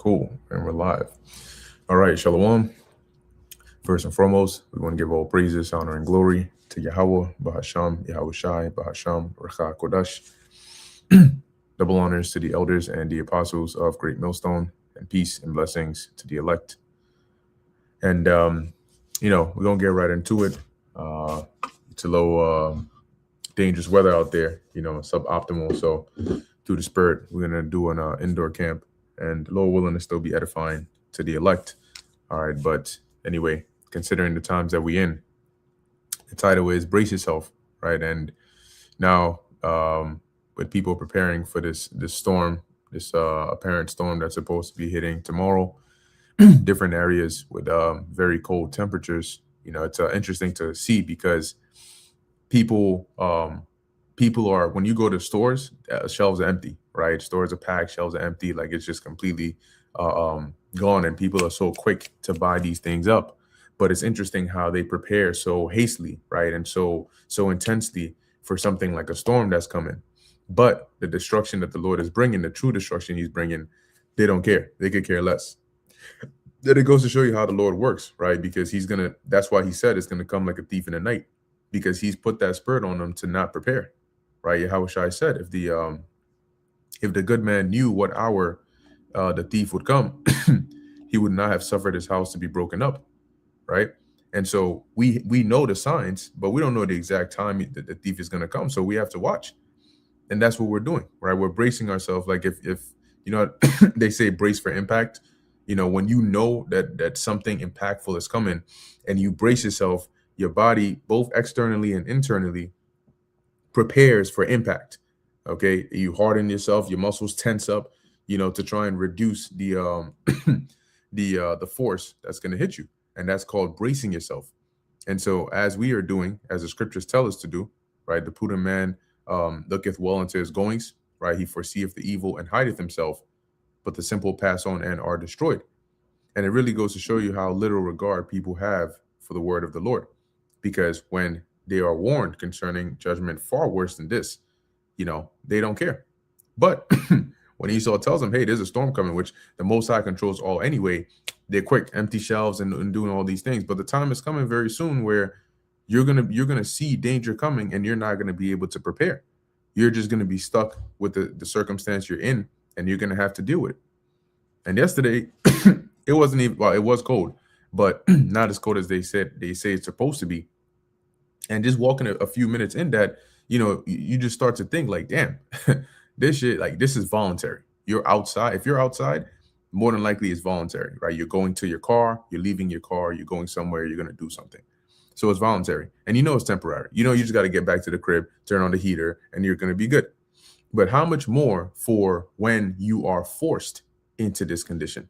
Cool. And we're live. All right, Shalom. First and foremost, we want to give all praises, honor, and glory to Yahweh, Bahasham, Yahweh Shai, Bahasham, Recha Kodash. Double honors to the elders and the apostles of Great Millstone, and peace and blessings to the elect. And, we're going to get right into it. It's a little dangerous weather out there, suboptimal. So, through the Spirit, we're going to do an indoor camp, and Lord willing to still be edifying to the elect. All right, but anyway, considering the times that we're in, the title is Brace Yourself, right? And now, with people preparing for this storm, this apparent storm that's supposed to be hitting tomorrow, different areas with very cold temperatures, it's interesting to see because people are, when you go to stores, shelves are empty, right? Stores are packed, shelves are empty, like it's just completely gone, and people are so quick to buy these things up. But it's interesting how they prepare so hastily, right? And so intensely for something like a storm that's coming. But the destruction that the Lord is bringing, the true destruction he's bringing, they don't care. They could care less. Then it goes to show you how the Lord works, right? Because that's why he said it's gonna come like a thief in the night, because he's put that spirit on them to not prepare, right? Yahweh Shai said, if the good man knew what hour the thief would come, he would not have suffered his house to be broken up, right? And so we know the signs, but we don't know the exact time that the thief is going to come. So we have to watch, and that's what we're doing, right? We're bracing ourselves. Like if they say brace for impact. When you know that something impactful is coming, and you brace yourself, your body, both externally and internally, prepares for impact. Okay, you harden yourself, your muscles tense up, to try and reduce the the force that's going to hit you, and that's called bracing yourself. And so, as we are doing, as the scriptures tell us to do, right? The prudent man looketh well into his goings, right? He foreseeth the evil and hideth himself, but the simple pass on and are destroyed. And it really goes to show you how little regard people have for the word of the Lord, because when they are warned concerning judgment far worse than this, they don't care. But when Esau tells them, hey, there's a storm coming, which the Most High controls all anyway, they're quick, empty shelves and doing all these things. But the time is coming very soon where you're gonna see danger coming, and you're not gonna be able to prepare. You're just gonna be stuck with the circumstance you're in, and you're gonna have to deal with it. And yesterday, it wasn't even, well, it was cold, but not as cold as they say it's supposed to be. And just walking a few minutes in that, you just start to think like, damn, this shit, like, this is voluntary. You're outside. If you're outside, more than likely it's voluntary, right? You're going to your car, you're leaving your car, you're going somewhere, you're going to do something. So it's voluntary, and it's temporary. You just got to get back to the crib, turn on the heater, and you're going to be good. But how much more for when you are forced into this condition,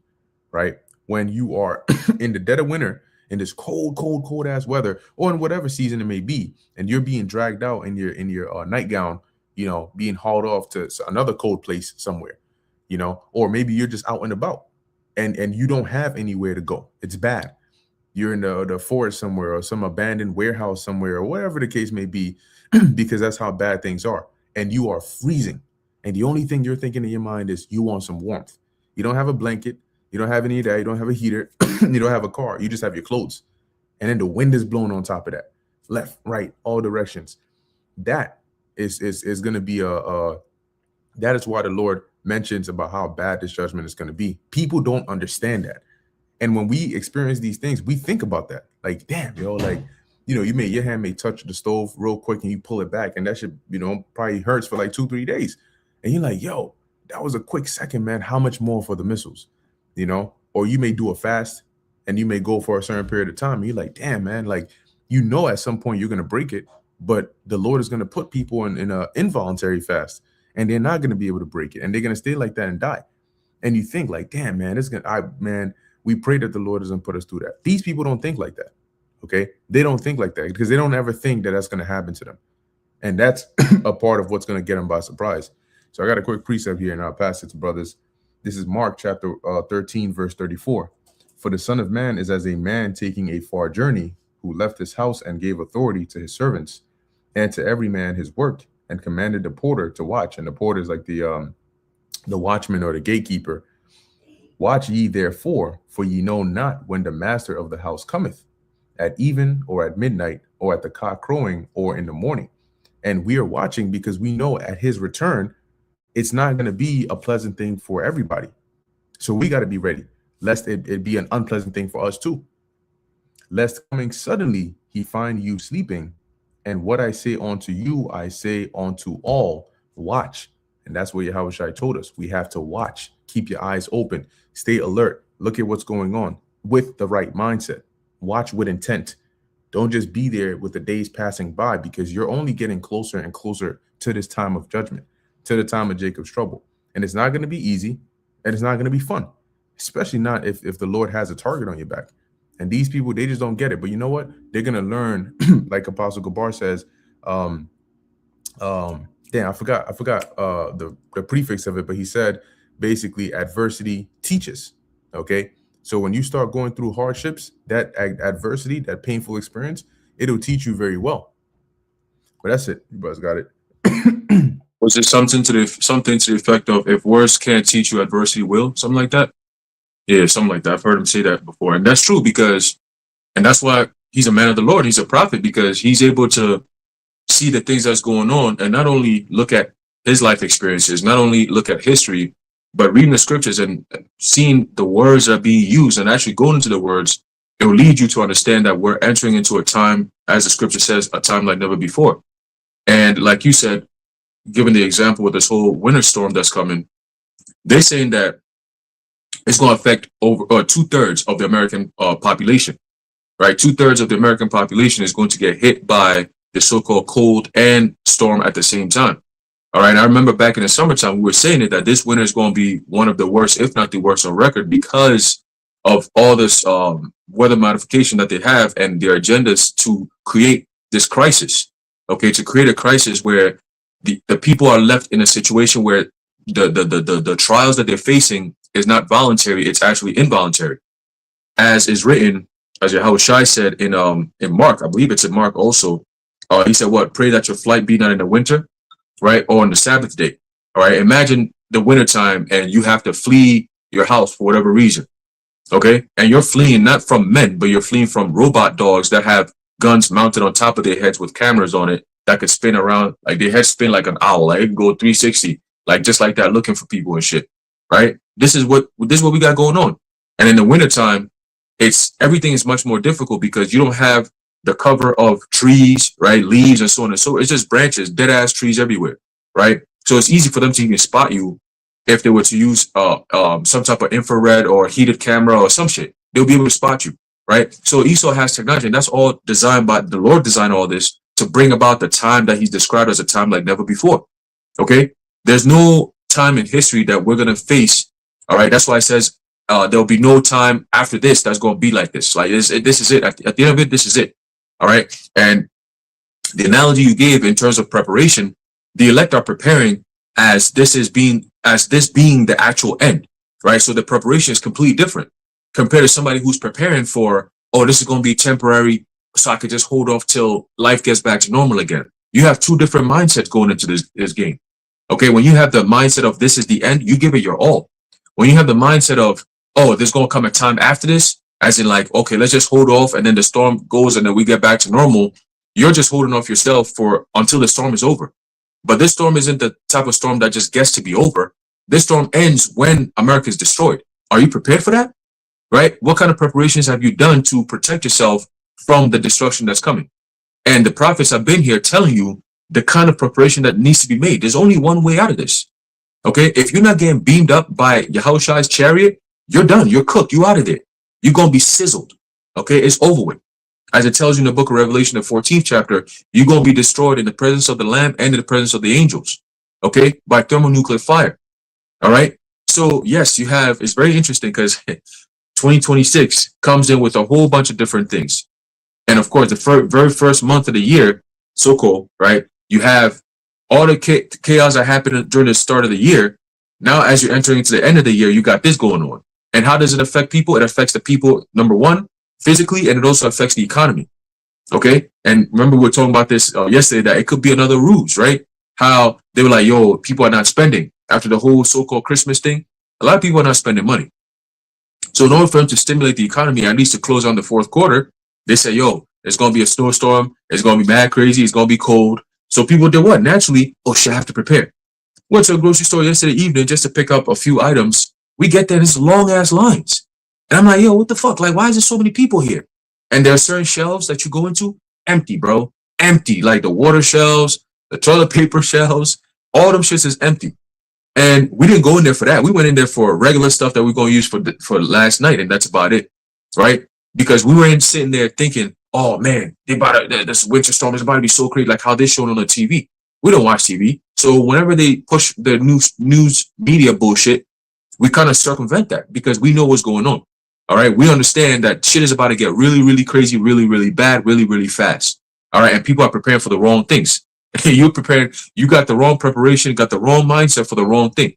right? When you are in the dead of winter, in this cold ass weather, or in whatever season it may be, and you're being dragged out in your nightgown, being hauled off to another cold place somewhere, or maybe you're just out and about, and you don't have anywhere to go. It's bad. You're in the forest somewhere, or some abandoned warehouse somewhere, or whatever the case may be, because that's how bad things are. And you are freezing, and the only thing you're thinking in your mind is you want some warmth. You don't have a blanket. You don't have any of that. You don't have a heater. You don't have a car. You just have your clothes. And then the wind is blowing on top of that. Left, right, all directions. That is going to be that is why the Lord mentions about how bad this judgment is going to be. People don't understand that. And when we experience these things, we think about that. Like, damn, like, your hand may touch the stove real quick and you pull it back, and that should, probably hurts for like 2-3 days. And you're like, yo, that was a quick second, man. How much more for the missiles? Or you may do a fast and you may go for a certain period of time. And you're like, damn, man, like, at some point you're going to break it, but the Lord is going to put people in an involuntary fast, and they're not going to be able to break it, and they're going to stay like that and die. And you think like, damn, man, we pray that the Lord doesn't put us through that. These people don't think like that. Okay. They don't think like that because they don't ever think that that's going to happen to them. And that's a part of what's going to get them by surprise. So I got a quick precept here, and I'll pass it to brothers. This is Mark chapter 13, verse 34. For the Son of Man is as a man taking a far journey, who left his house and gave authority to his servants, and to every man his work, and commanded the porter to watch. And the porter is like the watchman or the gatekeeper, Watch ye therefore, for ye know not when the master of the house cometh, at even or at midnight or at the cock crowing or in the morning. And we are watching because we know at his return, it's not going to be a pleasant thing for everybody. So we got to be ready, lest it be an unpleasant thing for us too. Lest coming suddenly he find you sleeping. And what I say unto you, I say unto all, watch. And that's what Yahushua told us. We have to watch. Keep your eyes open. Stay alert. Look at what's going on with the right mindset. Watch with intent. Don't just be there with the days passing by, because you're only getting closer and closer to this time of judgment, to the time of Jacob's trouble. And it's not going to be easy, and it's not going to be fun, especially not if the Lord has a target on your back. And these people, they just don't get it. But you know what? They're going to learn, like Apostle Gabar says, I forgot the prefix of it, but he said basically adversity teaches. Okay. So when you start going through hardships, that adversity, that painful experience, it'll teach you very well. But that's it. You guys got it. Was it something to the effect of, if words can't teach you, adversity will? Something like that? Yeah, something like that. I've heard him say that before. And that's true, and that's why he's a man of the Lord. He's a prophet, because he's able to see the things that's going on and not only look at his life experiences, not only look at history, but reading the scriptures and seeing the words that are being used and actually going into the words. It will lead you to understand that we're entering into a time, as the scripture says, a time like never before. And like you said, given the example with this whole winter storm that's coming, they're saying that it's going to affect over 2/3 of the American population, right? 2/3 of the American population is going to get hit by the so-called cold and storm at the same time. All right. I remember back in the summertime, we were saying it, that this winter is going to be one of the worst, if not the worst on record, because of all this weather modification that they have and their agendas to create this crisis. Okay. To create a crisis where the people are left in a situation where the trials that they're facing is not voluntary, it's actually involuntary. As is written, as Yahushua said in Mark, I believe it's in Mark also, he said, what? Pray that your flight be not in the winter, right? Or on the Sabbath day. All right. Imagine the wintertime and you have to flee your house for whatever reason. Okay. And you're fleeing not from men, but you're fleeing from robot dogs that have guns mounted on top of their heads with cameras on it that could spin around, like their heads spin like an owl, like it can go 360, like just like that, looking for people and shit. Right. This is what we got going on. And in the wintertime, everything is much more difficult because you don't have the cover of trees, right? Leaves and so on and so. It's just branches, dead ass trees everywhere, right? So it's easy for them to even spot you if they were to use some type of infrared or heated camera or some shit. They'll be able to spot you, right? So Esau has technology, and that's all designed by the Lord. Designed all this to bring about the time that he's described as a time like never before. Okay, there's no time in history that we're gonna face. All right, that's why it says there'll be no time after this that's gonna be like this. Like this is it. At the end of it, this is it. All right. And the analogy you gave in terms of preparation, the elect are preparing as this being the actual end, right? So the preparation is completely different compared to somebody who's preparing for, oh, this is going to be temporary, so I could just hold off till life gets back to normal again. You have two different mindsets going into this game. Okay. When you have the mindset of this is the end, you give it your all. When you have the mindset of, oh, there's going to come a time after this, as in like, okay, let's just hold off and then the storm goes and then we get back to normal. You're just holding off yourself until the storm is over. But this storm isn't the type of storm that just gets to be over. This storm ends when America is destroyed. Are you prepared for that? Right? What kind of preparations have you done to protect yourself from the destruction that's coming? And the prophets have been here telling you the kind of preparation that needs to be made. There's only one way out of this. Okay? If you're not getting beamed up by Yahushua's chariot, you're done. You're cooked. You're out of there. You're going to be sizzled. Okay, it's over with. As it tells you in the book of Revelation, the 14th chapter, you're going to be destroyed in the presence of the Lamb and in the presence of the angels. Okay, by thermonuclear fire. All right. So yes, it's very interesting because 2026 comes in with a whole bunch of different things. And of course, the very first month of the year, so-called, right, you have all the chaos that happened during the start of the year. Now, as you're entering into the end of the year, you got this going on. And how does it affect people? It affects the people, number one, physically, and it also affects the economy. Okay. And remember, we were talking about this yesterday, that it could be another ruse, right? How they were like, yo, people are not spending after the whole so-called Christmas thing. A lot of people are not spending money. So in order for them to stimulate the economy, at least to close on the fourth quarter, they say, yo, there's going to be a snowstorm. It's going to be mad crazy. It's going to be cold. So people did what? Naturally, oh shit, I have to prepare. Went to a grocery store yesterday evening just to pick up a few items. We get there, there's long ass lines. And I'm like, yo, what the fuck? Like, why is there so many people here? And there are certain shelves that you go into, empty, bro. Empty. Like the water shelves, the toilet paper shelves, all them shits is empty. And we didn't go in there for that. We went in there for regular stuff that we're going to use for last night, and that's about it, right? Because we weren't sitting there thinking, oh man, this winter storm is about to be so crazy, like how they showed on the TV. We don't watch TV. So whenever they push the news media bullshit, we kind of circumvent that because we know what's going on. All right. We understand that shit is about to get really, really crazy, really, really bad, really, really fast. All right. And people are preparing for the wrong things. You're prepared. You got the wrong preparation, got the wrong mindset for the wrong thing.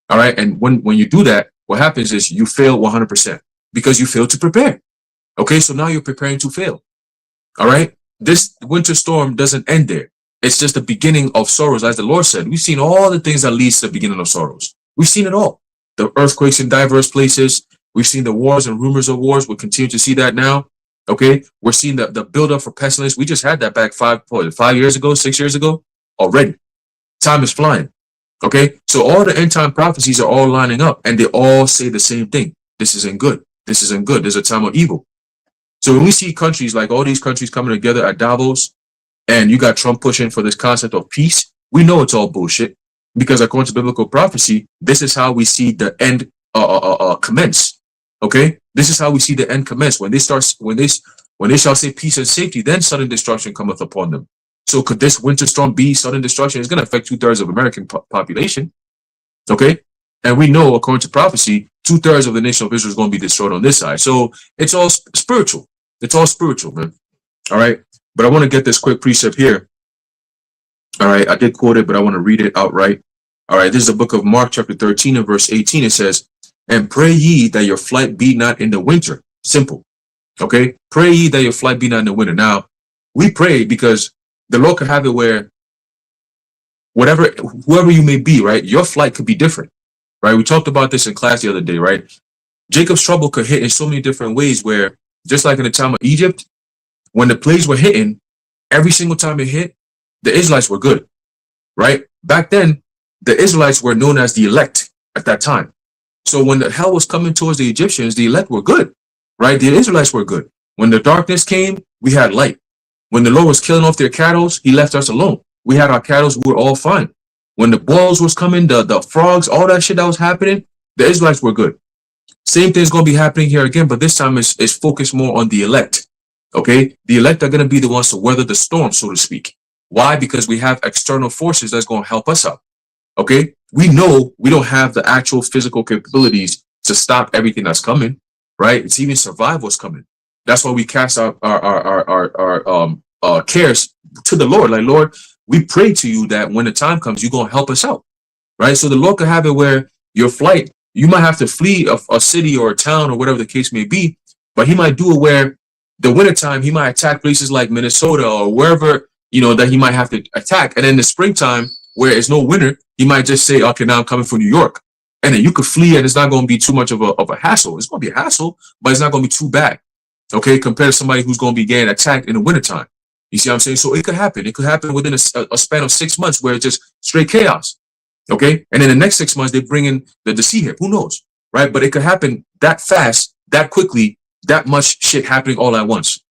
All right. And when you do that, what happens is you fail 100% because you fail to prepare. Okay. So now you're preparing to fail. All right. This winter storm doesn't end there. It's just the beginning of sorrows. As the Lord said, we've seen all the things that leads to the beginning of sorrows. We've seen it all. The earthquakes in diverse places. We've seen the wars and rumors of wars. We'll continue to see that now. Okay. We're seeing the buildup for pestilence. We just had that back 5 years ago, 6 years ago already. Time is flying. Okay. So all the end time prophecies are all lining up and they all say the same thing. This isn't good. This isn't good. There's a time of evil. So when we see countries like all these countries coming together at Davos and you got Trump pushing for this concept of peace, we know it's all bullshit because according to biblical prophecy, this is how we see the end commence. Okay, this is how we see the end commence. When they shall say peace and safety, then sudden destruction cometh upon them. So could this winter storm be sudden destruction? It's going to affect 2/3 of American population. Okay, and we know according to prophecy, 2/3 of the nation of Israel is going to be destroyed on this side. So it's all spiritual. It's all spiritual, man. All right, but I want to get this quick precept here. All right, I did quote it, but I want to read it outright. All right, this is the book of Mark, chapter 13 and verse 18. It says, and pray ye that your flight be not in the winter. Simple. Okay. Pray ye that your flight be not in the winter. Now, we pray because the Lord could have it where whoever you may be, right, your flight could be different, right? We talked about this in class the other day, right? Jacob's trouble could hit in so many different ways where, just like in the time of Egypt, when the plagues were hitting, every single time it hit, the Israelites were good, right? Back then, the Israelites were known as the elect at that time. So when the hell was coming towards the Egyptians, the elect were good, right? The Israelites were good. When the darkness came, we had light. When the Lord was killing off their cattle, he left us alone. We had our cattle, we were all fine. When the boils was coming, the frogs, all that shit that was happening, the Israelites were good. Same thing's going to be happening here again, but this time it's focused more on the elect, okay? The elect are going to be the ones to weather the storm, so to speak. Why? Because we have external forces that's going to help us out, okay? We know we don't have the actual physical capabilities to stop everything that's coming, right? It's even survival's coming. That's why we cast our cares to the Lord. Like, Lord, we pray to you that when the time comes, you're going to help us out, right? So the Lord could have it where your flight, you might have to flee a city or a town or whatever the case may be, but he might do it where the wintertime, he might attack places like Minnesota or wherever, that he might have to attack. And then the springtime, where it's no winter, he might just say, okay, now I'm coming for New York. And then you could flee and it's not going to be too much of a hassle. It's going to be a hassle, but it's not going to be too bad. Okay, compared to somebody who's going to be getting attacked in the wintertime. You see what I'm saying? So it could happen. It could happen within a span of 6 months where it's just straight chaos. Okay, and then the next 6 months, they bring in the sea hip. Who knows, right? But it could happen that fast, that quickly, that much shit happening all at once.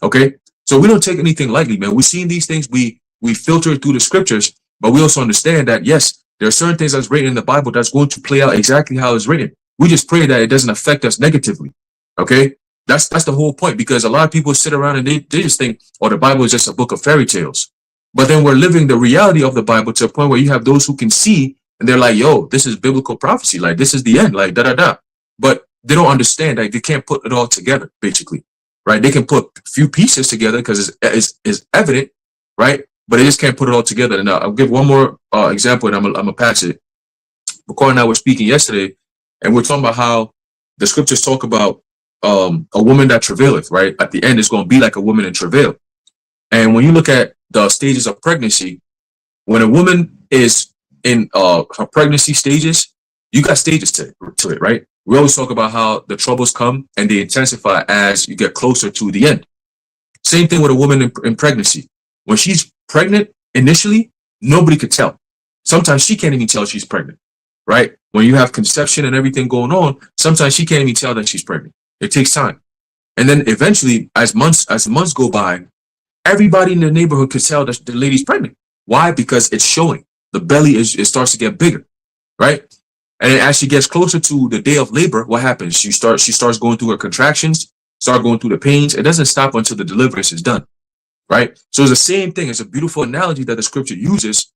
Okay, so we don't take anything lightly, man. We're seeing these things. We filter it through the scriptures, but we also understand that, yes, there are certain things that's written in the Bible that's going to play out exactly how it's written. We just pray that it doesn't affect us negatively. Okay, that's the whole point, because a lot of people sit around and they just think, oh, the Bible is just a book of fairy tales. But then we're living the reality of the Bible to a point where you have those who can see and they're like, yo, this is biblical prophecy. Like, this is the end, like da-da-da. But they don't understand, like, they can't put it all together, basically, right? They can put a few pieces together because it's evident, right? But they just can't put it all together. And I'll give one more example, and I'm gonna pass it. McCoy and I were speaking yesterday, and we're talking about how the scriptures talk about a woman that travaileth, right? At the end, it's going to be like a woman in travail. And when you look at the stages of pregnancy, when a woman is in her pregnancy stages, you got stages to it, right? We always talk about how the troubles come and they intensify as you get closer to the end. Same thing with a woman in pregnancy. When she's pregnant, initially, nobody could tell. Sometimes she can't even tell she's pregnant, right? When you have conception and everything going on, sometimes she can't even tell that she's pregnant. It takes time. And then eventually, as months go by, everybody in the neighborhood could tell that the lady's pregnant. Why? Because it's showing. The belly it starts to get bigger, right? And then as she gets closer to the day of labor, what happens? She starts going through her contractions, start going through the pains. It doesn't stop until the deliverance is done, right? So it's the same thing. It's a beautiful analogy that the scripture uses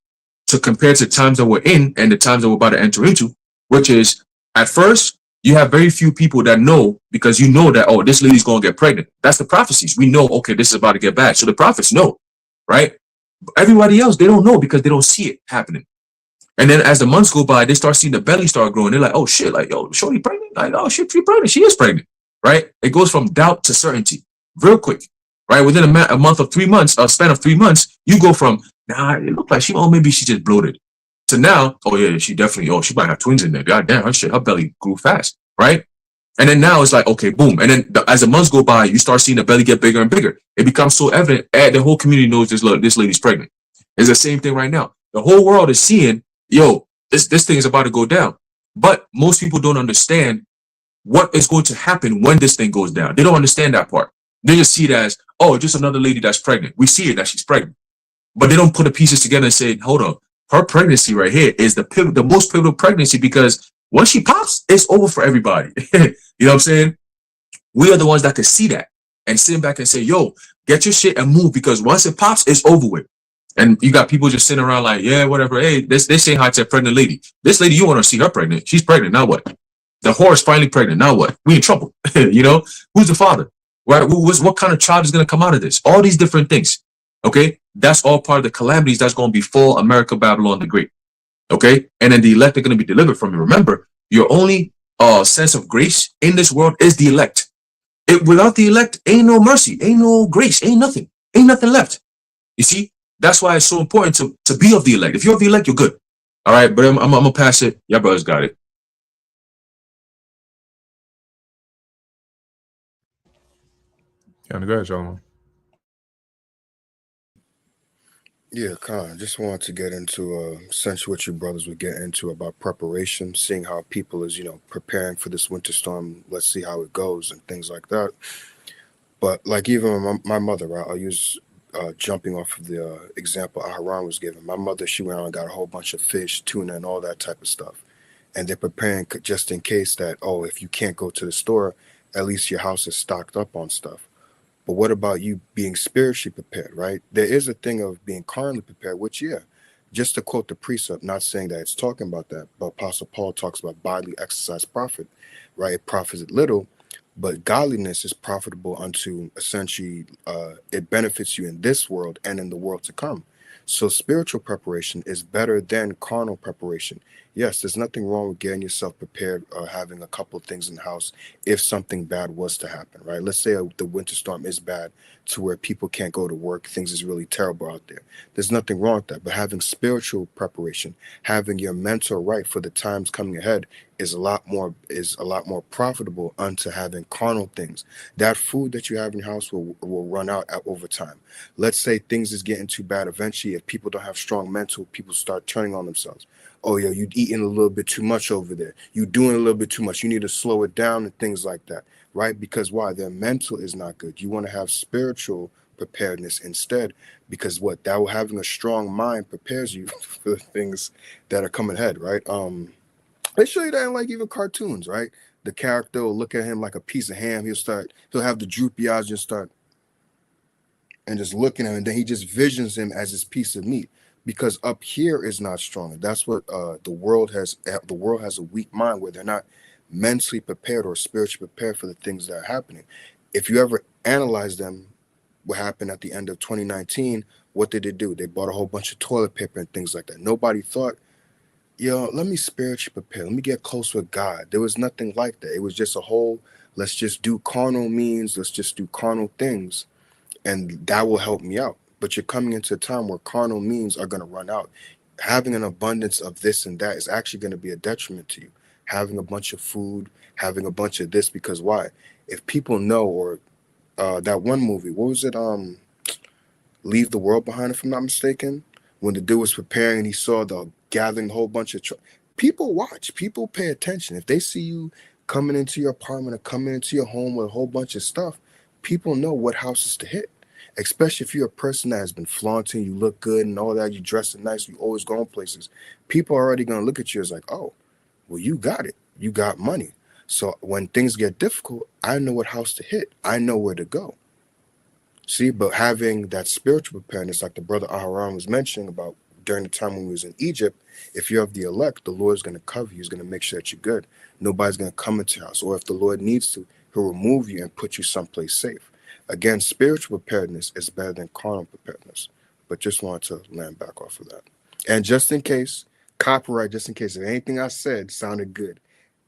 to compare to times that we're in and the times that we're about to enter into, which is at first, you have very few people that know, because you know that, oh, this lady's going to get pregnant. That's the prophecies. We know, okay, this is about to get bad. So the prophets know, right? Everybody else, they don't know because they don't see it happening. And then as the months go by, they start seeing the belly start growing. They're like, oh shit, like, yo, shorty pregnant? Like, oh shit, she's pregnant. She is pregnant, right? It goes from doubt to certainty real quick, right? Within a month of 3 months, a span of 3 months, you go from, nah, it looked like maybe she just bloated, to now, oh yeah, she definitely, she might have twins in there. God damn, her belly grew fast, right? And then now it's like, okay, boom. And then as the months go by, you start seeing the belly get bigger and bigger. It becomes so evident, the whole community knows this lady's pregnant. It's the same thing right now. The whole world is seeing, yo, this thing is about to go down. But most people don't understand what is going to happen when this thing goes down. They don't understand that part. They just see it as, oh, just another lady that's pregnant. We see it that she's pregnant. But they don't put the pieces together and say, hold on, her pregnancy right here is the most pivotal pregnancy, because once she pops, it's over for everybody. You know what I'm saying? We are the ones that can see that and sit back and say, yo, get your shit and move, because once it pops, it's over with. And you got people just sitting around like, yeah, whatever. Hey, they say hi to a pregnant lady. This lady, you want to see her pregnant. She's pregnant. Now what? The whore is finally pregnant. Now what? We in trouble. You know, who's the father? Right? What kind of child is going to come out of this? All these different things. Okay. That's all part of the calamities that's going to befall America, Babylon the Great. Okay. And then the elect are going to be delivered from it. Remember, your only sense of grace in this world is the elect. Without the elect, ain't no mercy, ain't no grace, ain't nothing left. You see? That's why it's so important to be of the elect. If you're of the elect, you're good. All right, but I'm gonna pass it. Y'all brothers got it. Yeah, go ahead, Shalom. Yeah, Khan, just wanted to get into essentially what you brothers would get into about preparation, seeing how people is, preparing for this winter storm. Let's see how it goes and things like that. But like even my mother, right, I'll use jumping off of the example Aharon was given. My mother, she went out and got a whole bunch of fish, tuna, and all that type of stuff. And they're preparing just in case that, oh, if you can't go to the store, at least your house is stocked up on stuff. But what about you being spiritually prepared, right? There is a thing of being carnally prepared, which, yeah, just to quote the precept, not saying that it's talking about that, but Apostle Paul talks about bodily exercise profit, right? It profits little, but godliness is profitable unto essentially, it benefits you in this world and in the world to come. So spiritual preparation is better than carnal preparation. Yes, there's nothing wrong with getting yourself prepared or having a couple of things in the house if something bad was to happen, right? Let's say the winter storm is bad to where people can't go to work, things is really terrible out there. There's nothing wrong with that, but having spiritual preparation, having your mental right for the times coming ahead is a lot more profitable unto having carnal things. That food that you have in your house will run out over time. Let's say things is getting too bad. Eventually, if people don't have strong mental, people start turning on themselves. Oh, yeah, you eating a little bit too much over there. You doing a little bit too much. You need to slow it down and things like that, right? Because why? Their mental is not good. You want to have spiritual preparedness instead, because having a strong mind prepares you for the things that are coming ahead, right? They show you that in like even cartoons, right? The character will look at him like a piece of ham. He'll have the droopy eyes and just looking at him, and then he just visions him as his piece of meat, because up here is not strong. That's what the world has. The world has a weak mind where they're not mentally prepared or spiritually prepared for the things that are happening. If you ever analyze them, what happened at the end of 2019, what did they do? They bought a whole bunch of toilet paper and things like that. Nobody thought, let me spiritually prepare. Let me get close with God. There was nothing like that. It was just let's just do carnal means. Let's just do carnal things, and that will help me out. But you're coming into a time where carnal means are going to run out. Having an abundance of this and that is actually going to be a detriment to you. having a bunch of food, having a bunch of this. Because why? If people know, or that one movie, what was it? Leave the World Behind, if I'm not mistaken. When the dude was preparing and he saw the gathering a whole bunch of people watch, people pay attention. If they see you coming into your apartment or coming into your home with a whole bunch of stuff, people know what houses to hit. Especially if you're a person that has been flaunting, you look good and all that, you dressing nice, you always going places. People are already gonna look at you as like, oh, well, you got it. You got money. So when things get difficult, I know what house to hit. I know where to go. See, but having that spiritual preparedness, like the brother Aharon was mentioning about during the time when we was in Egypt, if you're of the elect, the Lord's going to cover you. He's going to make sure that you're good. Nobody's going to come into your house. Or if the Lord needs to, he'll remove you and put you someplace safe. Again, spiritual preparedness is better than carnal preparedness. But just wanted to land back off of that. And just in case, copyright, just in case if anything I said sounded good.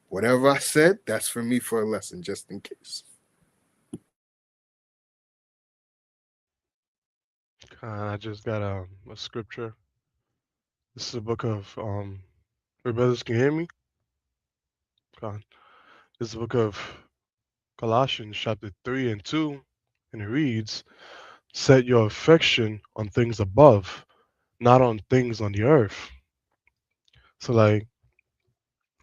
Whatever I said, that's for me for a lesson, just in case. I just got a scripture. This is the book of your brothers can hear me? God. This is the book of Colossians chapter 3 and 2, and it reads, set your affection on things above, not on things on the earth. So like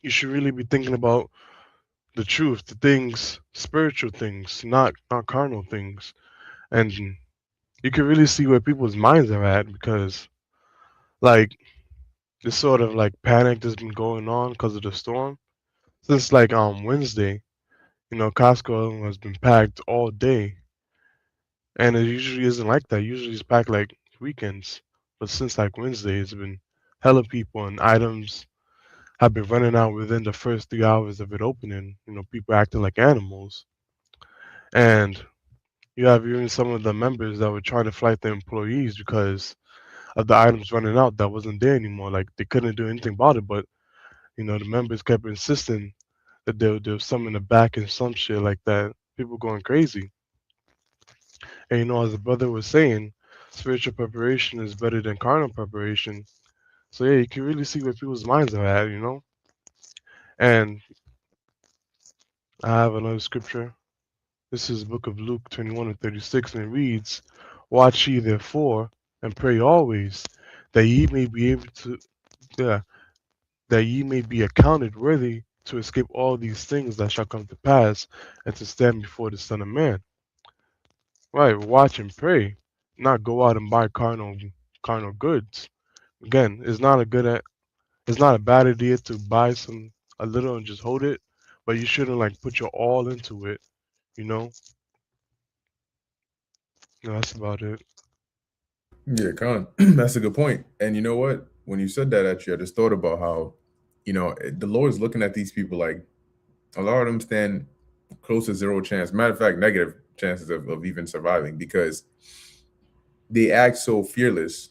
you should really be thinking about the truth, the things, spiritual things, not carnal things. And you can really see where people's minds are at because like this sort of like panic that's been going on because of the storm since like Wednesday. You know, Costco has been packed all day, and it usually isn't like that. Usually it's packed like weekends, but since like Wednesday, it's been hella people and items have been running out within the first 3 hours of it opening. You know, people acting like animals, and you have even some of the members that were trying to fight the employees because of the items running out that wasn't there anymore. Like they couldn't do anything about it, but you know, the members kept insisting that there was some in the back and some shit like that. People going crazy. And you know, as the brother was saying, spiritual preparation is better than carnal preparation. So yeah, you can really see where people's minds are at, you know. And I have another scripture. This is the book of Luke 21 and 36, and it reads, watch ye therefore, and pray always, that ye may be able to, yeah, that ye may be accounted worthy to escape all these things that shall come to pass, and to stand before the Son of Man. Right, watch and pray, not go out and buy carnal goods. Again, it's not a bad idea to buy a little and just hold it, but you shouldn't like put your all into it, you know? No, that's about it. Yeah, Con, that's a good point. And you know what? When you said that, actually, I just thought about how, the Lord is looking at these people like a lot of them stand close to zero chance. Matter of fact, negative chances of even surviving because they act so fearless,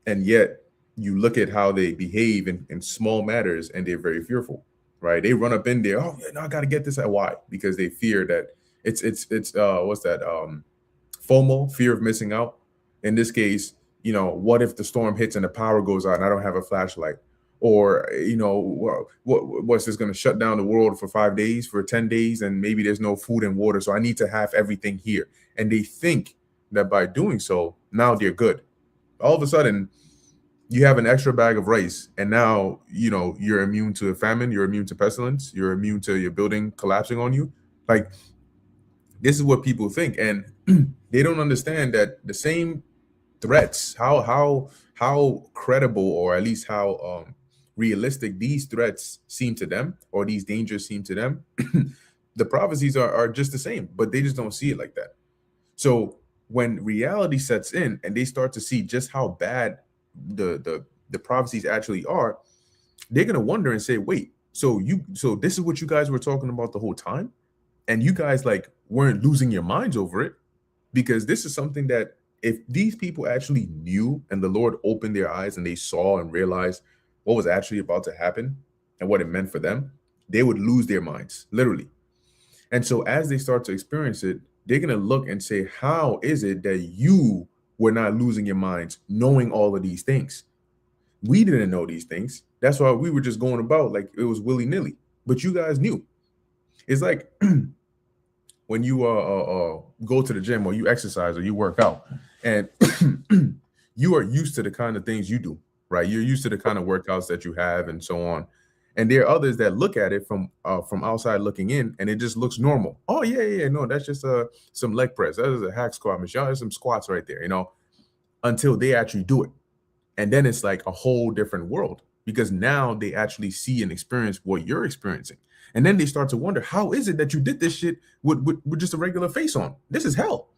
and yet you look at how they behave in small matters, and they're very fearful, right? They run up in there, oh, yeah, no, I got to get this. Why? Because they fear that it's what's that? FOMO, fear of missing out. In this case, what if the storm hits and the power goes out and I don't have a flashlight? Or, what's this going to shut down the world for 5 days, for 10 days, and maybe there's no food and water. So I need to have everything here. And they think that by doing so, now they're good. All of a sudden, you have an extra bag of rice, and now, you're immune to famine, you're immune to pestilence, you're immune to your building collapsing on you. Like, this is what people think. And they don't understand that the same threats, how credible, or at least how realistic these threats seem to them, or these dangers seem to them, the prophecies are just the same, but they just don't see it like that. So when reality sets in and they start to see just how bad the prophecies actually are, they're gonna wonder and say, wait, so this is what you guys were talking about the whole time, and you guys like weren't losing your minds over it? Because this is something that if these people actually knew and the Lord opened their eyes and they saw and realized what was actually about to happen and what it meant for them, they would lose their minds, literally. And so as they start to experience it, they're going to look and say, how is it that you were not losing your minds knowing all of these things? We didn't know these things. That's why we were just going about like it was willy-nilly. but you guys knew. It's like when you go to the gym or you exercise or you work out, and you are used to the kind of things you do, right? You're used to the kind of workouts that you have and so on. And there are others that look at it from outside looking in, and it just looks normal. Oh yeah, no, that's just some leg press. That is a hack squat machine. There's some squats right there, until they actually do it. And then it's like a whole different world, because now they actually see and experience what you're experiencing. And then they start to wonder, how is it that you did this shit with just a regular face on? This is hell.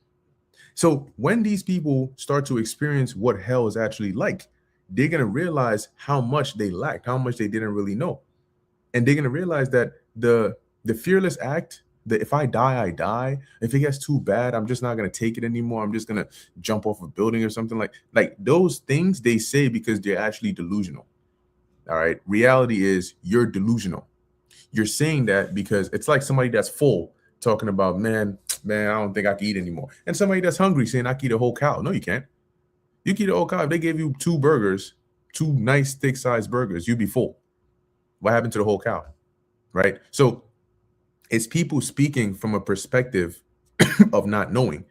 So when these people start to experience what hell is actually like, they're going to realize how much they lacked, how much they didn't really know. And they're going to realize that the fearless act, that if I die, I die. If it gets too bad, I'm just not going to take it anymore. I'm just going to jump off a building or something like those things they say because they're actually delusional. All right. Reality is you're delusional. You're saying that because it's like somebody that's full talking about, man, I don't think I can eat anymore. And somebody that's hungry saying I can eat a whole cow. No, you can't. You can eat a whole cow. If they gave you 2 burgers, 2 nice thick sized burgers, you'd be full. What happened to the whole cow? Right. So it's people speaking from a perspective of not knowing,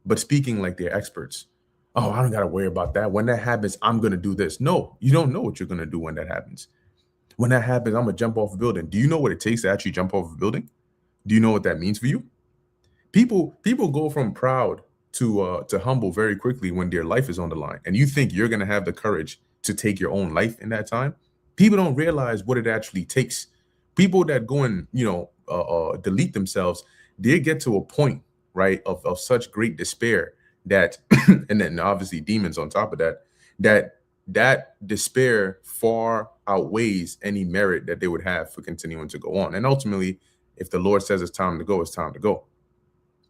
but speaking like they're experts. Oh, I don't got to worry about that. When that happens, I'm going to do this. No, you don't know what you're going to do when that happens. When that happens, I'm going to jump off a building. Do you know what it takes to actually jump off a building? Do you know what that means for you? People go from proud to humble very quickly when their life is on the line. And you think you're going to have the courage to take your own life in that time? People don't realize what it actually takes. People that go and, delete themselves, they get to a point, right, of such great despair that, and then obviously demons on top of that despair far outweighs any merit that they would have for continuing to go on. And ultimately, if the Lord says it's time to go, it's time to go.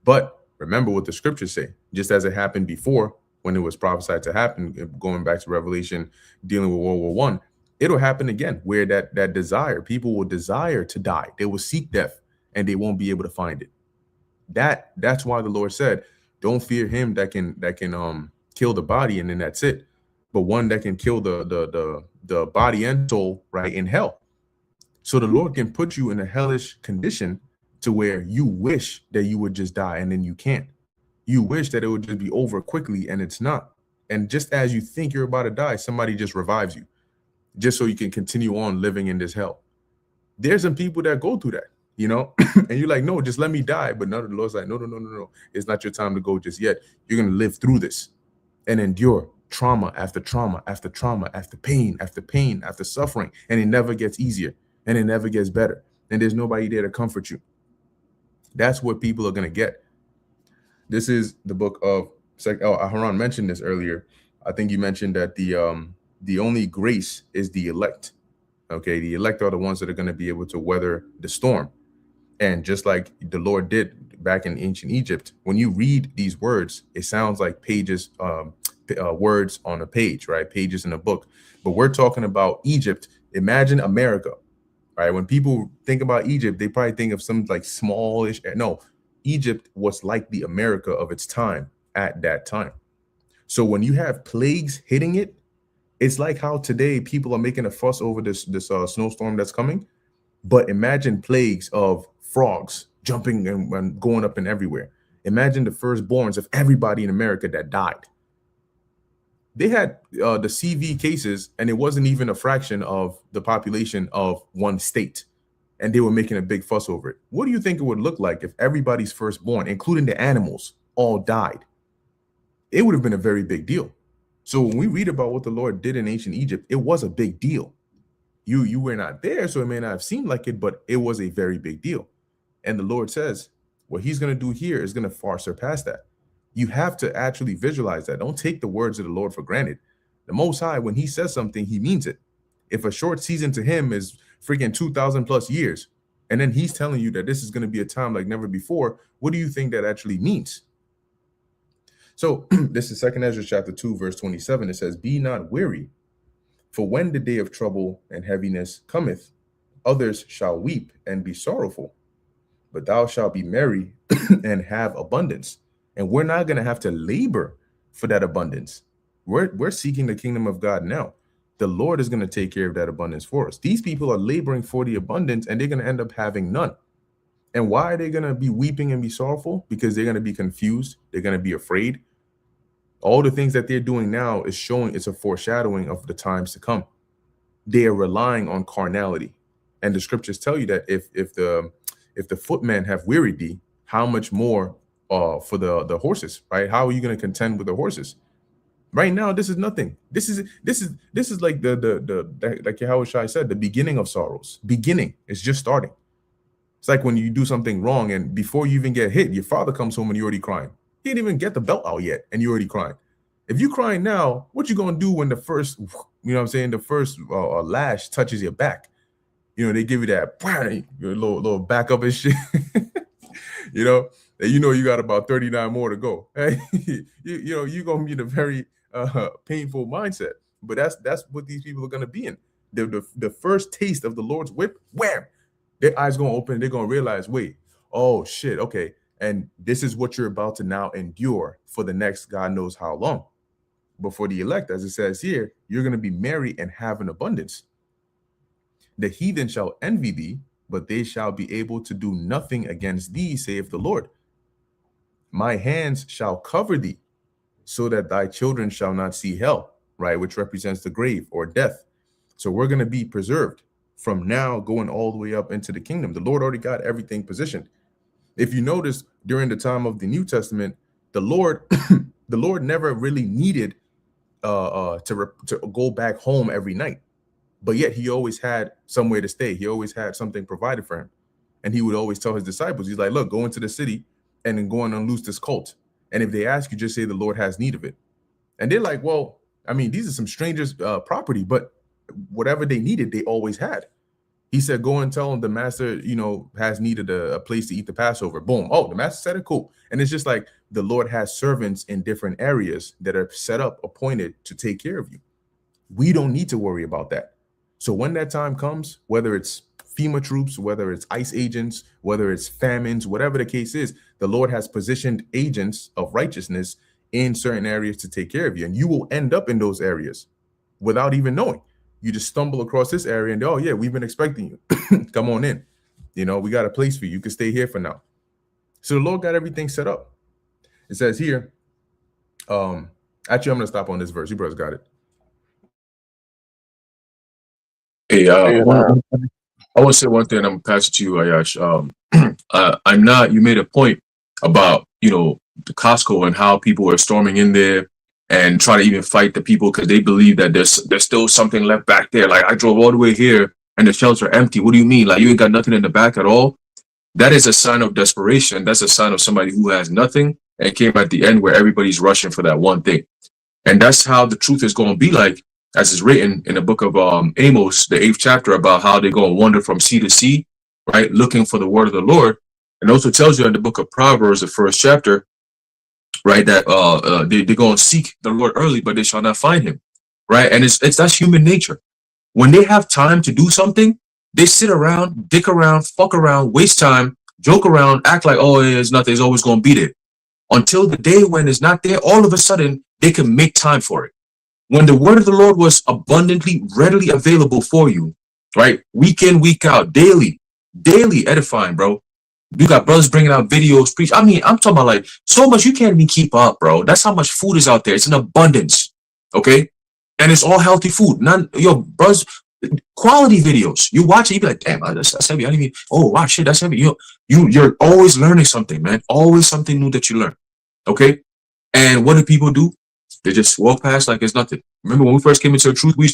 But remember what the scriptures say, just as it happened before when it was prophesied to happen, going back to Revelation, dealing with World War I, it'll happen again, where that desire, people will desire to die. They will seek death and they won't be able to find it. That's why the Lord said, don't fear him that can kill the body and then that's it, but one that can kill the body and soul, right, in hell. So the Lord can put you in a hellish condition to where you wish that you would just die and then you can't. You wish that it would just be over quickly and it's not. And just as you think you're about to die, somebody just revives you just so you can continue on living in this hell. There's some people that go through that, and you're like, no, just let me die. But no, the Lord's like, no. It's not your time to go just yet. You're going to live through this and endure trauma after trauma after trauma after pain after suffering. And it never gets easier and it never gets better. And there's nobody there to comfort you. That's what people are going to get. This is the book of, Haran mentioned this earlier. I think you mentioned that the only grace is the elect. Okay, the elect are the ones that are going to be able to weather the storm. And just like the Lord did back in ancient Egypt, when you read these words, it sounds like pages, words on a page, right? Pages in a book. But we're talking about Egypt. Imagine America, right? When people think about Egypt, they probably think of some like smallish. No, Egypt was like the America of its time at that time. So when you have plagues hitting it, it's like how today people are making a fuss over this snowstorm that's coming. But imagine plagues of frogs jumping and going up and everywhere. Imagine the firstborns of everybody in America that died. They had the CV cases, and it wasn't even a fraction of the population of one state. And they were making a big fuss over it. What do you think it would look like if everybody's firstborn, including the animals, all died? It would have been a very big deal. So when we read about what the Lord did in ancient Egypt, it was a big deal. You were not there, so it may not have seemed like it, but it was a very big deal. And the Lord says, what he's going to do here is going to far surpass that. You have to actually visualize that. Don't take the words of the Lord for granted. The Most High, when he says something, he means it. If a short season to him is freaking 2,000 plus years, and then he's telling you that this is going to be a time like never before, what do you think that actually means? So this is 2 Ezra chapter 2, verse 27. It says, be not weary, for when the day of trouble and heaviness cometh, others shall weep and be sorrowful, but thou shalt be merry and have abundance. And we're not going to have to labor for that abundance. We're seeking the kingdom of God now. the Lord is going to take care of that abundance for us. These people are laboring for the abundance, and they're going to end up having none. And why are they going to be weeping and be sorrowful? Because they're going to be confused. They're going to be afraid. All the things that they're doing now is showing it's a foreshadowing of the times to come. They are relying on carnality. And the scriptures tell you that if the footmen have wearied thee, how much more for the horses, right? How are you going to contend with the horses? Right now, this is nothing. This is like the like Yahushua said, the beginning of sorrows. Beginning. It's just starting. It's like when you do something wrong, and before you even get hit, your father comes home and you're already crying. He didn't even get the belt out yet, and you're already crying. If you're crying now, what you gonna do when the first, you know what I'm saying, the first lash touches your back? You know, they give you that your little back up and shit. You know, and you got about 39 more to go. you know, you're gonna be in a very painful mindset. But that's what these people are gonna be in. The first taste of the Lord's whip, wham, their eyes gonna open. They're gonna realize, wait, oh shit, okay, and this is what you're about to now endure for the next God knows how long. But for the elect, as it says here, you're gonna be merry and have an abundance. The heathen shall envy thee, but they shall be able to do nothing against thee, saith the Lord. My hands shall cover thee, so that thy children shall not see hell, right? Which represents the grave or death. So we're going to be preserved from now going all the way up into the kingdom. The Lord already got everything positioned. If you notice, during the time of the New Testament, the Lord never really needed to go back home every night. But yet he always had somewhere to stay. He always had something provided for him. And he would always tell his disciples, he's like, look, go into the city and then go and unloose this colt. And if they ask you, just say the Lord has need of it. And they're like, well, I mean, these are some strangers' property, but whatever they needed, they always had. He said, go and tell them the master, has needed a place to eat the Passover. Boom. Oh, the master said it. Cool. And it's just like the Lord has servants in different areas that are set up, appointed to take care of you. We don't need to worry about that. So when that time comes, whether it's FEMA troops, whether it's ICE agents, whether it's famines, whatever the case is, the Lord has positioned agents of righteousness in certain areas to take care of you. And you will end up in those areas without even knowing. You just stumble across this area and, oh, yeah, we've been expecting you. Come on in. We got a place for you. You can stay here for now. So the Lord got everything set up. It says here, actually, I'm going to stop on this verse. You brothers got it. Hey, I want to say one thing. I'm going to pass it to you, Ayash. You made a point about, the Costco and how people are storming in there and try to even fight the people because they believe that there's still something left back there. Like, I drove all the way here and the shelves are empty. What do you mean? Like, you ain't got nothing in the back at all? That is a sign of desperation. That's a sign of somebody who has nothing and came at the end where everybody's rushing for that one thing. And that's how the truth is going to be like, as is written in the book of Amos, the 8th chapter, about how they're going to wander from sea to sea, right, looking for the word of the Lord. And also tells you in the book of Proverbs, the 1st chapter, right, that they're going to seek the Lord early, but they shall not find him, right? And that's human nature. When they have time to do something, they sit around, dick around, fuck around, waste time, joke around, act like, oh, it's nothing, it's always going to be there. Until the day when it's not there, all of a sudden, they can make time for it. When the word of the Lord was abundantly, readily available for you, right? Week in, week out, daily edifying, bro. You got brothers bringing out videos, preach. I mean, I'm talking about like so much you can't even keep up, bro. That's how much food is out there. It's in abundance, okay? And it's all healthy food. Brothers, quality videos. You watch it, you be like, damn, that's heavy. I didn't even, oh, wow, shit, that's heavy. You're always learning something, man. Always something new that you learn, okay? And what do people do? They just walk past like it's nothing. Remember when we first came into the truth, we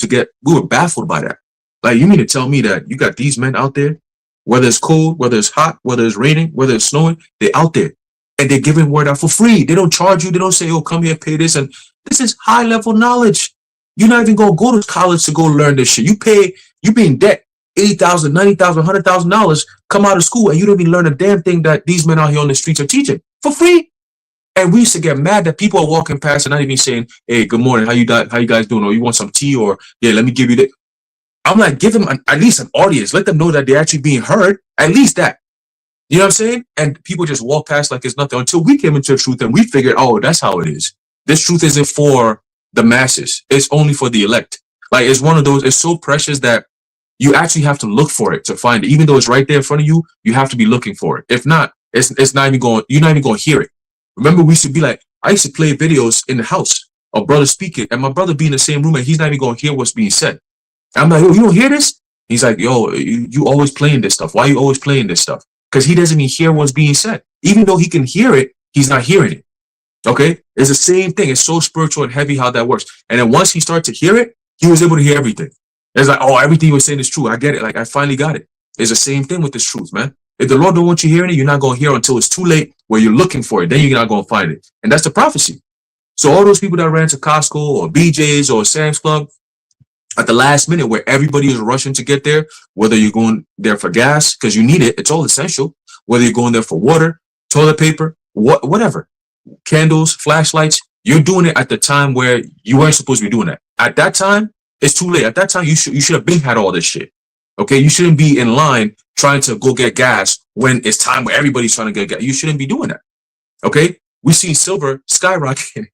were baffled by that. Like, you mean to tell me that you got these men out there, whether it's cold, whether it's hot, whether it's raining, whether it's snowing, they're out there and they're giving word out for free. They don't charge you. They don't say, oh, come here, pay this. And this is high level knowledge. You're not even going to go to college to go learn this shit. You be in debt, $80,000, $90,000, $100,000, come out of school and you don't even learn a damn thing that these men out here on the streets are teaching for free. And we used to get mad that people are walking past and not even saying, hey, good morning, how you guys doing? Or you want some tea? Or, yeah, let me give you that. I'm like, give them at least an audience. Let them know that they're actually being heard. At least that. You know what I'm saying? And people just walk past like it's nothing until we came into the truth and we figured, oh, that's how it is. This truth isn't for the masses. It's only for the elect. Like it's one of those, it's so precious that you actually have to look for it to find it. Even though it's right there in front of you, you have to be looking for it. If not, it's not even going, you're not even going to hear it. Remember, we used to be like, I used to play videos in the house of brothers speaking, and my brother be in the same room, and he's not even going to hear what's being said. I'm like, yo, you don't hear this? He's like, yo, you always playing this stuff. Why are you always playing this stuff? Because he doesn't even hear what's being said. Even though he can hear it, he's not hearing it. Okay? It's the same thing. It's so spiritual and heavy how that works. And then once he started to hear it, he was able to hear everything. It's like, oh, everything you were saying is true. I get it. Like, I finally got it. It's the same thing with this truth, man. If the Lord don't want you hearing it, you're not going to hear until it's too late where you're looking for it. Then you're not going to find it. And that's the prophecy. So all those people that ran to Costco or BJ's or Sam's Club at the last minute where everybody is rushing to get there, whether you're going there for gas because you need it, it's all essential. Whether you're going there for water, toilet paper, whatever, candles, flashlights, you're doing it at the time where you weren't supposed to be doing that. At that time, it's too late. At that time, you should have been had all this shit. Okay, you shouldn't be in line trying to go get gas when it's time where everybody's trying to get gas. You shouldn't be doing that. Okay, we see silver skyrocket.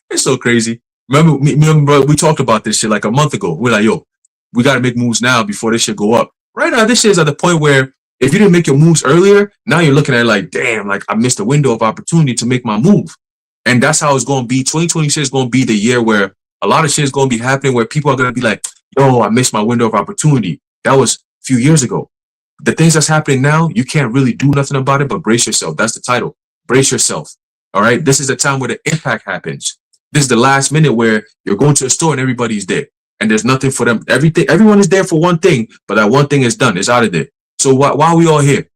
It's so crazy. Remember, we talked about this shit like a month ago. We're like, yo, we got to make moves now before this shit go up. Right now, this shit is at the point where if you didn't make your moves earlier, now you're looking at it like, damn, like I missed a window of opportunity to make my move. And that's how it's going to be. 2026 is going to be the year where a lot of shit is going to be happening where people are going to be like, yo, I missed my window of opportunity. That was a few years ago. The things that's happening now, you can't really do nothing about it, but brace yourself. That's the title. Brace yourself. All right. This is the time where the impact happens. This is the last minute where you're going to a store and everybody's there and there's nothing for them. Everyone is there for one thing, but that one thing is done. It's out of there. So why are we all here?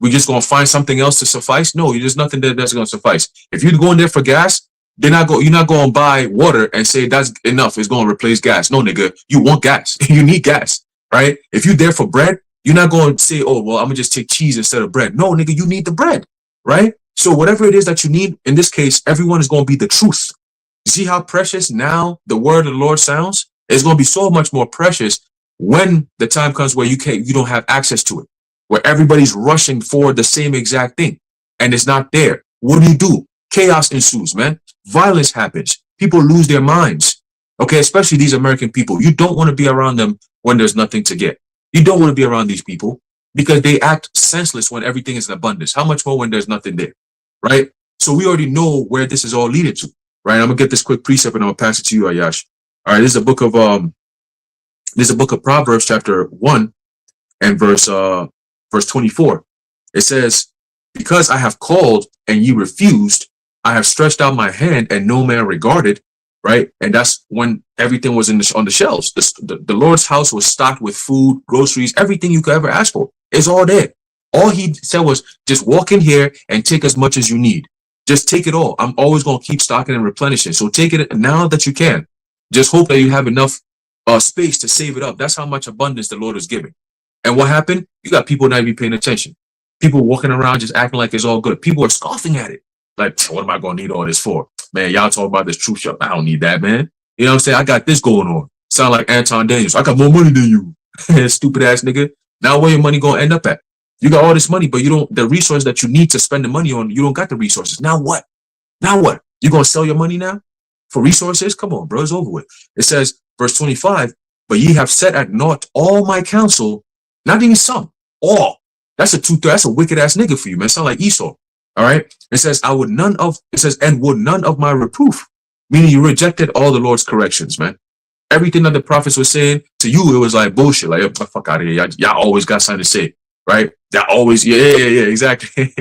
We just going to find something else to suffice? No, there's nothing that's going to suffice. If you're going there for gas, you're not going to buy water and say that's enough. It's going to replace gas. No, nigga, you want gas. You need gas, right? If you're there for bread, you're not going to say, oh, well, I'm going to just take cheese instead of bread. No, nigga, you need the bread, right? So whatever it is that you need, in this case, everyone is going to be the truth. You see how precious now the word of the Lord sounds? It's going to be so much more precious when the time comes where you don't have access to it, where everybody's rushing for the same exact thing and it's not there. What do? Chaos ensues, man. Violence happens. People lose their minds. Okay, especially these American people. You don't want to be around them when there's nothing to get. You don't want to be around these people because they act senseless when everything is in abundance. How much more when there's nothing there, right? So we already know where this is all leading to, right? I'm gonna get this quick precept and I'm gonna pass it to you, Ayash. All right, this is a book of Proverbs, chapter 1 and verse 24. It says, because I have called and ye refused, I have stretched out my hand and no man regarded, right? And that's when everything was on the shelves. The Lord's house was stocked with food, groceries, everything you could ever ask for. It's all there. All he said was just walk in here and take as much as you need. Just take it all. I'm always going to keep stocking and replenishing. So take it now that you can. Just hope that you have enough space to save it up. That's how much abundance the Lord is giving. And what happened? You got people not even paying attention. People walking around just acting like it's all good. People are scoffing at it. Like, what am I going to need all this for? Man, y'all talk about this truth shop. I don't need that, man. You know what I'm saying? I got this going on. Sound like Anton Daniels. I got more money than you. Stupid ass nigga. Now where your money going to end up at? You got all this money, but you don't, the resource that you need to spend the money on, you don't got the resources. Now what? Now what? You going to sell your money now for resources? Come on, bro. It's over with. It says, verse 25, but ye have set at naught all my counsel, not even some, all. That's a wicked ass nigga for you, man. Sound like Esau. All right. It says, and would none of my reproof, meaning you rejected all the Lord's corrections, man. Everything that the prophets were saying to you, it was like bullshit. Like, fuck out of here. Y'all always got something to say, right? Y'all always, yeah, exactly.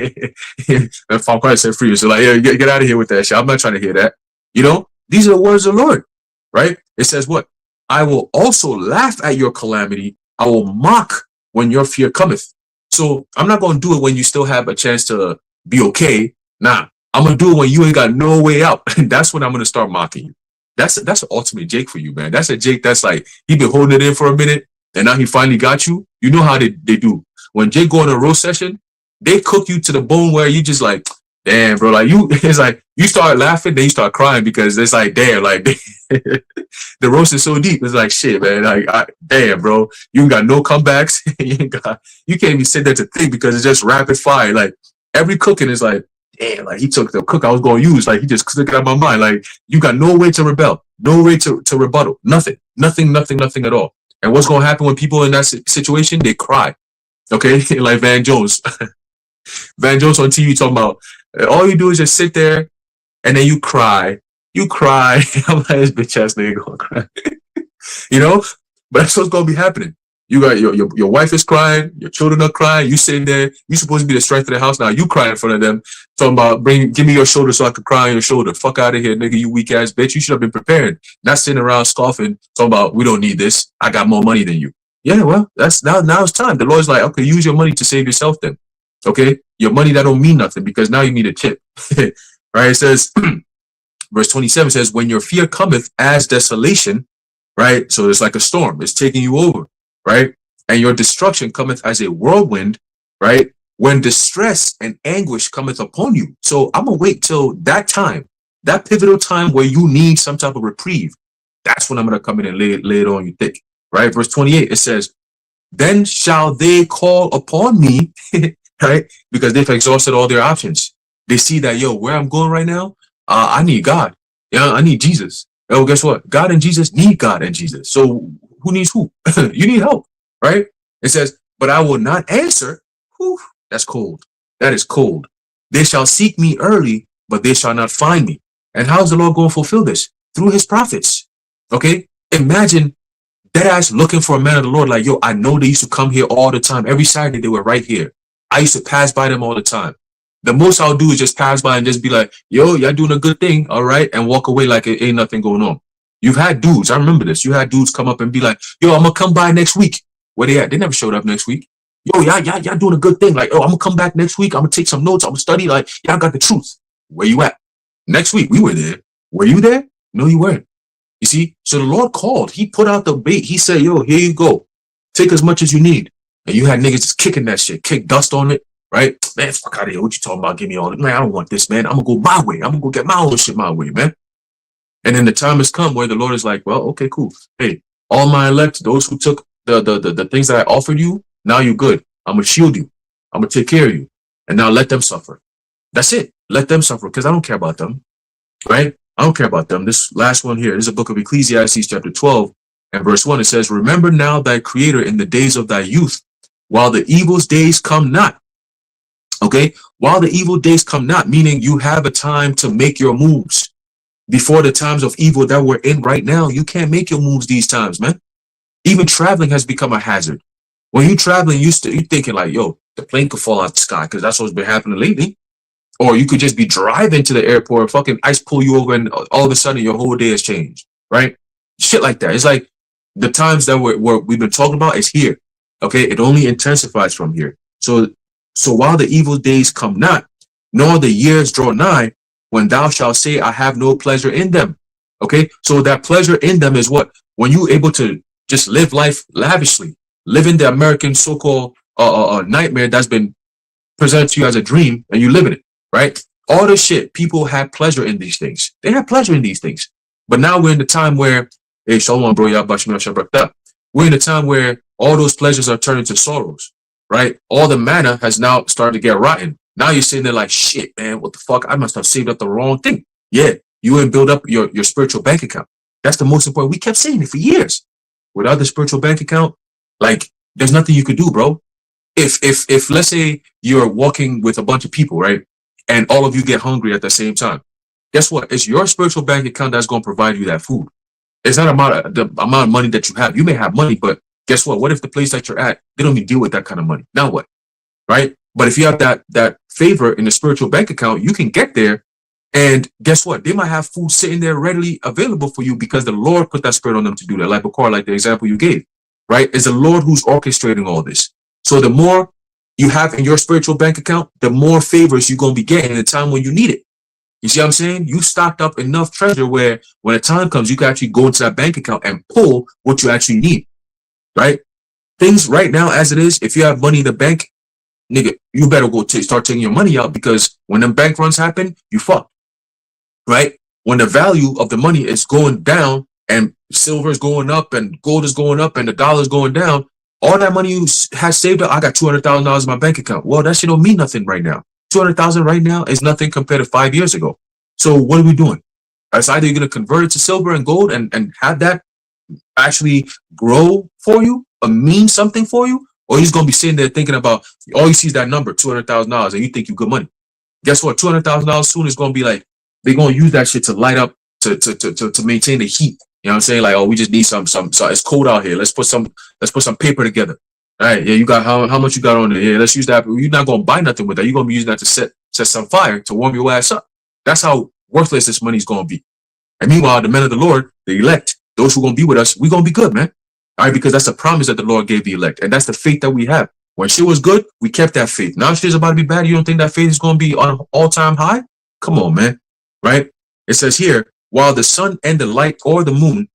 And Falcon said free. So like, yeah, get out of here with that shit. I'm not trying to hear that. You know, these are the words of the Lord, right? It says what? I will also laugh at your calamity. I will mock when your fear cometh. So I'm not going to do it when you still have a chance to be okay. Nah, I'm going to do it when you ain't got no way out. That's when I'm going to start mocking you. That's an ultimate Jake for you, man. That's a Jake that's like, he been holding it in for a minute and now he finally got you. You know how they do. When Jake go on a roast session, they cook you to the bone where you just like, damn, bro, like it's like you start laughing, then you start crying because it's like, damn, like the roast is so deep. It's like, shit, man, like, damn, bro, you ain't got no comebacks. You can't even sit there to think because it's just rapid fire. Like every cooking is like, damn, like he took the cook I was going to use. Like he just took it out of my mind. Like you got no way to rebel, no way to rebuttal, nothing. Nothing at all. And what's going to happen when people in that situation? They cry. Okay, like Van Jones. Van Jones on TV talking about all you do is just sit there and then you cry. You cry. I'm like, this bitch ass nigga gonna cry. You know? But that's what's gonna be happening. You got your wife is crying, your children are crying, you sitting there, you supposed to be the strength of the house. Now you crying in front of them, talking about give me your shoulder so I can cry on your shoulder. Fuck out of here, nigga, you weak ass bitch. You should have been prepared. Not sitting around scoffing, talking about we don't need this. I got more money than you. Yeah, well, that's now it's time. The Lord's like, okay, use your money to save yourself then. Okay? Your money that don't mean nothing because now you need a chip. Right? It says, verse 27 says, when your fear cometh as desolation, right? So it's like a storm, it's taking you over, right? And your destruction cometh as a whirlwind, right? When distress and anguish cometh upon you. So I'm gonna wait till that time, that pivotal time where you need some type of reprieve. That's when I'm gonna come in and lay it on you thick, right? Verse 28, it says, then shall they call upon me, right? Because they've exhausted all their options. They see that, yo, where I'm going right now, I need God. Yeah, I need Jesus. Oh, guess what? God and Jesus need God and Jesus. So who needs who? You need help, right? It says, but I will not answer. Whew, that's cold. That is cold. They shall seek me early, but they shall not find me. And how is the Lord going to fulfill this? Through his prophets. Okay? Imagine that ass looking for a man of the Lord like, yo, I know they used to come here all the time. Every Saturday they were right here. I used to pass by them all the time. The most I'll do is just pass by and just be like, yo, y'all doing a good thing, all right? And walk away like it ain't nothing going on. You've had dudes, I remember this. You had dudes come up and be like, yo, I'm going to come by next week. Where they at? They never showed up next week. Yo, y'all doing a good thing. Like, oh, I'm going to come back next week. I'm going to take some notes. I'm going to study. Like, y'all got the truth. Where you at? Next week, we were there. Were you there? No, you weren't. You see? So the Lord called. He put out the bait. He said, yo, here you go. Take as much as you need. And you had niggas just kicking that shit. Kick dust on it. Right? Man, fuck out of here. What you talking about? Give me all that. Man, I don't want this, man. I'm going to go my way. I'm going to go get my own shit my way, man. And then the time has come where the Lord is like, well, okay, cool. Hey, all my elect, those who took the things that I offered you, now you're good. I'm going to shield you. I'm going to take care of you. And now let them suffer. That's it. Let them suffer because I don't care about them. Right? I don't care about them. This last one here, this is a book of Ecclesiastes chapter 12 and verse 1. It says, remember now thy creator in the days of thy youth, while the evil's days come not. Okay, while the evil days come not, meaning you have a time to make your moves. Before the times of evil that we're in right now, you can't make your moves these times, man. Even traveling has become a hazard. When you're traveling, you're thinking like, yo, the plane could fall out the sky because that's what's been happening lately. Or you could just be driving to the airport, fucking ice pull you over, and all of a sudden your whole day has changed, right? Shit like that. It's like the times that we've been talking about is here. Okay, it only intensifies from here. So while the evil days come not, nor the years draw nigh, when thou shalt say, I have no pleasure in them. Okay, so that pleasure in them is what? When you're able to just live life lavishly, live in the American so-called nightmare that's been presented to you as a dream, and you live in it, right? All the shit, people have pleasure in these things. They have pleasure in these things. But now we're in the time where, hey, shalom, bro, we're in the time where all those pleasures are turned into sorrows. Right? All the manna has now started to get rotten. Now you're sitting there like, shit, man, what the fuck? I must have saved up the wrong thing. Yeah, you ain't build up your spiritual bank account. That's the most important. We kept saying it for years. Without the spiritual bank account, like, there's nothing you could do, bro. If let's say you're walking with a bunch of people, right? And all of you get hungry at the same time. Guess what? It's your spiritual bank account that's going to provide you that food. It's not about the amount of money that you have. You may have money, but guess what? What if the place that you're at, they don't even deal with that kind of money? Now what? Right? But if you have that favor in the spiritual bank account, you can get there. And guess what? They might have food sitting there readily available for you because the Lord put that spirit on them to do that. Like Bakar, like the example you gave, right? It's the Lord who's orchestrating all this. So the more you have in your spiritual bank account, the more favors you're going to be getting in the time when you need it. You see what I'm saying? You stocked up enough treasure where when the time comes, you can actually go into that bank account and pull what you actually need. Right? Things right now as it is, if you have money in the bank, nigga, you better go start taking your money out because when them bank runs happen, you fucked. Right? When the value of the money is going down and silver is going up and gold is going up and the dollar is going down, all that money you have saved up, I got $200,000 in my bank account. Well, that shit don't mean nothing right now. 200,000 right now is nothing compared to 5 years ago. So what are we doing? It's either you're going to convert it to silver and gold and have that actually grow for you or mean something for you, or you're gonna be sitting there thinking about all you see is that number, $200,000, and you think you good money. Guess what? $200,000 soon is gonna be like they're gonna use that shit to light up to maintain the heat. You know what I'm saying? Like, oh, we just need some so it's cold out here. Let's put some paper together. All right, yeah, you got how much you got on there? Yeah, let's use that. You're not gonna buy nothing with that. You're gonna be using that to set some fire to warm your ass up. That's how worthless this money is gonna be. And meanwhile, the men of the Lord, the elect, those who are gonna be with us, we're gonna be good, man. All right, because that's the promise that the Lord gave the elect, and that's the faith that we have. When shit was good, we kept that faith. Now shit's about to be bad. You don't think that faith is gonna be on an all-time high? Come on, man. Right? It says here, while the sun and the light or the moon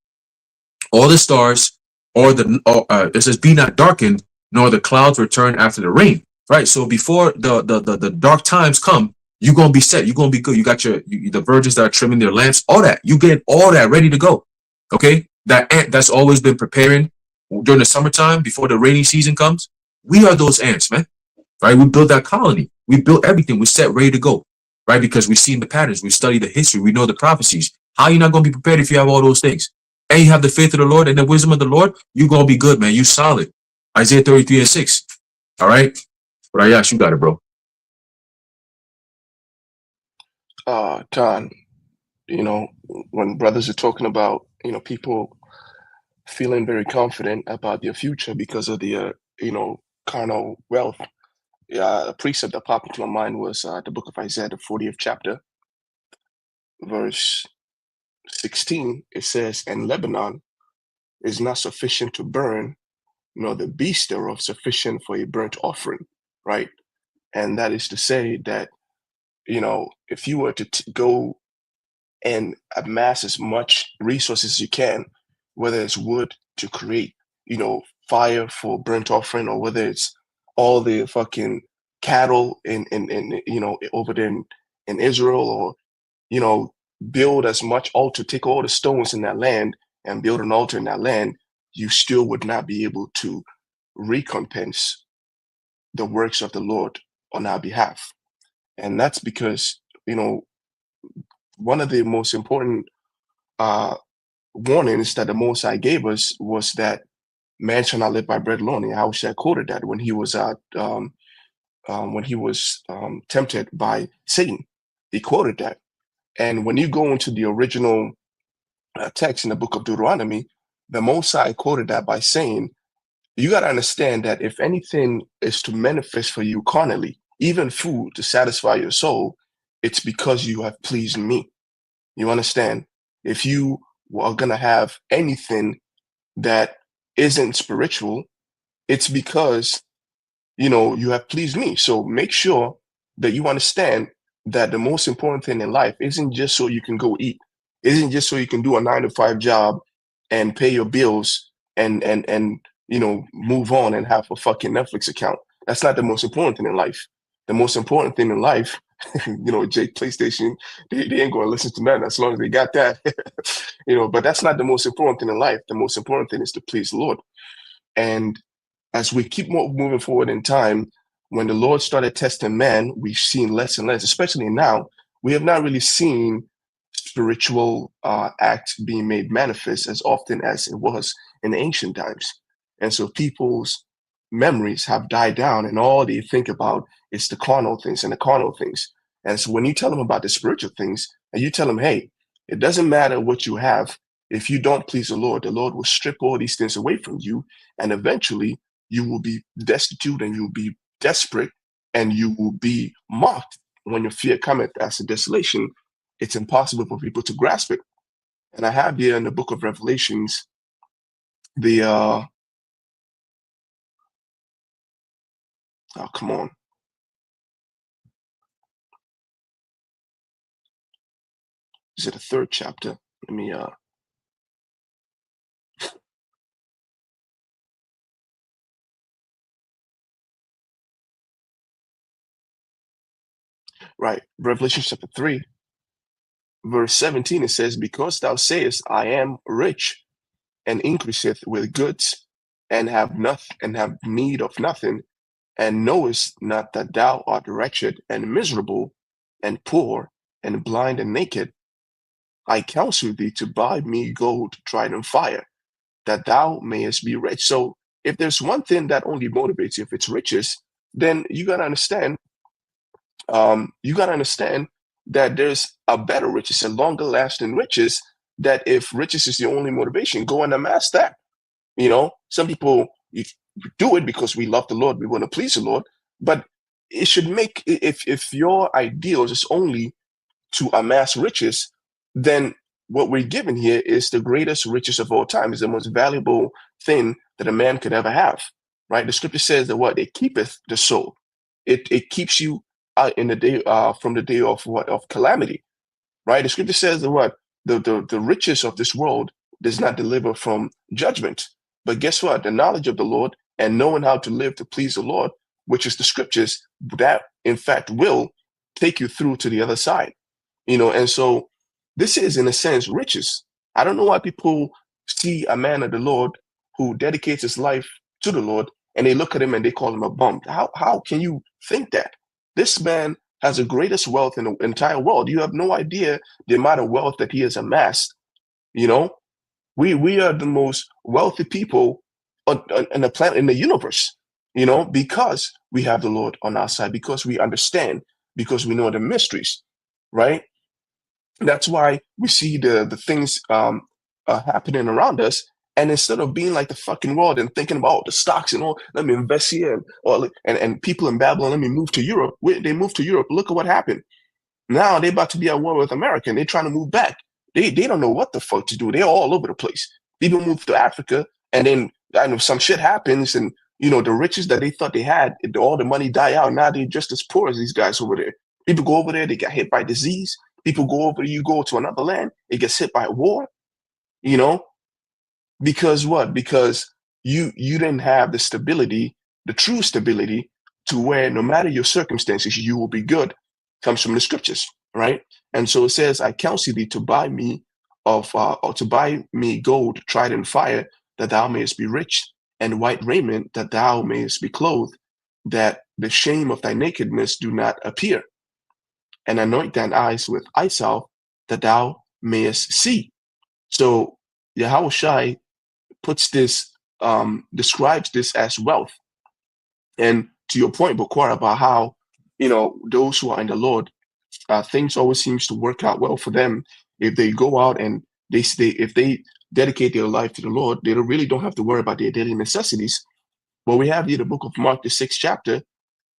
or the stars or it says be not darkened, nor the clouds return after the rain. Right? So before the dark times come, you're gonna be set, you're gonna be good. You got the virgins that are trimming their lamps, all that. You get all that ready to go. Okay? That ant that's always been preparing during the summertime before the rainy season comes. We are those ants, man. Right? We built that colony. We built everything. We're set, ready to go. Right? Because we've seen the patterns, we studied the history, we know the prophecies. How are you not gonna be prepared if you have all those things? And you have the faith of the Lord and the wisdom of the Lord, you're gonna be good, man. You solid. Isaiah 33:6. All right. But yes, you got it, bro. Khan, when brothers are talking about, people feeling very confident about their future because of the, carnal wealth. A precept that popped into my mind was the book of Isaiah, the 40th chapter, verse 16. It says, and Lebanon is not sufficient to burn, nor the beast thereof sufficient for a burnt offering, right? And that is to say that, if you were to go and amass as much resources as you can, whether it's wood to create, fire for burnt offering, or whether it's all the fucking cattle in over there in Israel, or build as much altar, take all the stones in that land and build an altar in that land, you still would not be able to recompense the works of the Lord on our behalf. And that's because, one of the most important warnings that the Most High gave us was that man shall not live by bread alone. And Yahushua quoted that when he was tempted by Satan. He quoted that. And when you go into the original text in the book of Deuteronomy, the Most High quoted that by saying, you got to understand that if anything is to manifest for you carnally, even food to satisfy your soul, it's because you have pleased me. You understand? If you are going to have anything that isn't spiritual, it's because, you have pleased me. So make sure that you understand that the most important thing in life isn't just so you can go eat. Isn't just so you can do a 9-to-5 job and pay your bills and move on and have a fucking Netflix account. That's not the most important thing in life. The most important thing in life, PlayStation, they ain't going to listen to nothing as long as they got that. But that's not the most important thing in life. The most important thing is to please the Lord. And as we keep moving forward in time, when the Lord started testing man, we've seen less and less, especially now. We have not really seen spiritual acts being made manifest as often as it was in the ancient times. And so people's memories have died down, and all they think about is the carnal things and the carnal things. And so when you tell them about the spiritual things, and you tell them, hey, it doesn't matter what you have. If you don't please the Lord will strip all these things away from you. And eventually you will be destitute, and you'll be desperate, and you will be mocked when your fear cometh as a desolation. It's impossible for people to grasp it. And I have here in the book of Revelations, the oh, come on. Is it the 3rd chapter? Let me right, Revelation chapter 3, verse 17, it says, because thou sayest, I am rich, and increaseth with goods, and have need of nothing, and knowest not that thou art wretched and miserable, and poor, and blind, and naked. I counsel thee to buy me gold tried in fire, that thou mayest be rich. So if there's one thing that only motivates you, if it's riches, then you gotta understand. You gotta understand that there's a better riches, a longer lasting riches. That if riches is the only motivation, go and amass that. You know, some people do it because we love the Lord, we want to please the Lord, but it should make if your ideals is only to amass riches, then what we're given here is the greatest riches of all time, is the most valuable thing that a man could ever have. Right? The scripture says that what it keepeth the soul. It keeps you in the day from the day of what of calamity. Right? The scripture says that what the riches of this world does not deliver from judgment. But guess what? The knowledge of the Lord and knowing how to live to please the Lord, which is the scriptures, that in fact will take you through to the other side. You know, and so this is in a sense riches. I don't know why people see a man of the Lord who dedicates his life to the Lord and they look at him and they call him a bum. How can you think that? This man has the greatest wealth in the entire world. You have no idea the amount of wealth that he has amassed. You know, we are the most wealthy people on the planet, in the universe, you know, because we have the Lord on our side, because we understand, because we know the mysteries, right? That's why we see the things happening around us. And instead of being like the fucking world and thinking about the stocks and all, let me invest here, and people in Babylon, let me move to Europe. They moved to Europe. Look at what happened. Now they're about to be at war with America, and they're trying to move back. They don't know what the fuck to do. They're all over the place. People move to Africa, and then I know some shit happens, and you know the riches that they thought they had, all the money die out. Now they're just as poor as these guys over there. People go over there, they get hit by disease. People go over, you go to another land, it gets hit by war. You know, because what? Because you didn't have the stability, the true stability, to where no matter your circumstances, you will be good. Comes from the scriptures, right? And so it says, I counsel thee to buy me or to buy me gold tried in fire, that thou mayest be rich, and white raiment, that thou mayest be clothed, that the shame of thy nakedness do not appear, and anoint thine eyes with eye salve, that thou mayest see. So Yahushua puts this, describes this as wealth. And to your point, Bukhara, about how, you know, those who are in the Lord, things always seems to work out well for them if they go out and if they dedicate their life to the Lord. They really don't have to worry about their daily necessities. Well, we have here the book of Mark, the 6th chapter,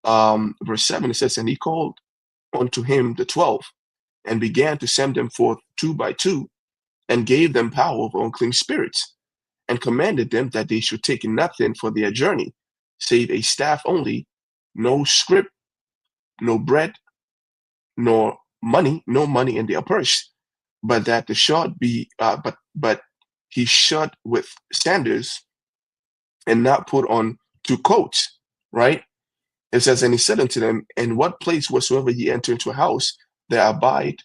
verse 7. It says, and he called unto him the 12, and began to send them forth 2 by 2, and gave them power over unclean spirits, and commanded them that they should take nothing for their journey, save a staff only, no scrip, no bread, nor money, no money in their purse, but that the shod be, but he shod with sandals, and not put on 2 coats, right? It says, and he said unto them, in what place whatsoever ye enter into a house, there abide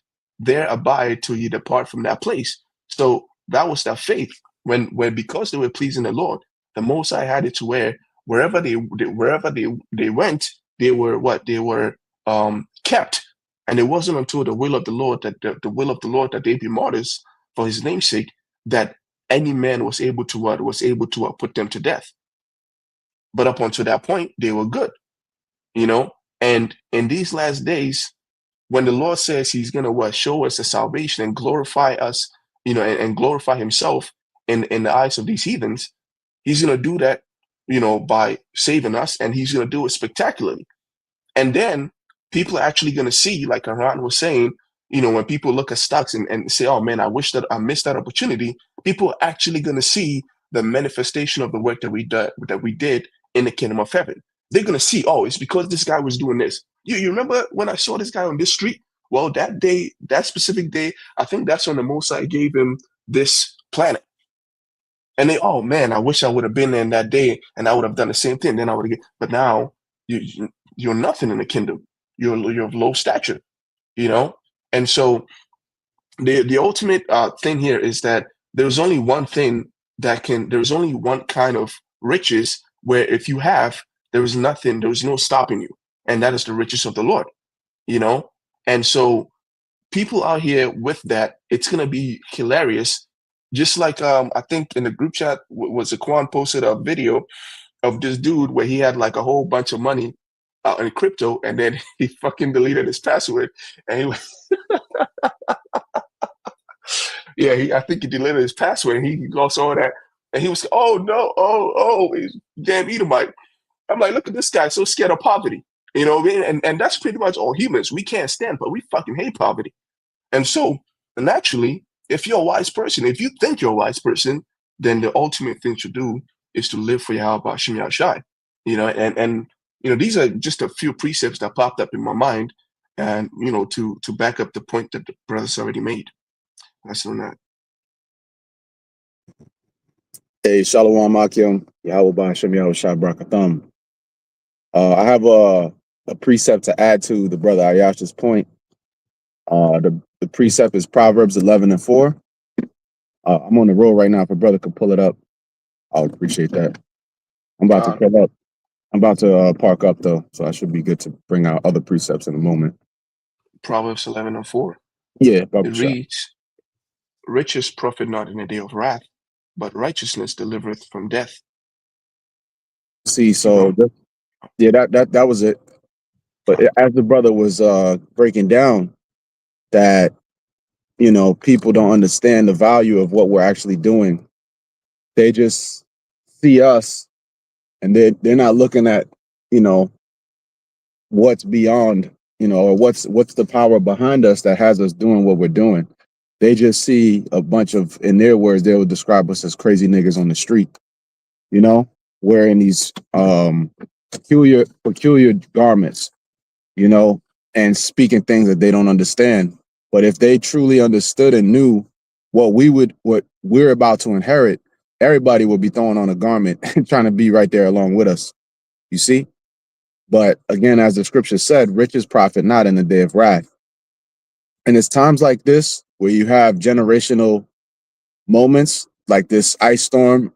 till ye depart from that place. So that was their faith. When because they were pleasing the Lord, the Most High had it to where wherever they went, they were what? They were kept. And it wasn't until the will of the Lord that they be martyrs for his name's sake, that any man was able to put them to death. But up until that point, they were good, you know. And in these last days, when the Lord says he's gonna show us the salvation and glorify us, you know, and glorify himself in the eyes of these heathens, he's gonna do that, you know, by saving us, and he's gonna do it spectacularly. And then people are actually gonna see, like Aran was saying, you know, when people look at stocks and say, oh man, I wish that I missed that opportunity, people are actually gonna see the manifestation of the work that we did in the kingdom of heaven. They're gonna see, oh, it's because this guy was doing this. You remember when I saw this guy on this street? Well, that day, that specific day, I think that's when the Most High gave him this planet. And they, oh man, I wish I would have been there that day, and I would have done the same thing. Then I would have. But now you're nothing in the kingdom. You're of low stature, you know. And so the ultimate thing here is that there's only one thing there's only one kind of riches where if you have, there is no stopping you, and that is the riches of the Lord, you know. And so people out here with that, it's gonna be hilarious Just like I think in the group chat was Aquan posted a video of this dude where he had like a whole bunch of money in crypto, and then he fucking deleted his password, and he was yeah, I think he deleted his password, and he lost all that, and he was, oh no, he's damn Edomite. I'm like, look at this guy, so scared of poverty, you know what I mean? And that's pretty much all humans. We can't stand, but we fucking hate poverty. And so naturally, if you're a wise person, if you think you're a wise person, then the ultimate thing to do is to live for Yahweh Shem Yahshai. You know, and you know, these are just a few precepts that popped up in my mind, and you know, to back up the point that the brothers already made. That's on that. Hey, Shalom Akim, Yahweh Ba'Shem Yahushua Barakatham. I have a precept to add to the brother Ayash's point. The precept is Proverbs 11:4. I'm on the road right now. If a brother could pull it up, I would appreciate that. I'm about to pull up. I'm about to park up though, so I should be good to bring out other precepts in a moment. Proverbs 11:4. Yeah, it reads, "Riches profit not in the day of wrath, but righteousness delivereth from death." See, so that was it. But as the brother was breaking down that, you know, people don't understand the value of what we're actually doing. They just see us and they're not looking at, you know, what's beyond, you know, or what's the power behind us that has us doing what we're doing. They just see a bunch of, in their words, they would describe us as crazy niggas on the street, you know, wearing these peculiar garments, you know, and speaking things that they don't understand. But if they truly understood and knew what we're about to inherit, everybody would be throwing on a garment and trying to be right there along with us. You see? But again, as the scripture said, riches profit not in the day of wrath. And it's times like this where you have generational moments like this ice storm,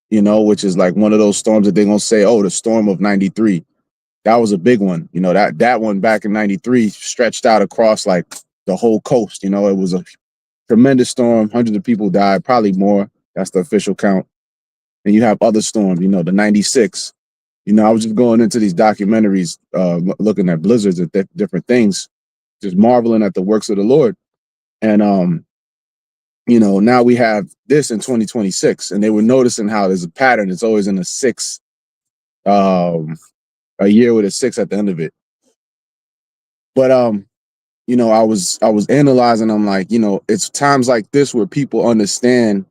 you know, which is like one of those storms that they're going to say, oh, the storm of 93. That was a big one. You know, that one back in 93 stretched out across like the whole coast. You know, it was a tremendous storm. Hundreds of people died, probably more. That's the official count. And you have other storms, you know, the 96. You know, I was just going into these documentaries, looking at blizzards and different things, just marveling at the works of the Lord. And, you know, now we have this in 2026, and they were noticing how there's a pattern. It's always in a 6, a year with a 6 at the end of it. But, you know, I was analyzing, I'm like, you know, it's times like this where people understand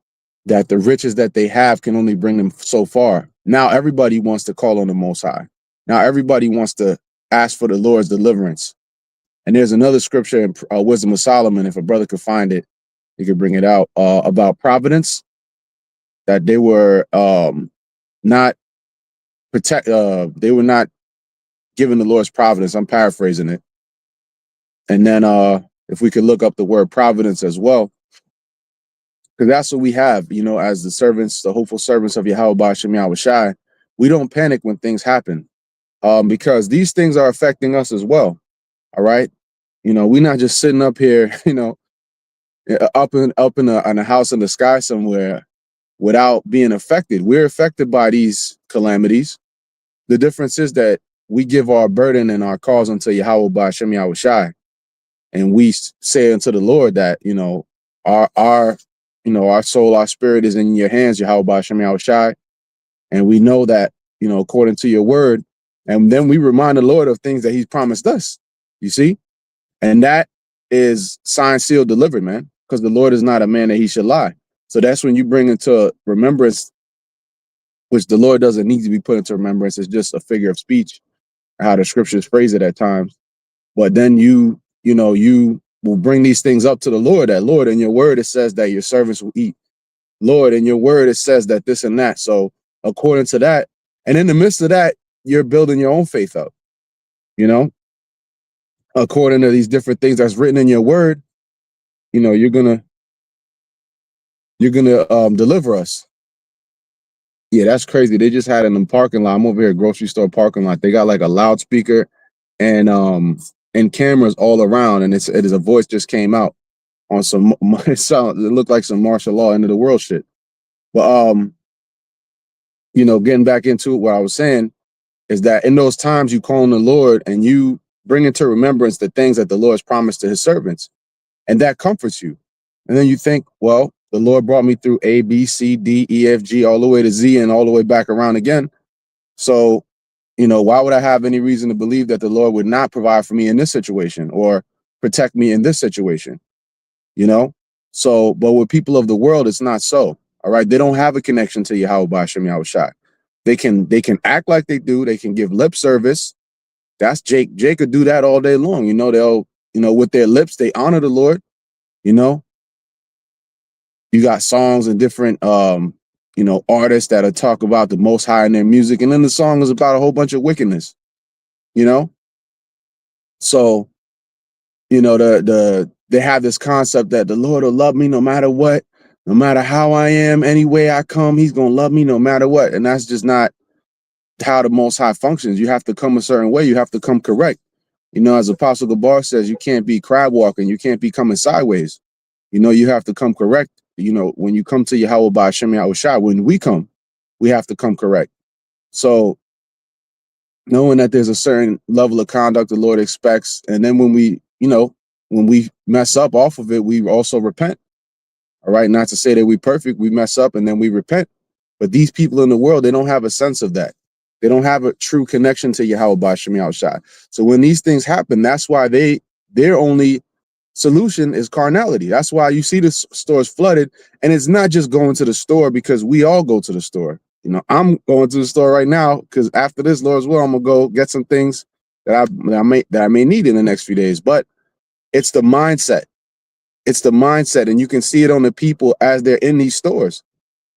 that the riches that they have can only bring them so far. Now everybody wants to call on the Most High. Now everybody wants to ask for the Lord's deliverance. And there's another scripture in Wisdom of Solomon, if a brother could find it, he could bring it out, about providence, that they were not they were not given the Lord's providence. I'm paraphrasing it. And then if we could look up the word providence as well, because that's what we have, you know, as the servants, the hopeful servants of Yahweh Ba'Shem Yahushai. We don't panic when things happen, because these things are affecting us as well. All right. You know, we're not just sitting up here, you know, up in a house in the sky somewhere without being affected. We're affected by these calamities. The difference is that we give our burden and our cause unto Yahweh Ba'Shem Yahushai. And we say unto the Lord that, you know, our soul, our spirit is in your hands, Yahweh Ba'Shem Yahushai. And we know that, you know, according to your word. And then we remind the Lord of things that he's promised us, you see? And that is signed, sealed, delivered, man, because the Lord is not a man that he should lie. So that's when you bring into remembrance, which the Lord doesn't need to be put into remembrance. It's just a figure of speech, how the scriptures phrase it at times. But then you will bring these things up to the Lord, that Lord, in your word, it says that your servants will eat. Lord, in your word, it says that this and that. So according to that, and in the midst of that, you're building your own faith up, you know, according to these different things that's written in your word, you know, you're gonna deliver us. Yeah, that's crazy. They just had it in the parking lot. I'm over here, grocery store parking lot. They got like a loudspeaker and cameras all around, and it is a voice just came out. on some it looked like some martial law end of the world shit. But you know, getting back into it, what I was saying is that in those times you call on the Lord and you bring into remembrance the things that the Lord has promised to his servants, and that comforts you. And then you think, well, the Lord brought me through A, B, C, D, E, F, G, all the way to Z and all the way back around again. So, you know, why would I have any reason to believe that the Lord would not provide for me in this situation or protect me in this situation? You know? So, but with people of the world, it's not so. All right. They don't have a connection to Yahweh Ba'ashem Yahushua. They can act like they do, they can give lip service. That's Jake. Jake could do that all day long. You know, they'll, you know, with their lips, they honor the Lord. You know, you got songs and different you know, artists that'll talk about the Most High in their music, and then the song is about a whole bunch of wickedness, you know. So, you know, they have this concept that the Lord will love me no matter what, no matter how I am, any way I come, he's gonna love me no matter what. And that's just not how the Most High functions. You have to come a certain way, you have to come correct. You know, as Apostle Gabar says, you can't be crab walking, you can't be coming sideways. You know, you have to come correct. You know, when you come to Yahweh Ba'ashem Yahushua, when we come, we have to come correct. So knowing that there's a certain level of conduct the Lord expects, and then when we, you know, when we mess up off of it, we also repent. All right, not to say that we're perfect, we mess up and then we repent. But these people in the world, they don't have a sense of that. They don't have a true connection to Yahweh Ba'ashem Yahushua. So when these things happen, that's why their only solution is carnality. That's why you see the stores flooded, and it's not just going to the store, because we all go to the store. You know, I'm going to the store right now because after this, Lord's will, I'm gonna go get some things that I may need in the next few days. But it's the mindset. It's the mindset, and you can see it on the people as they're in these stores.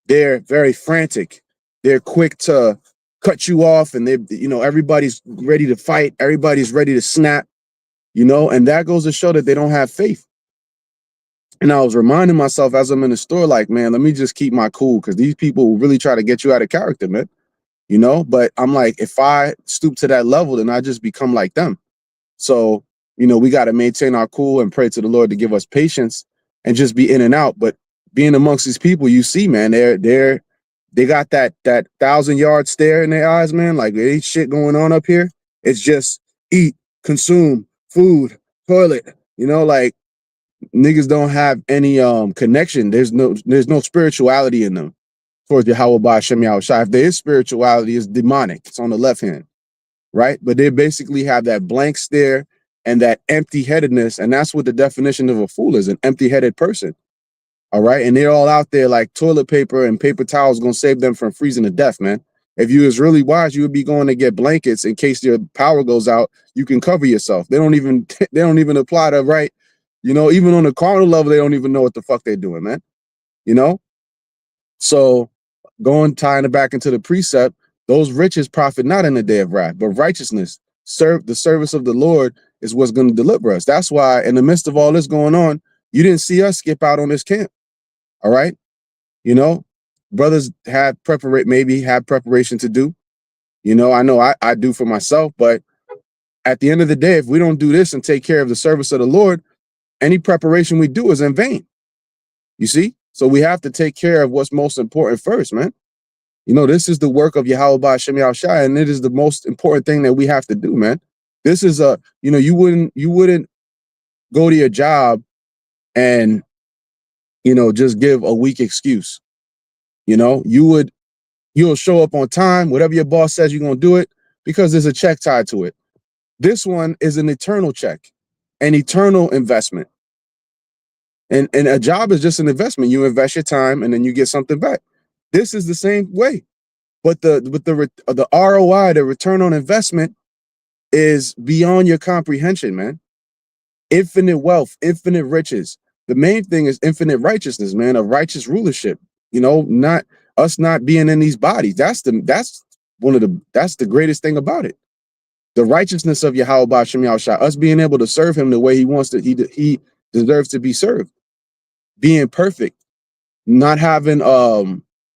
They're very frantic. They're quick to cut you off, and you know, everybody's ready to fight. Everybody's ready to snap. You know, and that goes to show that they don't have faith. And I was reminding myself as I'm in the store, like, man, let me just keep my cool, because these people will really try to get you out of character, man. You know, but I'm like, if I stoop to that level, then I just become like them. So, you know, we got to maintain our cool and pray to the Lord to give us patience and just be in and out. But being amongst these people, you see, man, they got that 1,000-yard stare in their eyes, man. Like, there ain't shit going on up here. It's just eat, consume, food, toilet, you know, like niggas don't have any connection. There's no spirituality in them towards Yahweh Ba'ashem Yahushua. If there is spirituality, it's demonic. It's on the left hand, right? But they basically have that blank stare and that empty-headedness, and that's what the definition of a fool is, an empty-headed person. All right, and they're all out there like toilet paper and paper towels gonna save them from freezing to death, man. If you was really wise, you would be going to get blankets in case your power goes out. You can cover yourself. They don't even apply to right. You know, even on the carnal level, they don't even know what the fuck they're doing, man. You know? So tying it back into the precept, those riches profit not in the day of wrath, but righteousness. The service of the Lord is what's going to deliver us. That's why in the midst of all this going on, you didn't see us skip out on this camp. All right. You know, brothers have preparation to do. You know I do for myself, but at the end of the day, if we don't do this and take care of the service of the Lord, any preparation we do is in vain. You see? So we have to take care of what's most important first, man. You know, this is the work of Yahweh Ba'ashem Yahushua, and it is the most important thing that we have to do, man. This is you know, you wouldn't go to your job and, you know, just give a weak excuse. You know, you'll show up on time, whatever your boss says, you're going to do it because there's a check tied to it. This one is an eternal check, an eternal investment. And a job is just an investment. You invest your time and then you get something back. This is the same way. But the ROI, the return on investment, is beyond your comprehension, man. Infinite wealth, infinite riches. The main thing is infinite righteousness, man, a righteous rulership. You know, not us not being in these bodies. That's the greatest thing about it. The righteousness of Yahweh Ba'ashem Yahushua, us being able to serve him the way he wants to, he deserves to be served. Being perfect, not having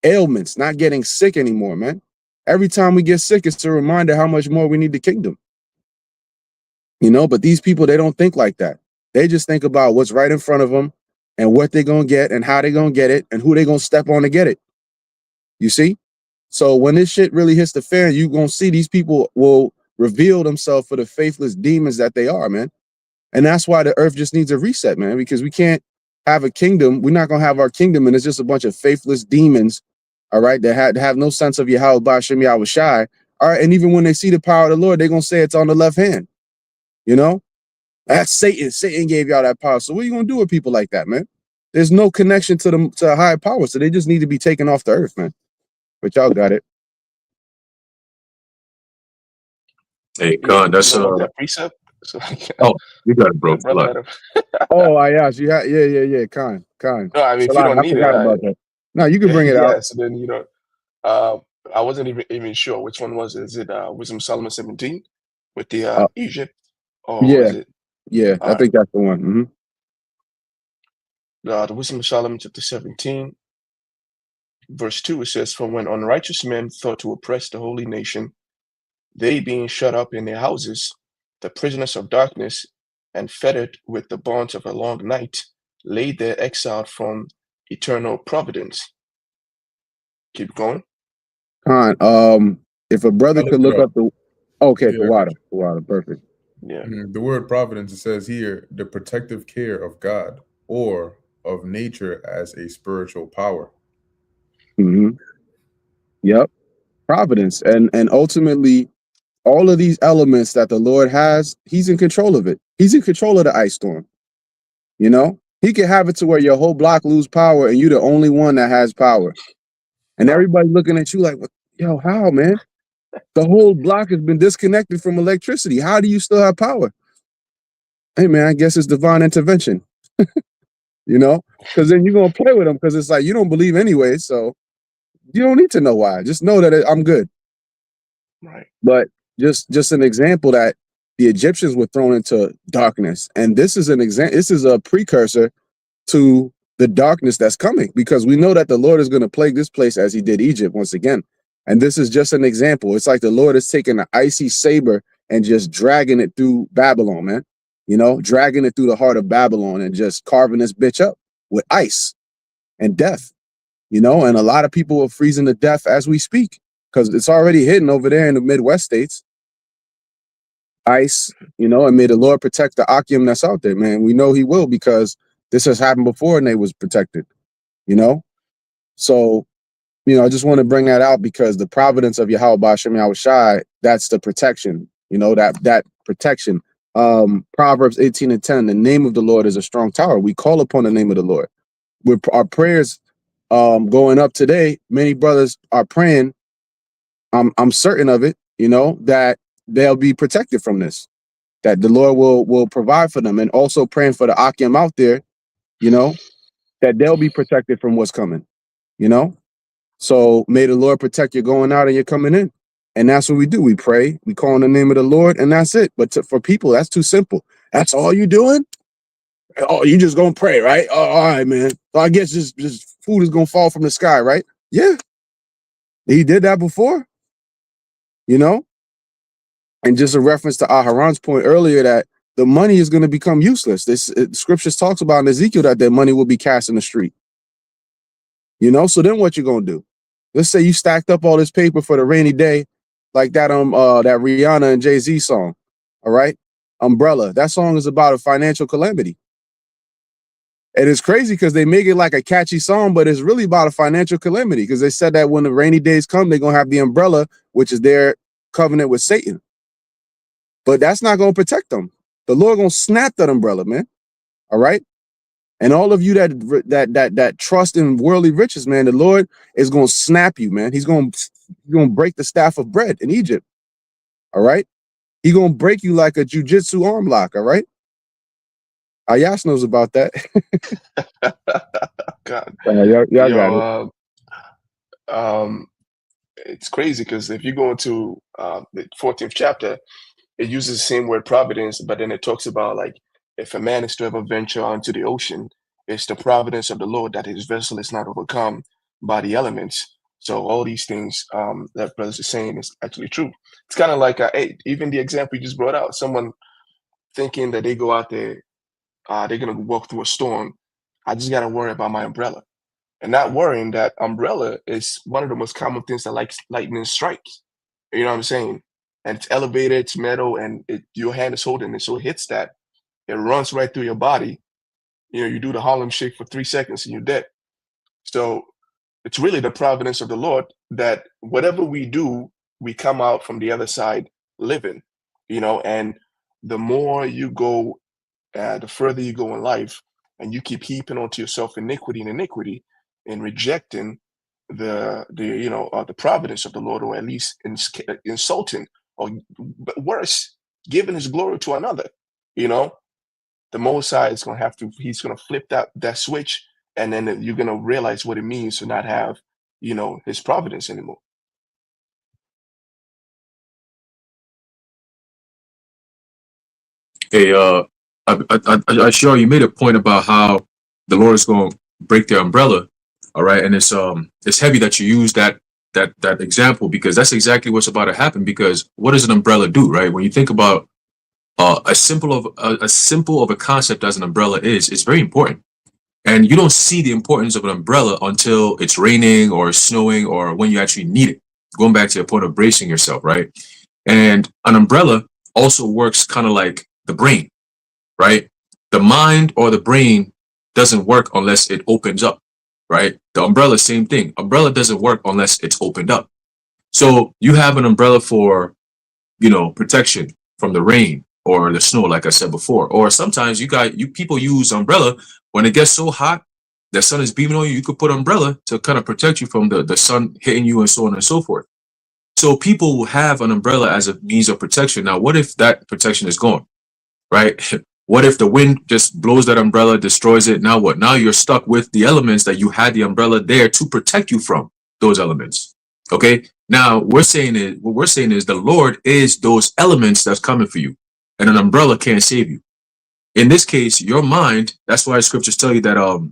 ailments, not getting sick anymore, man. Every time we get sick, it's a reminder how much more we need the kingdom. You know, but these people, they don't think like that. They just think about what's right in front of them, and what they're gonna get and how they're gonna get it and who they're gonna step on to get it. You see? So when this shit really hits the fan, you're gonna see these people will reveal themselves for the faithless demons that they are, man. And that's why the earth just needs a reset, man, because we can't have a kingdom. We're not gonna have our kingdom, and it's just a bunch of faithless demons, all right, that have no sense of Yahweh Bashem Yahweh Shai. All right, and even when they see the power of the Lord, they're gonna say it's on the left hand. You know, that's Satan. Satan gave y'all that power. So what are you gonna do with people like that, man? There's no connection to them to a higher power, so they just need to be taken off the earth, man. But y'all got it. Hey, Khan, that's that precept. So, oh, you got it, bro. brother, Look. Oh, I asked you. Yeah. Khan. no, I mean, if you don't I need forgot about that. No, you can bring it out. So then I wasn't even sure which one was it. Is it Wisdom of Solomon 17 with the Egypt, or was it? Yeah, I think that's the one. Mm-hmm. The Wisdom of Solomon chapter 17, verse 2, it says, "For when unrighteous men thought to oppress the holy nation, they being shut up in their houses, the prisoners of darkness, and fettered with the bonds of a long night, laid there exiled from eternal providence." Keep going. Khan, if a brother I could looked look it up the okay, Yeah, for water, perfect. Yeah. The word providence, it says here, the protective care of God or of nature as a spiritual power. Mm-hmm. Yep, providence, and ultimately all of these elements that the Lord has, He's in control of it. He's in control of the ice storm. You know, He can have it to where your whole block lose power, and you're the only one that has power, and everybody looking at you like, "Yo, how, man? The whole block has been disconnected from electricity. How do you still have power?" Hey, man, I guess it's divine intervention. You know, because then you're gonna play with them because it's like you don't believe anyway, so you don't need to know why. Just know that I'm good. Right. But just an example that the Egyptians were thrown into darkness, and this is an example. This is a precursor to the darkness that's coming, because we know that the Lord is going to plague this place as He did Egypt once again. And this is just an example. It's like the Lord is taking an icy saber and just dragging it through Babylon, man. You know, dragging it through the heart of Babylon and just carving this bitch up with ice and death. You know, and a lot of people are freezing to death as we speak because it's already hidden over there in the Midwest states. Ice, you know, and may the Lord protect the Akim that's out there, man. We know He will, because this has happened before and they was protected, you know? So, you know, I just want to bring that out because the providence of Yahweh Bashem Yahweh Shai, that's the protection, you know, that protection. Proverbs 18:10, the name of the Lord is a strong tower. We call upon the name of the Lord. With our prayers going up today, many brothers are praying. I'm certain of it, you know, that they'll be protected from this, that the Lord will provide for them, and also praying for the Akim out there, you know, that they'll be protected from what's coming, you know. So may the Lord protect your going out and your coming in. And that's what we do. We pray, we call on the name of the Lord, and that's it. But for people, that's too simple. That's all you doing? Oh, you just gonna pray, right? Oh, all right, man. So I guess just food is gonna fall from the sky, right? Yeah. He did that before, you know? And just a reference to Aharon's point earlier that the money is going to become useless. Scriptures talks about in Ezekiel that their money will be cast in the street. You know, so then what you gonna do? Let's say you stacked up all this paper for the rainy day, like that that Rihanna and Jay-Z song. All right, Umbrella. That song is about a financial calamity. And it's crazy because they make it like a catchy song, but it's really about a financial calamity, because they said that when the rainy days come, they're gonna have the umbrella, which is their covenant with Satan. But that's not gonna protect them. The Lord gonna snap that umbrella, man. All right. And all of you that trust in worldly riches, man, the Lord is gonna snap you, man. He's gonna break the staff of bread in Egypt. All right. He's gonna break you like a jujitsu arm lock. All right. Ayas knows about that. God. Y'all got it. It's crazy because if you go into the 14th chapter, it uses the same word providence, but then it talks about, like, if a man is to ever venture onto the ocean, it's the providence of the Lord that his vessel is not overcome by the elements. So all these things that brothers are saying is actually true. It's kind of like even the example you just brought out, someone thinking that they go out there, they're gonna walk through a storm, I just got to worry about my umbrella and not worrying that umbrella is one of the most common things that lightning strikes. You know what I'm saying? And it's elevated, it's metal, and your hand is holding it. So it hits that, it runs right through your body. You know, you do the Harlem Shake for 3 seconds and you're dead. So it's really the providence of the Lord that whatever we do, we come out from the other side living, you know, and the more you go, the further you go in life, and you keep heaping onto yourself iniquity and rejecting the providence of the Lord, or at least insulting, or worse, giving his glory to another, you know, the Most High is going to he's going to flip that switch, and then you're going to realize what it means to not have, his providence anymore. Hey, I sure you made a point about how the Lord is going to break their umbrella. All right. And it's heavy that you use that example, because that's exactly what's about to happen. Because what does an umbrella do, right? When you think about a simple of a concept as an umbrella is, it's very important. And you don't see the importance of an umbrella until it's raining or snowing or when you actually need it. Going back to your point of bracing yourself, right? And an umbrella also works kind of like the brain, right? The mind or the brain doesn't work unless it opens up, right? The umbrella, same thing. Umbrella doesn't work unless it's opened up. So you have an umbrella for, protection from the rain or the snow, like I said before. Or sometimes people use umbrella when it gets so hot, the sun is beaming on you. You could put umbrella to kind of protect you from the sun hitting you and so on and so forth. So people will have an umbrella as a means of protection. Now, what if that protection is gone, right? What if the wind just blows that umbrella, destroys it? Now what? Now you're stuck with the elements that you had the umbrella there to protect you from, those elements. Okay. Now what we're saying is the Lord is those elements that's coming for you, and an umbrella can't save you. In this case, your mind, that's why scriptures tell you that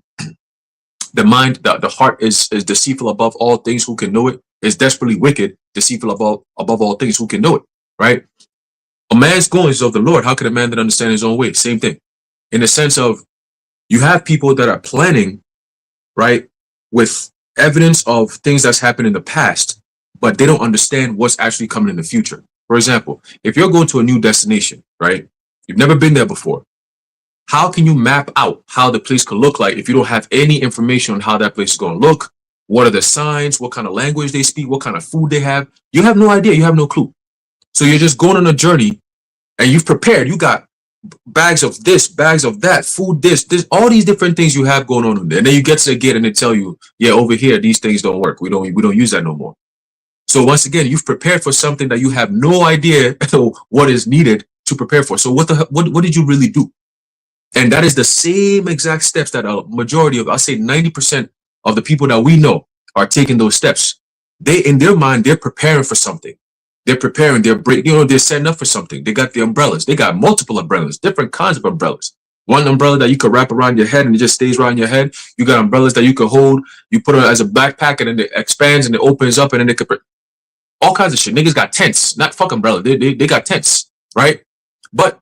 the mind, the heart is deceitful above all things, who can know it? Is desperately wicked, deceitful above all things, who can know it, right? A man's goings of the Lord. How can a man that understand his own way? Same thing. In the sense of, you have people that are planning, right, with evidence of things that's happened in the past, but they don't understand what's actually coming in the future. For example, if you're going to a new destination, right, you've never been there before, how can you map out how the place could look like if you don't have any information on how that place is going to look? What are the signs? What kind of language they speak? What kind of food they have? You have no idea. You have no clue. So you're just going on a journey, and you've prepared. You got bags of this, bags of that, food, this, all these different things you have going on in there. And then you get to the gate and they tell you, yeah, over here, these things don't work. We don't use that no more. So once again, you've prepared for something that you have no idea what is needed to prepare for. So what did you really do? And that is the same exact steps that a majority of, I'll say 90% of the people that we know are taking those steps. In their mind, they're preparing for something. They're preparing, they're setting up for something. They got the umbrellas. They got multiple umbrellas, different kinds of umbrellas. One umbrella that you could wrap around your head and it just stays around your head. You got umbrellas that you could hold. You put it as a backpack and then it expands and it opens up and then it could, all kinds of shit. Niggas got tents, not fuck umbrella. They got tents, right? But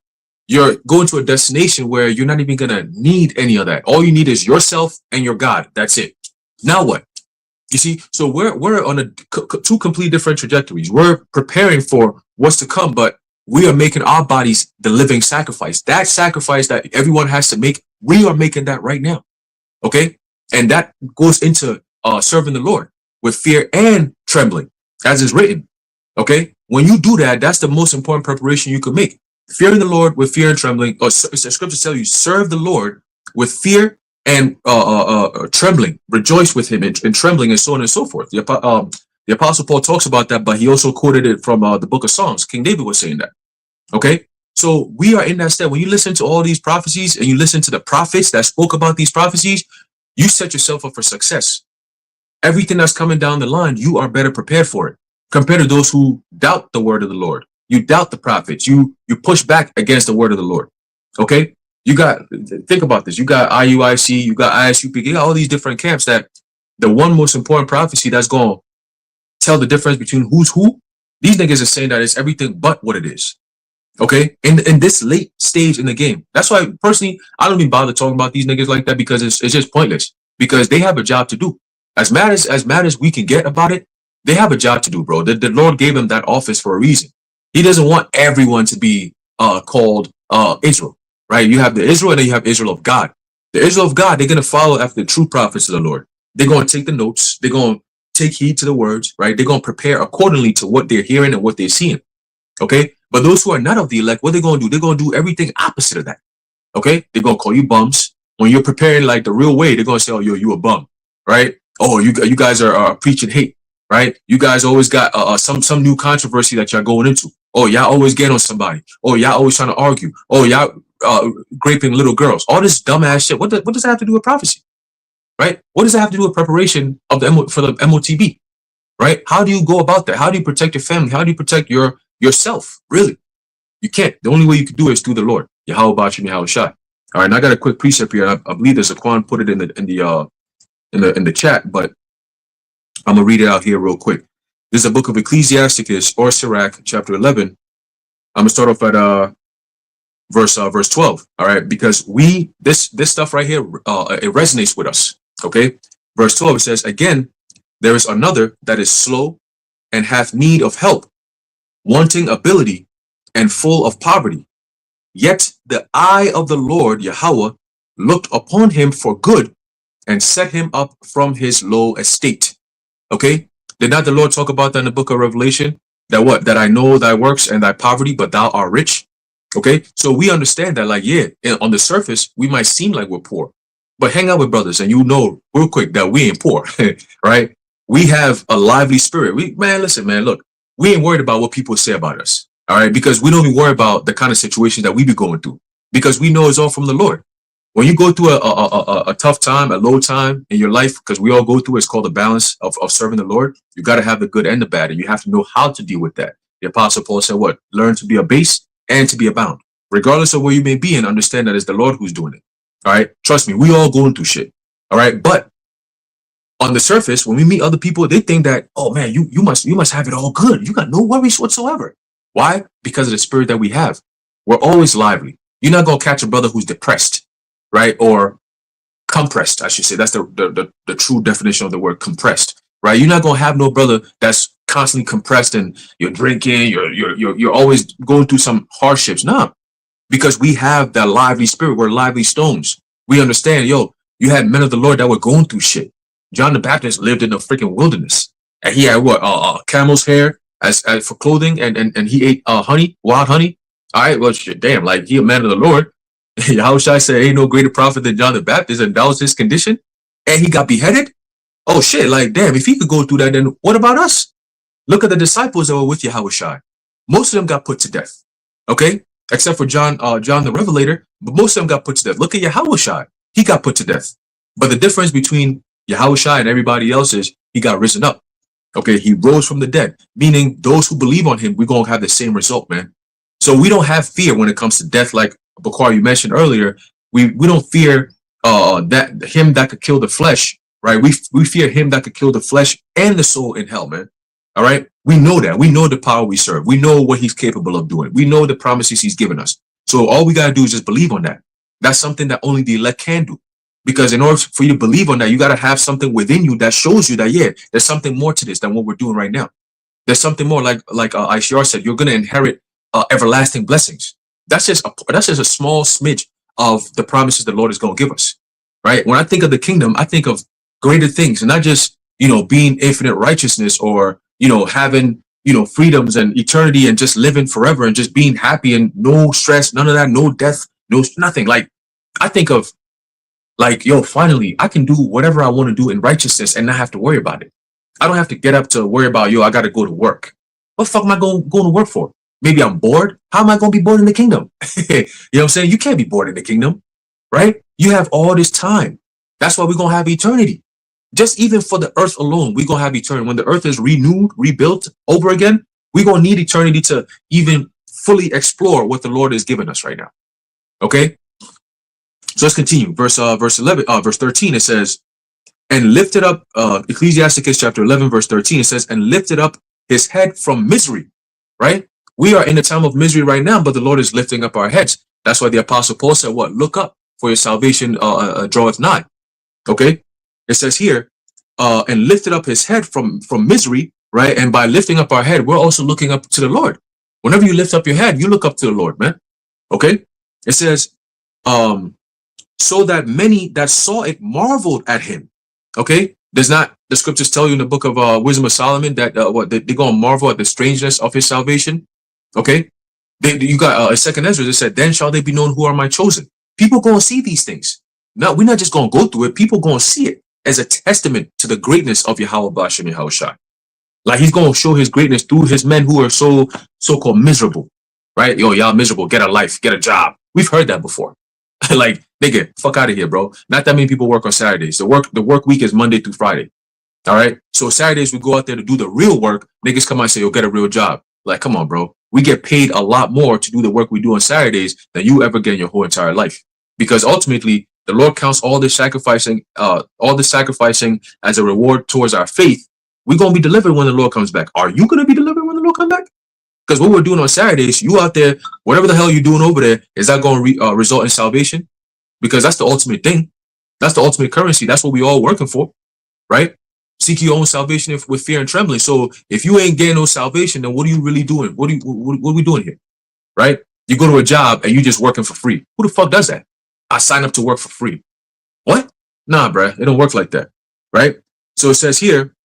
you're going to a destination where you're not even going to need any of that. All you need is yourself and your God. That's it. Now what? You see, so we're on two completely different trajectories. We're preparing for what's to come, but we are making our bodies the living sacrifice. That sacrifice that everyone has to make, we are making that right now. Okay? And that goes into serving the Lord with fear and trembling, as is written. Okay? When you do that, that's the most important preparation you could make. Fearing the Lord with fear and trembling, or the scriptures tell you, serve the Lord with fear and trembling, rejoice with him in trembling, and so on and so forth. The Apostle Paul talks about that, but he also quoted it from the book of Psalms. King David was saying that. Okay, so we are in that step. When you listen to all these prophecies and you listen to the prophets that spoke about these prophecies, you set yourself up for success. Everything that's coming down the line, you are better prepared for it compared to those who doubt the word of the Lord. You doubt the prophets. You push back against the word of the Lord. Okay. Think about this. You got IUIC, you got ISUP, you got all these different camps that the one most important prophecy that's going to tell the difference between who's who. These niggas are saying that it's everything but what it is. Okay, in this late stage in the game. That's why personally I don't even bother talking about these niggas like that, because it's just pointless. Because they have a job to do. As mad as we can get about it, they have a job to do, bro. The Lord gave them that office for a reason. He doesn't want everyone to be called Israel, right? You have the Israel, and then you have Israel of God. The Israel of God, they're gonna follow after the true prophets of the Lord. They're gonna take the notes. They're gonna take heed to the words, right? They're gonna prepare accordingly to what they're hearing and what they're seeing. Okay, but those who are not of the elect, what they're gonna do? They're gonna do everything opposite of that. Okay, they're gonna call you bums. When you're preparing like the real way, they're gonna say, "Oh, you a bum," right? "Oh, you guys are preaching hate, right? You guys always got some new controversy that y'all going into. Oh, y'all always get on somebody. Oh, y'all always trying to argue. Oh, y'all raping little girls. All this dumbass shit. What does that have to do with prophecy, right? What does that have to do with preparation of for the MOTB, right? How do you go about that? How do you protect your family? How do you protect yourself? Really, you can't. The only way you can do it is through the Lord. Yahweh Bashim Yahweh Shai. All right, and I got a quick precept here. I believe there's a Quan put it in the chat, but I'm gonna read it out here real quick. This is a book of Ecclesiasticus or Sirach, chapter 11. I'm gonna start off at verse 12. All right, because this stuff right here it resonates with us. Okay, verse 12, it says, "Again, there is another that is slow and hath need of help, wanting ability and full of poverty. Yet the eye of the Lord Yahweh looked upon him for good and set him up from his low estate." Okay, did not the Lord talk about that in the book of Revelation? That I know thy works and thy poverty, but thou art rich. Okay, so we understand that, like, yeah, on the surface we might seem like we're poor, but hang out with brothers and you know real quick that we ain't poor. Right? We have a lively spirit. Listen, man, look, we ain't worried about what people say about us. All right, because we don't even worry about the kind of situation that we be going through, because we know it's all from the Lord. When you go through a tough time, a low time in your life, because we all go through, it's called the balance of serving the Lord. You got to have the good and the bad, and you have to know how to deal with that. The Apostle Paul said, "What? Learn to be abased and to be abound." Regardless of where you may be, and understand that it's the Lord who's doing it. All right, trust me, we all going through shit. All right, but on the surface, when we meet other people, they think that, "Oh man, you must have it all good. You got no worries whatsoever." Why? Because of the spirit that we have. We're always lively. You're not gonna catch a brother who's depressed, right? Or compressed, I should say. That's the true definition of the word compressed, right? You're not gonna have no brother that's constantly compressed and you're drinking, you're always going through some hardships. No, because we have that lively spirit. We're lively stones. We understand, you had men of the Lord that were going through shit. John the Baptist lived in the freaking wilderness, and he had camel's hair as for clothing, and he ate honey, wild honey. All right, well, shit, damn, like, he a man of the Lord. Yahushua said, "Ain't no greater prophet than John the Baptist," and that was his condition, and he got beheaded. Oh shit, like, damn, if he could go through that, then what about us? Look at the disciples that were with Yahushua. Most of them got put to death. Okay, except for John the Revelator, but most of them got put to death. Look at Yahushua. He got put to death. But the difference between Yahushua and everybody else is he got risen up. Okay, he rose from the dead, meaning those who believe on him, we're going to have the same result, man. So we don't have fear when it comes to death, like Bakar, you mentioned earlier. We don't fear that him that could kill the flesh, right? We fear him that could kill the flesh and the soul in hell, man. All right, we know that. We know the power we serve. We know what he's capable of doing. We know the promises he's given us. So all we got to do is just believe on that. That's something that only the elect can do. Because in order for you to believe on that, you got to have something within you that shows you that, yeah, there's something more to this than what we're doing right now. There's something more, like ICR said, you're going to inherit everlasting blessings. That's just a small smidge of the promises the Lord is going to give us, right? When I think of the kingdom, I think of greater things, and not just, being infinite righteousness, or, having, freedoms and eternity and just living forever and just being happy and no stress, none of that, no death, no nothing. Like, I think of, like, finally, I can do whatever I want to do in righteousness and not have to worry about it. I don't have to get up to worry about, I got to go to work. What the fuck am I going to work for? Maybe I'm bored. How am I going to be bored in the kingdom? You know what I'm saying? You can't be bored in the kingdom, right? You have all this time. That's why we're going to have eternity. Just even for the earth alone, we're going to have eternity. When the earth is renewed, rebuilt over again, we're going to need eternity to even fully explore what the Lord has given us right now. Okay? So let's continue. Verse 13, it says, "And lifted up," Ecclesiasticus chapter 11, verse 13, it says, "And lifted up his head from misery," right? We are in a time of misery right now, but the Lord is lifting up our heads. That's why the Apostle Paul said, what? Look up, for your salvation draweth nigh. Okay? It says here, and lifted up his head from misery, right? And by lifting up our head, we're also looking up to the Lord. Whenever you lift up your head, you look up to the Lord, man. Okay? It says, so that many that saw it marveled at him. Okay? Does not the scriptures tell you in the book of Wisdom of Solomon that they're going to marvel at the strangeness of his salvation? Okay? You got a second Ezra that said, then shall they be known who are my chosen. People going to see these things. No, we're not just going to go through it. People going to see it as a testament to the greatness of Yahweh Bashem Yahushua. Like he's going to show his greatness through his men who are so-called miserable. Right? Yo, y'all miserable. Get a life. Get a job. We've heard that before. Like, nigga, fuck out of here, bro. Not that many people work on Saturdays. The work week is Monday through Friday. All right? So Saturdays, we go out there to do the real work. Niggas come out and say, yo, get a real job. Like, come on, bro. We get paid a lot more to do the work we do on Saturdays than you ever get in your whole entire life. Because ultimately, the Lord counts all this sacrificing as a reward towards our faith. We're going to be delivered when the Lord comes back. Are you going to be delivered when the Lord comes back? Because what we're doing on Saturdays, you out there, whatever the hell you're doing over there, is that going to result in salvation? Because that's the ultimate thing. That's the ultimate currency. That's what we all working for, right? Seek your own salvation with fear and trembling. So if you ain't getting no salvation, then what are you really doing? What are we doing here, right? You go to a job and you just working for free. Who the fuck does that? I sign up to work for free. What? Nah, bruh. It don't work like that, right? So it says here,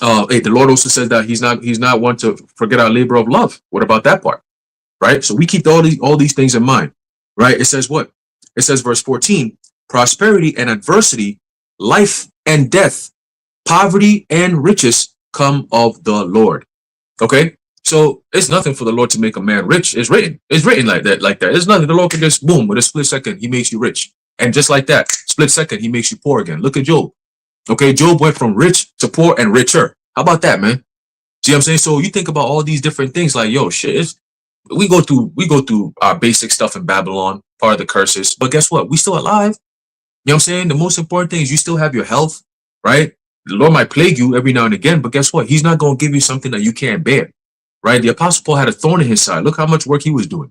hey, the Lord also says that he's not one to forget our labor of love. What about that part? Right? So we keep all these things in mind, right? It says what? It says verse 14, prosperity and adversity, life and death, poverty and riches come of the Lord. Okay? So it's nothing for the Lord to make a man rich. It's written like that. It's nothing. The Lord can just boom, with a split second, he makes you rich. And just like that, split second, he makes you poor again. Look at Job. Okay, Job went from rich to poor and richer. How about that, man? See what I'm saying? So you think about all these different things like, yo, shit, we go through our basic stuff in Babylon, part of the curses. But guess what? We still alive. You know what I'm saying? The most important thing is you still have your health, right? The Lord might plague you every now and again, but guess what? He's not going to give you something that you can't bear, right? The Apostle Paul had a thorn in his side. Look how much work he was doing,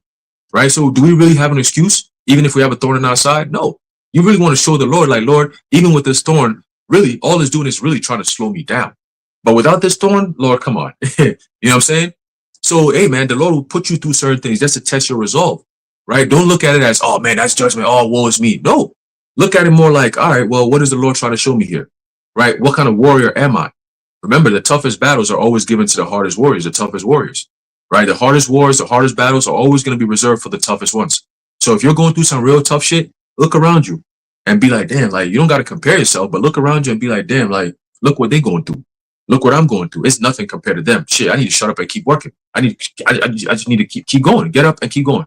right? So do we really have an excuse, even if we have a thorn in our side? No. You really want to show the Lord, like, Lord, even with this thorn, really, all it's doing is really trying to slow me down. But without this thorn, Lord, come on. You know what I'm saying? So, hey, man, the Lord will put you through certain things just to test your resolve, right? Don't look at it as, oh, man, that's judgment. Oh, woe is me. No. Look at it more like, all right, well, what is the Lord trying to show me here, right? What kind of warrior am I? Remember, the toughest battles are always given to the hardest warriors, the toughest warriors, right? The hardest wars, the hardest battles are always going to be reserved for the toughest ones. So if you're going through some real tough shit, look around you and be like, damn, like, you don't got to compare yourself, but look around you and be like, damn, like, look what they're going through. Look what I'm going through. It's nothing compared to them. Shit, I need to shut up and keep working. I just need to keep going. Get up and keep going.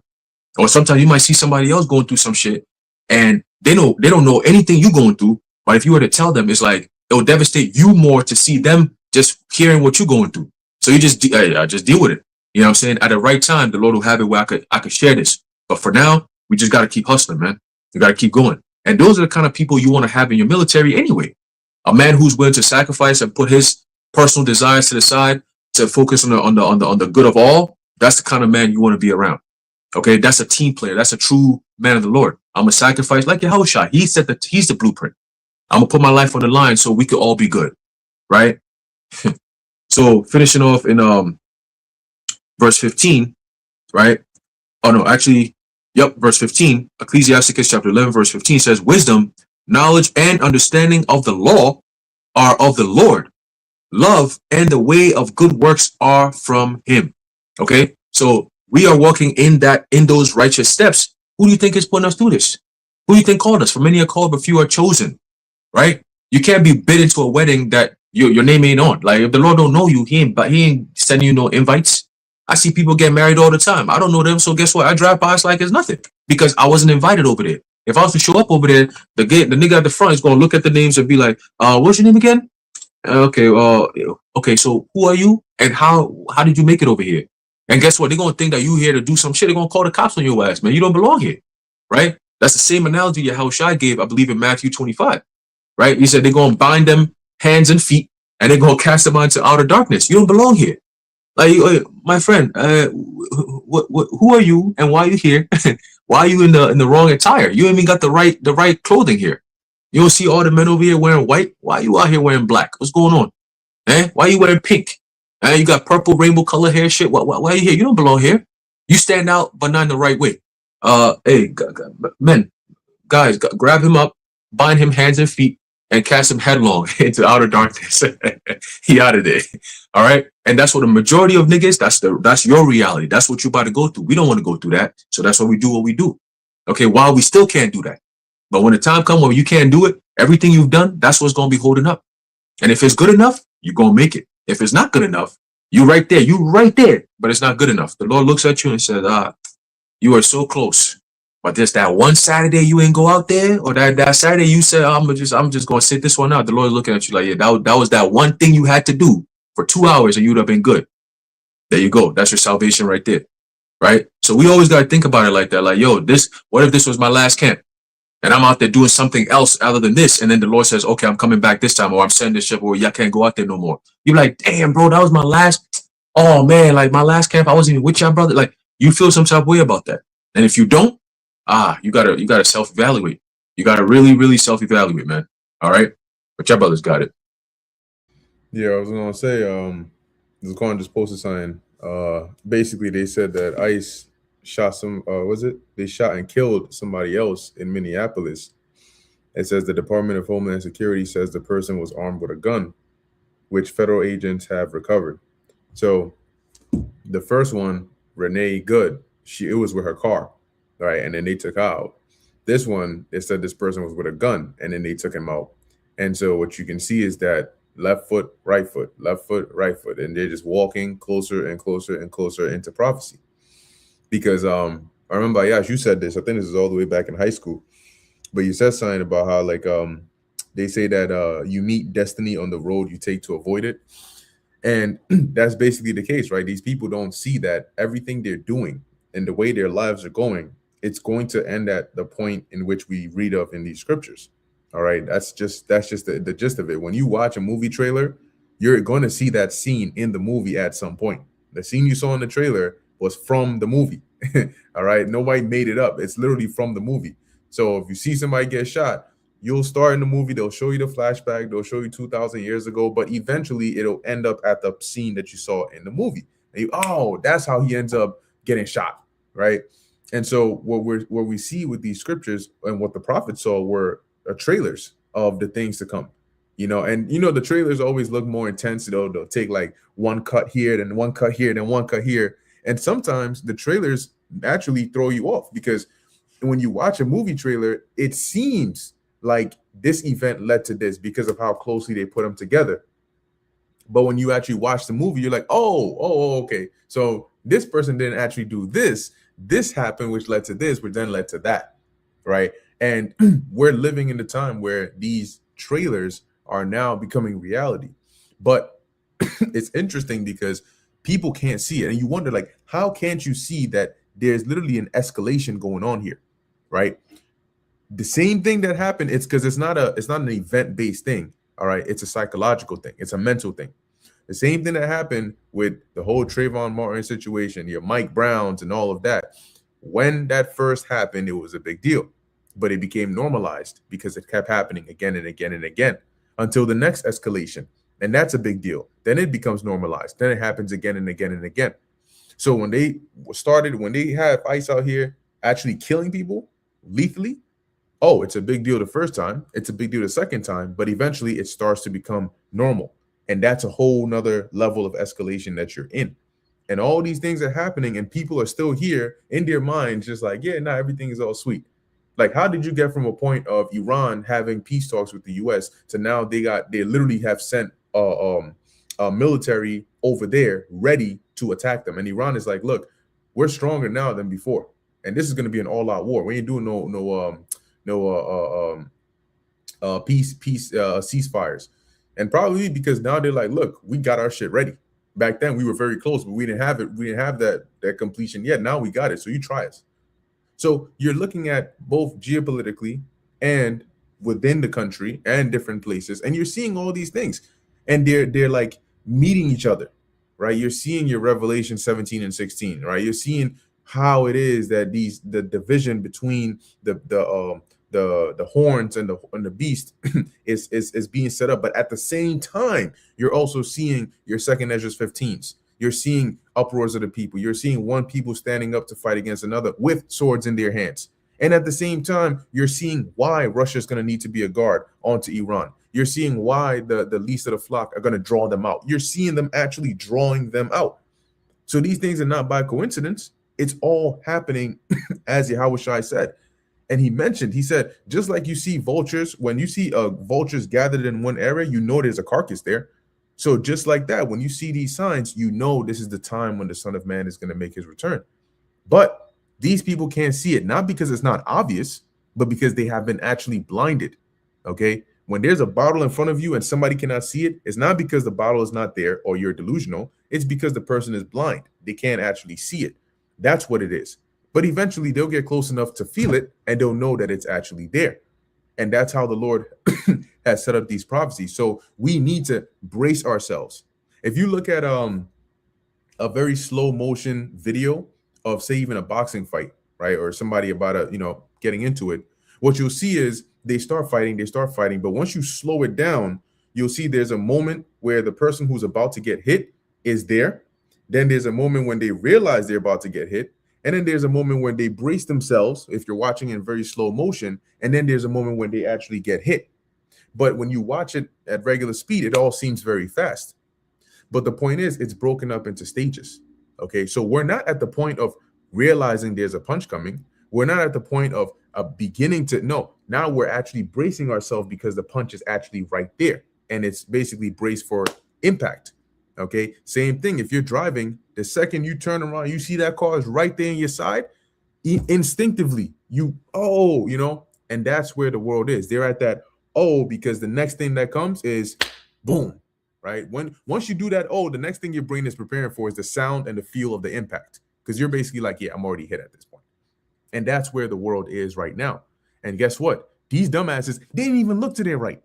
Or sometimes you might see somebody else going through some shit and they don't know anything you're going through. But if you were to tell them, it's like, it'll devastate you more to see them just hearing what you're going through. So you just deal with it. You know what I'm saying? At the right time, the Lord will have it where I could share this. But for now, we just got to keep hustling, man. You got to keep going. And those are the kind of people you want to have in your military anyway. A man who's willing to sacrifice and put his personal desires to the side to focus on the good of all. That's the kind of man you want to be around. Okay, that's a team player. That's a true man of the Lord. I'm a sacrifice like Yahushua. He's the blueprint. I'm gonna put my life on the line so we could all be good, right? So finishing off in verse 15, right? Oh no, actually, yep, verse 15. Ecclesiasticus chapter 11, verse 15 says, "Wisdom, knowledge, and understanding of the law are of the Lord. Love and the way of good works are from him." Okay, so we are walking in those righteous steps. Who do you think is putting us through this? Who do you think called us? For many are called, but few are chosen. Right? You can't be bid into a wedding that your name ain't on. Like, if the Lord don't know you, he ain't sending you no invites. I see people get married all the time. I don't know them, so guess what? I drive by, it's like it's nothing because I wasn't invited over there. If I was to show up over there, the nigga at the front is gonna look at the names and be like, "What's your name again?" Okay, so who are you and how did you make it over here? And guess what? They're gonna think that you here to do some shit. They're gonna call the cops on your ass, man. You don't belong here, right? That's the same analogy Yahushua gave, I believe, in Matthew 25. Right? He said they're going to bind them hands and feet and they're going to cast them into outer darkness. You don't belong here. Like, my friend, who are you and why are you here? Why are you in the wrong attire? You ain't even got the right clothing here. You don't see all the men over here wearing white? Why are you out here wearing black? What's going on? Why are you wearing pink? You got purple rainbow color hair shit. Why are you here? You don't belong here. You stand out, but not in the right way. Hey, men, guys, grab him up, bind him hands and feet, and cast him headlong into outer darkness. He out of there. All right. And that's what the majority of niggas, that's your reality. That's what you about to go through. We don't want to go through that. So that's why we do what we do. Okay. While we still can't do that. But when the time comes when you can't do it, everything you've done, that's what's going to be holding up. And if it's good enough, you're going to make it. If it's not good enough, you right there, but it's not good enough. The Lord looks at you and says, you are so close. But just that one Saturday you ain't go out there, or that Saturday you said, I'm just going to sit this one out. The Lord's looking at you like, yeah, that was that one thing you had to do for 2 hours and you'd have been good. There you go. That's your salvation right there. Right? So we always got to think about it like that. Like, yo, what if this was my last camp? And I'm out there doing something else other than this. And then the Lord says, okay, I'm coming back this time, or I'm sending this ship, or y'all can't go out there no more. You're like, damn, bro, that was my last. Oh, man, like my last camp, I wasn't even with y'all, brother. Like, you feel some type of way about that. And if you don't, you gotta self-evaluate. You gotta really, really self-evaluate, man. All right? But y'all brothers got it. Yeah, I was gonna say, Zaquan just posted something. Basically, they said that ICE shot they shot and killed somebody else in Minneapolis. It says the Department of Homeland Security says the person was armed with a gun, which federal agents have recovered. So the first one, Renee Good, it was with her car, right? And then they took her out. This one, they said this person was with a gun, and then they took him out. And so what you can see is that left foot, right foot, left foot, right foot, and they're just walking closer and closer and closer into prophecy. Because I remember, Ayash, you said this. I think this is all the way back in high school, but you said something about how they say that you meet destiny on the road you take to avoid it, and that's basically the case, right? These people don't see that everything they're doing and the way their lives are going, it's going to end at the point in which we read of in these scriptures. All right, that's just the gist of it. When you watch a movie trailer, you're going to see that scene in the movie at some point. The scene you saw in the trailer was from the movie. All right, nobody made it up. It's literally from the movie. So if you see somebody get shot, you'll start in the movie. They'll show you the flashback. They'll show you 2,000 years ago, but eventually it'll end up at the scene that you saw in the movie. And that's how he ends up getting shot, right? And so what we see with these scriptures and what the prophets saw were trailers of the things to come. And the trailers always look more intense. They'll take like one cut here, then one cut here, then one cut here. And sometimes the trailers actually throw you off, because when you watch a movie trailer, it seems like this event led to this because of how closely they put them together. But when you actually watch the movie, you're like, oh, okay. So this person didn't actually do this. This happened, which led to this, which then led to that, right? And we're living in a time where these trailers are now becoming reality. But it's interesting because people can't see it. And you wonder, like, how can't you see that there's literally an escalation going on here, right? The same thing that happened, it's because it's not an event-based thing, all right? It's a psychological thing. It's a mental thing. The same thing that happened with the whole Trayvon Martin situation, your Mike Browns and all of that. When that first happened, it was a big deal, but it became normalized because it kept happening again and again and again until the next escalation. And that's a big deal. Then it becomes normalized. Then it happens again and again and again. So when they have ICE out here actually killing people lethally, it's a big deal the first time. It's a big deal the second time, but eventually it starts to become normal. And that's a whole nother level of escalation that you're in. And all these things are happening and people are still here in their minds, just like, yeah, everything is all sweet. Like, how did you get from a point of Iran having peace talks with the US to now they literally have sent a military over there ready to attack them? And Iran is like, look, we're stronger now than before. And this is going to be an all-out war. We ain't doing peace ceasefires. And probably because now they're like, look, we got our shit ready. Back then we were very close, but we didn't have it. We didn't have that completion yet. Now we got it. So you try us. So you're looking at both geopolitically and within the country and different places, and you're seeing all these things, and they're like meeting each other. right? You're seeing your Revelation 17 and 16, right? You're seeing how it is that the division between the horns and the beast is being set up. But at the same time, you're also seeing your second Ezra's 15s. You're seeing uproars of the people. You're seeing one people standing up to fight against another with swords in their hands. And at the same time, you're seeing why Russia is going to need to be a guard onto Iran. You're seeing why the least of the flock are going to draw them out. You're seeing them actually drawing them out. So these things are not by coincidence. It's all happening as Yahushua said. And he said, just like you see vultures, when you see vultures gathered in one area, you know there's a carcass there. So just like that, when you see these signs, you know this is the time when the Son of Man is going to make his return. But these people can't see it, not because it's not obvious, but because they have been actually blinded. Okay? When there's a bottle in front of you and somebody cannot see it, it's not because the bottle is not there or you're delusional. It's because the person is blind. They can't actually see it. That's what it is. But eventually they'll get close enough to feel it and they'll know that it's actually there. And that's how the Lord has set up these prophecies. So we need to brace ourselves. If you look at a very slow motion video of, say, even a boxing fight, right, or somebody about getting into it, what you'll see is they start fighting. But once you slow it down, you'll see there's a moment where the person who's about to get hit is there. Then there's a moment when they realize they're about to get hit. And then there's a moment when they brace themselves, if you're watching in very slow motion. And then there's a moment when they actually get hit. But when you watch it at regular speed, it all seems very fast. But the point is, it's broken up into stages. Okay, so we're not at the point of realizing there's a punch coming. We're not at the point of beginning to know. Now we're actually bracing ourselves because the punch is actually right there. And it's basically braced for impact. Okay, same thing. If you're driving, the second you turn around, you see that car is right there in your side, instinctively, and that's where the world is. They're at that, because the next thing that comes is boom, right? Once you do that, the next thing your brain is preparing for is the sound and the feel of the impact, because you're basically like, yeah, I'm already hit at this point. And that's where the world is right now. And guess what? These dumbasses, they didn't even look to their right.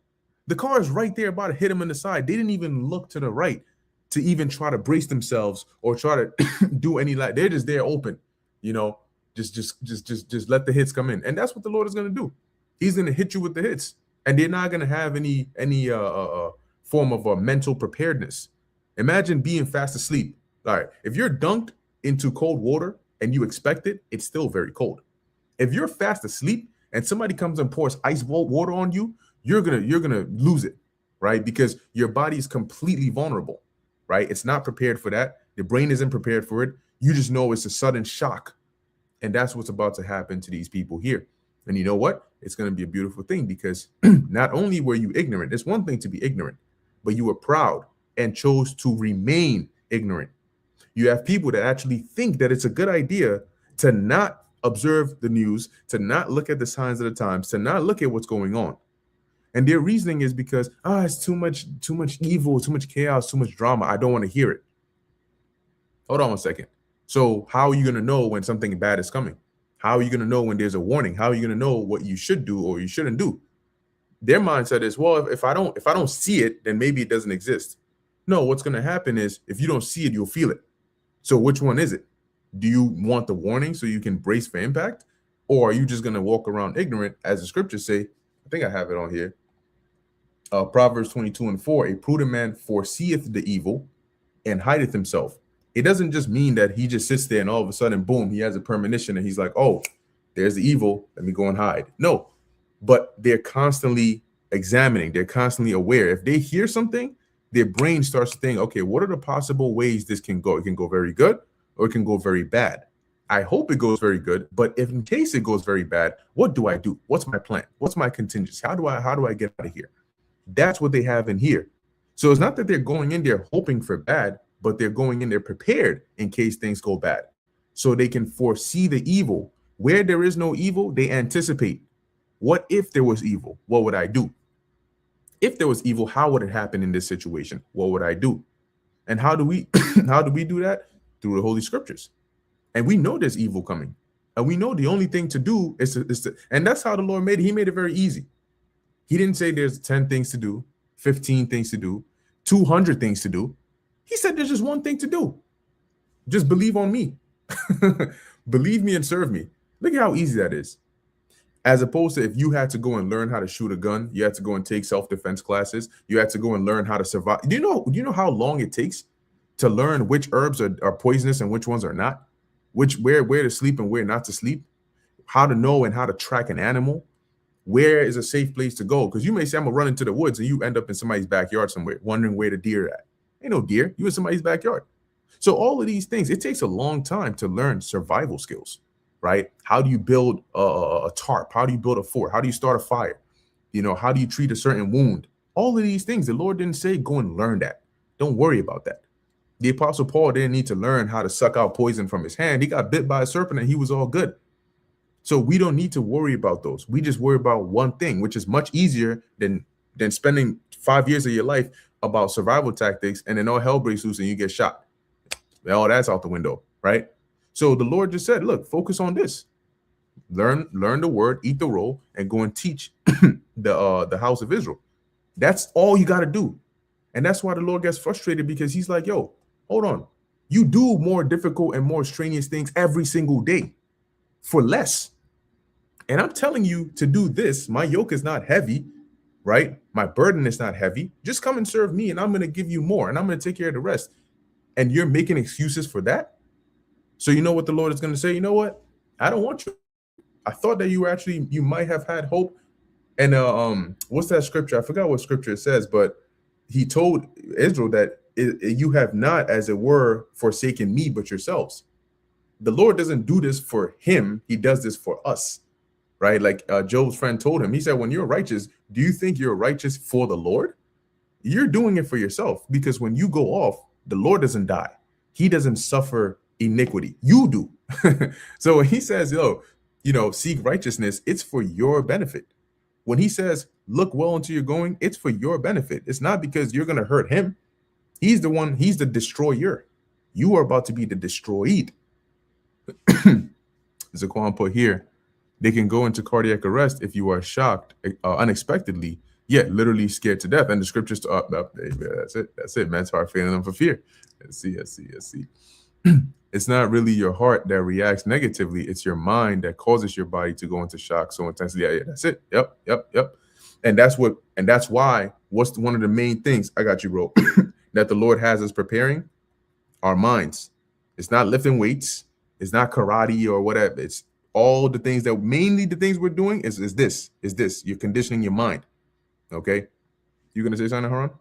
The car is right there about to hit them in the side. They didn't even look to the right to even try to brace themselves or try to do any like. They're just there open, just let the hits come in. And that's what the Lord is going to do. He's going to hit you with the hits, and they're not going to have any form of a mental preparedness. Imagine being fast asleep. All right, if you're dunked into cold water and you expect it, it's still very cold. If you're fast asleep and somebody comes and pours ice water on you, you're gonna lose it, right? Because your body is completely vulnerable. Right? It's not prepared for that. The brain isn't prepared for it. You just know it's a sudden shock. And that's what's about to happen to these people here. And you know what? It's going to be a beautiful thing, because not only were you ignorant, it's one thing to be ignorant, but you were proud and chose to remain ignorant. You have people that actually think that it's a good idea to not observe the news, to not look at the signs of the times, to not look at what's going on. And their reasoning is because, it's too much evil, too much chaos, too much drama. I don't want to hear it. Hold on 1 second. So how are you going to know when something bad is coming? How are you going to know when there's a warning? How are you going to know what you should do or you shouldn't do? Their mindset is, well, if I don't see it, then maybe it doesn't exist. No, what's going to happen is, if you don't see it, you'll feel it. So which one is it? Do you want the warning so you can brace for impact? Or are you just going to walk around ignorant, as the scriptures say? I think I have it on here. Proverbs 22:4, a prudent man foreseeth the evil and hideth himself. It doesn't just mean that he just sits there and all of a sudden, boom, he has a premonition and he's like, oh, there's the evil, let me go and hide. No, but they're constantly examining. They're constantly aware. If they hear something, their brain starts to think, okay, what are the possible ways this can go? It can go very good or it can go very bad. I hope it goes very good, but if in case it goes very bad, what do I do? What's my plan? What's my contingency? How do I get out of here? That's what they have in here. So it's not that they're going in there hoping for bad, but they're going in there prepared in case things go bad. So they can foresee the evil. Where there is no evil, they anticipate. What if there was evil? What would I do? If there was evil, how would it happen in this situation? What would I do? And how do we do that? Through the Holy Scriptures. And we know there's evil coming. And we know the only thing to do is to, and that's how the Lord made it. He made it very easy. He didn't say there's 10 things to do, 15 things to do, 200 things to do. He said there's just one thing to do. Just believe on me. Believe me and serve me. Look at how easy that is. As opposed to if you had to go and learn how to shoot a gun, you had to go and take self-defense classes, you had to go and learn how to survive. Do you know how long it takes to learn which herbs are poisonous and which ones are not? Where to sleep and where not to sleep? How to know and how to track an animal? Where is a safe place to go? Because you may say, I'm gonna run into the woods, and you end up in somebody's backyard somewhere, wondering where the deer are at. Ain't no deer. You in somebody's backyard. So all of these things, it takes a long time to learn survival skills, right? How do you build a tarp? How do you build a fort? How do you start a fire? You know, how do you treat a certain wound? All of these things, the Lord didn't say, go and learn that. Don't worry about that. The Apostle Paul didn't need to learn how to suck out poison from his hand. He got bit by a serpent and he was all good. So we don't need to worry about those. We just worry about one thing, which is much easier than spending 5 years of your life about survival tactics, and then all hell breaks loose and you get shot. All that's out the window, right? So the Lord just said, look, focus on this. Learn the word, eat the roll, and go and teach the house of Israel. That's all you got to do. And that's why the Lord gets frustrated, because he's like, yo, hold on. You do more difficult and more strenuous things every single day for less. And I'm telling you to do this. My yoke is not heavy, right? My burden is not heavy. Just come and serve me, and I'm going to give you more, and I'm going to take care of the rest. And you're making excuses for that? So you know what the Lord is going to say? You know what? I don't want you. I thought that you might have had hope. And what's that scripture? I forgot what scripture it says, but he told Israel that you have not, as it were, forsaken me, but yourselves. The Lord doesn't do this for him. He does this for us, right? Like Job's friend told him, he said, when you're righteous, do you think you're righteous for the Lord? You're doing it for yourself, because when you go off, the Lord doesn't die. He doesn't suffer iniquity. You do. So when he says, seek righteousness, it's for your benefit. When he says, look well into your going, it's for your benefit. It's not because you're going to hurt him. He's the one, he's the destroyer. You are about to be the destroyed. Zaquan put here, they can go into cardiac arrest if you are shocked unexpectedly, yet literally scared to death. And the scriptures, that's it, man's heart failing them for fear. Let's see. It's not really your heart that reacts negatively. It's your mind that causes your body to go into shock so intensely. Yeah, that's it. Yep. And that's why, what's one of the main things, I got you, bro, that the Lord has us preparing? Our minds. It's not lifting weights. It's not karate or whatever. It's all the things that, mainly the things we're doing is this. You're conditioning your mind. Okay? You gonna say something, Haran?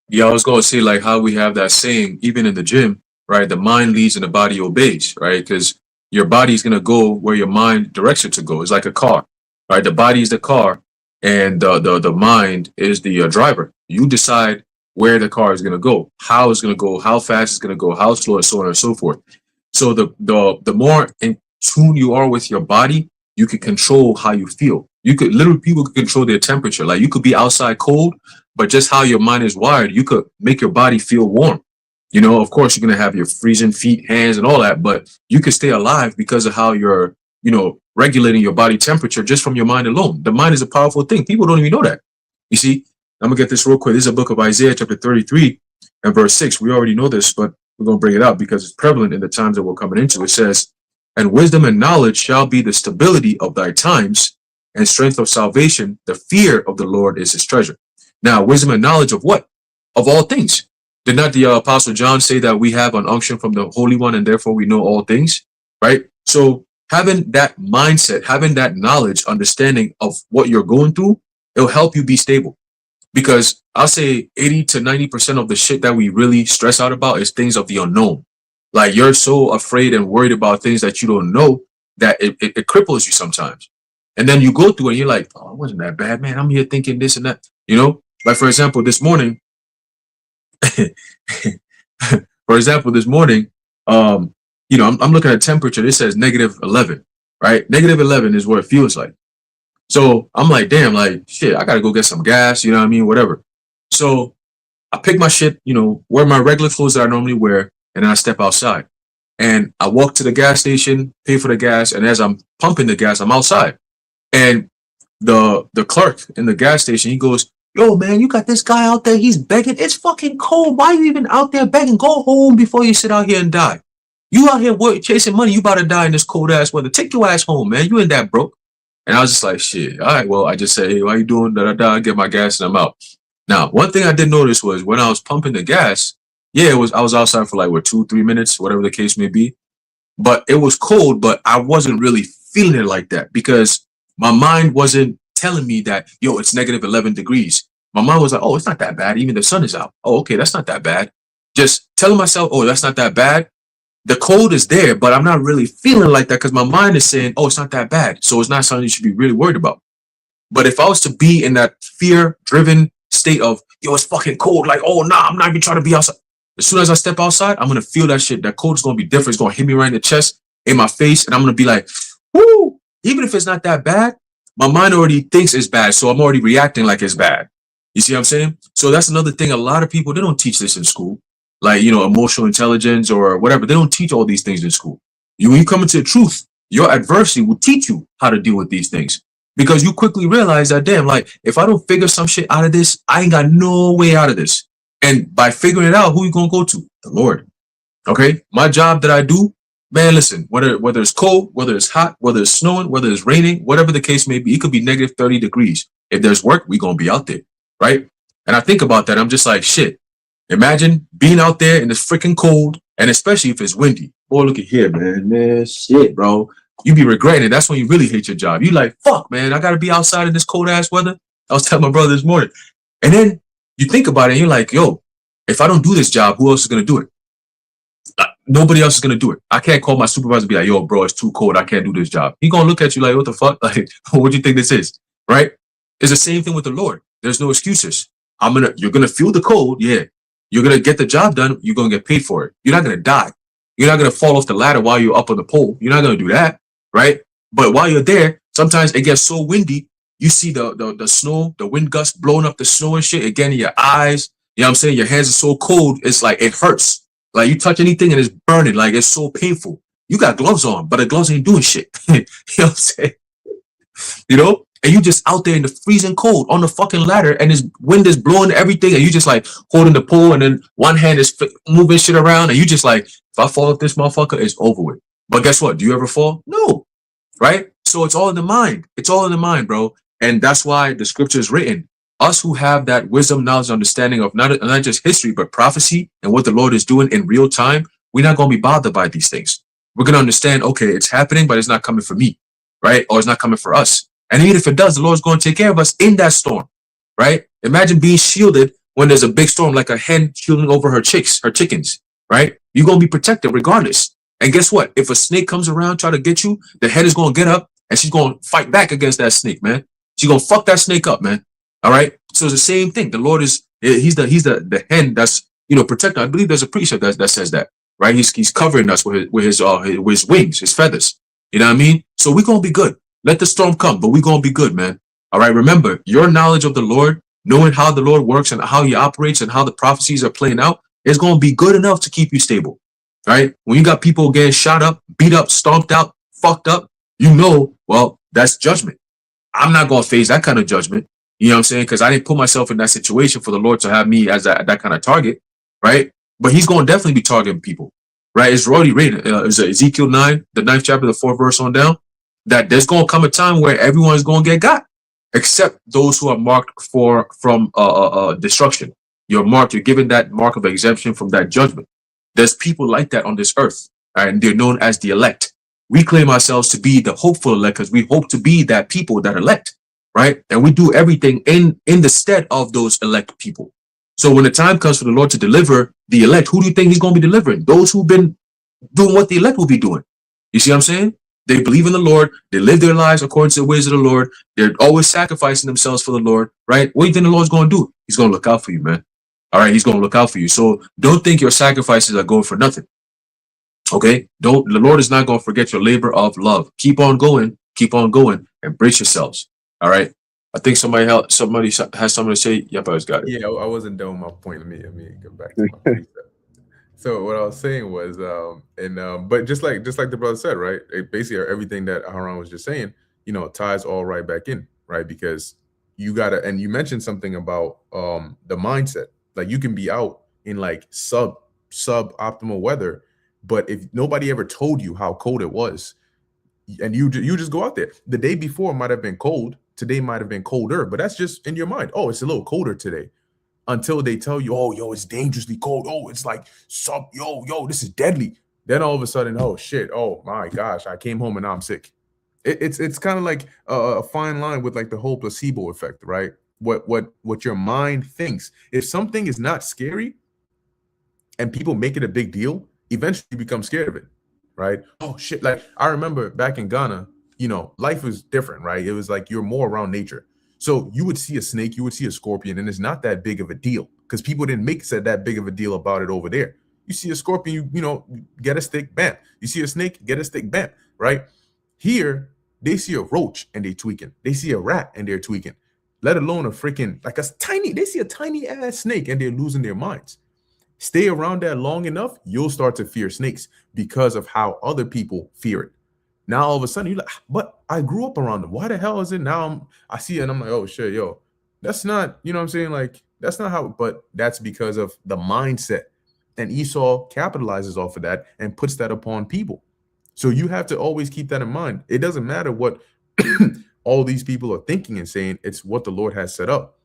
Yeah, I was going to say, like, how we have that saying, even in the gym, right? The mind leads and the body obeys, right? Because your body is going to go where your mind directs it to go. It's like a car, right? The body is the car, and the mind is the driver. You decide where the car is going to go, how it's going to go, how fast it's going to go, how slow, and so on and so forth. So the more in tune you are with your body, you can control how you feel. People could control their temperature. Like, you could be outside cold, but just how your mind is wired, you could make your body feel warm. Of course, you're going to have your freezing feet, hands, and all that, but you can stay alive because of how you're, regulating your body temperature just from your mind alone. The mind is a powerful thing. People don't even know that. You see, I'm going to get this real quick. This is a book of Isaiah chapter 33 and verse 6. We already know this, but we're going to bring it up because it's prevalent in the times that we're coming into. It says, and wisdom and knowledge shall be the stability of thy times, and strength of salvation. The fear of the Lord is his treasure. Now, wisdom and knowledge of what? Of all things. Did not the Apostle John say that we have an unction from the Holy One and therefore we know all things, right? So having that mindset, having that knowledge, understanding of what you're going through, it'll help you be stable. Because I'll say 80 to 90% of the shit that we really stress out about is things of the unknown. Like, you're so afraid and worried about things that you don't know that it cripples you sometimes. And then you go through and you're like, oh, it wasn't that bad, man. I'm here thinking this and that, Like, for example, this morning, I'm looking at temperature. It says -11, right? -11 is what it feels like. So I'm like, damn, like, shit, I got to go get some gas, whatever. So I pick my shit, wear my regular clothes that I normally wear, and then I step outside. And I walk to the gas station, pay for the gas, and as I'm pumping the gas, I'm outside. And the clerk in the gas station, he goes, yo, man, you got this guy out there, he's begging. It's fucking cold. Why are you even out there begging? Go home before you sit out here and die. You out here chasing money, you about to die in this cold ass weather. Take your ass home, man. You ain't that broke. And I was just like, shit, all right, well, I just said, hey, why you doing da-da-da, get my gas and I'm out. Now, one thing I did notice was when I was pumping the gas, yeah, I was outside for like, 2-3 minutes, whatever the case may be. But it was cold, but I wasn't really feeling it like that because my mind wasn't telling me that, yo, it's negative 11 degrees. My mind was like, oh, it's not that bad. Even the sun is out. Oh, okay, that's not that bad. Just telling myself, oh, that's not that bad. The cold is there, but I'm not really feeling like that because my mind is saying, oh, it's not that bad. So it's not something you should be really worried about. But if I was to be in that fear-driven state of, yo, it's fucking cold, like, oh, nah, I'm not even trying to be outside. As soon as I step outside, I'm going to feel that shit. That cold is going to be different. It's going to hit me right in the chest, in my face, and I'm going to be like, woo! Even if it's not that bad, my mind already thinks it's bad, so I'm already reacting like it's bad. You see what I'm saying? So that's another thing. A lot of people, they don't teach this in school. Like, emotional intelligence or whatever. They don't teach all these things in school. When you come into the truth, your adversity will teach you how to deal with these things. Because you quickly realize that, damn, like, if I don't figure some shit out of this, I ain't got no way out of this. And by figuring it out, who you going to go to? The Lord. Okay? My job that I do, man, listen, whether it's cold, whether it's hot, whether it's snowing, whether it's raining, whatever the case may be, it could be negative 30 degrees. If there's work, we going to be out there. Right? And I think about that. I'm just like, shit. Imagine being out there in this freaking cold, and especially if it's windy. Boy, look at here, man. Man, shit, bro. You be regretting it. That's when you really hate your job. You like, fuck, man, I got to be outside in this cold ass weather. I was telling my brother this morning. And then you think about it and you're like, yo, if I don't do this job, who else is going to do it? Nobody else is going to do it. I can't call my supervisor and be like, yo, bro, it's too cold. I can't do this job. He going to look at you like, what the fuck? Like, what do you think this is? Right? It's the same thing with the Lord. There's no excuses. You're going to feel the cold. Yeah. You're going to get the job done. You're going to get paid for it. You're not going to die. You're not going to fall off the ladder while you're up on the pole. You're not going to do that. Right? But while you're there, sometimes it gets so windy, you see the snow, the wind gust blowing up the snow and shit, again in your eyes. You know what I'm saying? Your hands are so cold, it's like it hurts. Like you touch anything and it's burning, like it's so painful. You got gloves on, but the gloves ain't doing shit. You know what I'm saying? And you just out there in the freezing cold on the fucking ladder and this wind is blowing everything and you just like holding the pole and then one hand is moving shit around and you just like, if I fall off this motherfucker, it's over with. But guess what? Do you ever fall? No. Right? So it's all in the mind. It's all in the mind, bro. And that's why the scripture is written. Us who have that wisdom, knowledge, understanding of not just history, but prophecy and what the Lord is doing in real time, we're not going to be bothered by these things. We're going to understand, okay, it's happening, but it's not coming for me, right? Or it's not coming for us. And even if it does, the Lord's going to take care of us in that storm, right? Imagine being shielded when there's a big storm, like a hen shielding over her chickens, right? You're going to be protected regardless. And guess what? If a snake comes around, try to get you, the hen is going to get up and she's going to fight back against that snake, man. She's going to fuck that snake up, man. All right. So it's the same thing. The Lord he's the hen that's, protecting. I believe there's a precept that says that, right? He's covering us with his wings, his feathers. You know what I mean? So we're going to be good. Let the storm come, but we're going to be good, man. All right. Remember, your knowledge of the Lord, knowing how the Lord works and how he operates and how the prophecies are playing out, is going to be good enough to keep you stable. Right? When you got people getting shot up, beat up, stomped out, fucked up, well, that's judgment. I'm not going to face that kind of judgment. You know what I'm saying? Because I didn't put myself in that situation for the Lord to have me as that kind of target. Right? But he's going to definitely be targeting people. Right? It's already written. It's Ezekiel 9, the 9th chapter, the 4th verse on down, that there's going to come a time where everyone's going to get got, except those who are marked from destruction. You're given that mark of exemption from that judgment. There's people like that on this earth, right? And they're known as the elect. We claim ourselves to be the hopeful elect because we hope to be that people that elect, right? And we do everything in the stead of those elect people. So when the time comes for the Lord to deliver the elect, who do you think he's going to be delivering? Those who've been doing what the elect will be doing. You see what I'm saying? They believe in the Lord. They live their lives according to the ways of the Lord. They're always sacrificing themselves for the Lord, right? What do you think the Lord's going to do? He's going to look out for you, man. All right, he's going to look out for you. So don't think your sacrifices are going for nothing. Okay? The Lord is not going to forget your labor of love. Keep on going, and brace yourselves. All right? I think somebody has something to say. Yep, I just got it. Yeah, I wasn't done with my point. Let me get back to my precept. So what I was saying was, but just like the brother said, right? Basically everything that Haran was just saying, ties all right back in, right? Because you gotta, and you mentioned something about the mindset. Like you can be out in like suboptimal weather, but if nobody ever told you how cold it was, and you just go out there, the day before might have been cold, today might have been colder, but that's just in your mind. Oh, it's a little colder today, until they tell you, oh, yo, it's dangerously cold. Oh, it's like yo, this is deadly. Then all of a sudden, oh shit, oh my gosh, I came home and now I'm sick. It's kind of like a fine line with like the whole placebo effect, right? What your mind thinks. If something is not scary and people make it a big deal, eventually you become scared of it, right? Oh shit! Like I remember back in Ghana, life was different, right? It was like you're more around nature. So you would see a snake, you would see a scorpion, and it's not that big of a deal because people didn't make said that big of a deal about it over there. You see a scorpion, get a stick, bam. You see a snake, get a stick, bam, right? Here, they see a roach and they tweaking. They see a rat and they're tweaking. Let alone a freaking they see a tiny ass snake and they're losing their minds. Stay around that long enough, you'll start to fear snakes because of how other people fear it. Now all of a sudden you're like, but I grew up around them. Why the hell is it now I see it and I'm like, oh shit, yo, that's not, you know what I'm saying? Like, that's not how, but that's because of the mindset. And Esau capitalizes off of that and puts that upon people. So you have to always keep that in mind. It doesn't matter what all these people are thinking and saying, it's what the Lord has set up.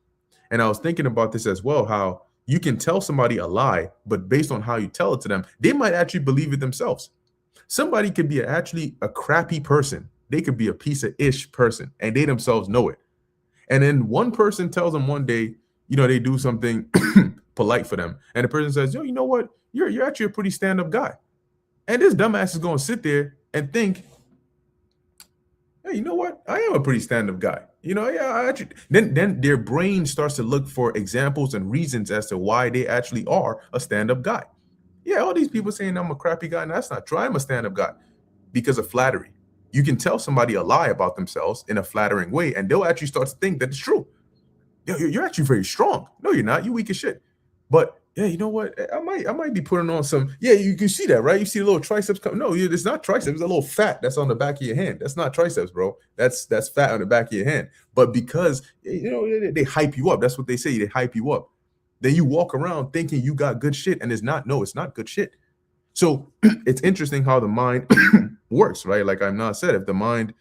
And I was thinking about this as well, how you can tell somebody a lie, but based on how you tell it to them, they might actually believe it themselves. Somebody could be actually a crappy person. They could be a piece of ish person and they themselves know it. And then one person tells them one day, they do something polite for them. And the person says, yo, you know what? You're actually a pretty stand-up guy. And this dumbass is going to sit there and think, hey, you know what? I am a pretty stand-up guy. Then their brain starts to look for examples and reasons as to why they actually are a stand-up guy. Yeah, all these people saying I'm a crappy guy. No, that's not true. I'm a stand-up guy because of flattery. You can tell somebody a lie about themselves in a flattering way, and they'll actually start to think that it's true. Yo, you're actually very strong. No, you're not. You weak as shit. But yeah, you know what? I might be putting on some. Yeah, you can see that, right? You see the little triceps come. No, it's not triceps. It's a little fat that's on the back of your hand. That's not triceps, bro. That's fat on the back of your hand. But because they hype you up. That's what they say. They hype you up. Then you walk around thinking you got good shit, and it's not. No, it's not good shit. So it's interesting how the mind works, right? Like Imnah said, if the mind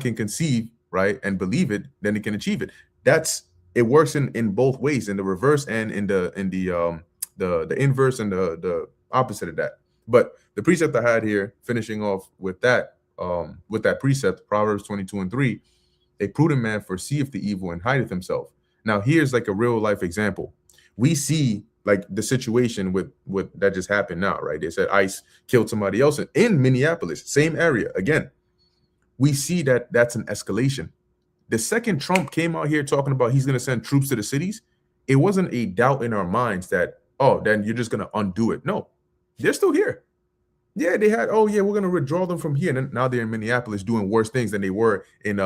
can conceive, right, and believe it, then it can achieve it. It works in both ways, in the reverse and in the inverse and the opposite of that. But the precept I had here, finishing off with that precept, Proverbs 22:3, a prudent man foreseeth the evil and hideth himself. Now here's like a real life example. We see like the situation with that just happened now, right? They said ICE killed somebody else in Minneapolis, same area. Again, we see that that's an escalation. The second Trump came out here talking about he's going to send troops to the cities, it wasn't a doubt in our minds that, oh, then you're just going to undo it. No, they're still here. Yeah, they had, oh yeah, we're going to withdraw them from here. And now they're in Minneapolis doing worse things than they were in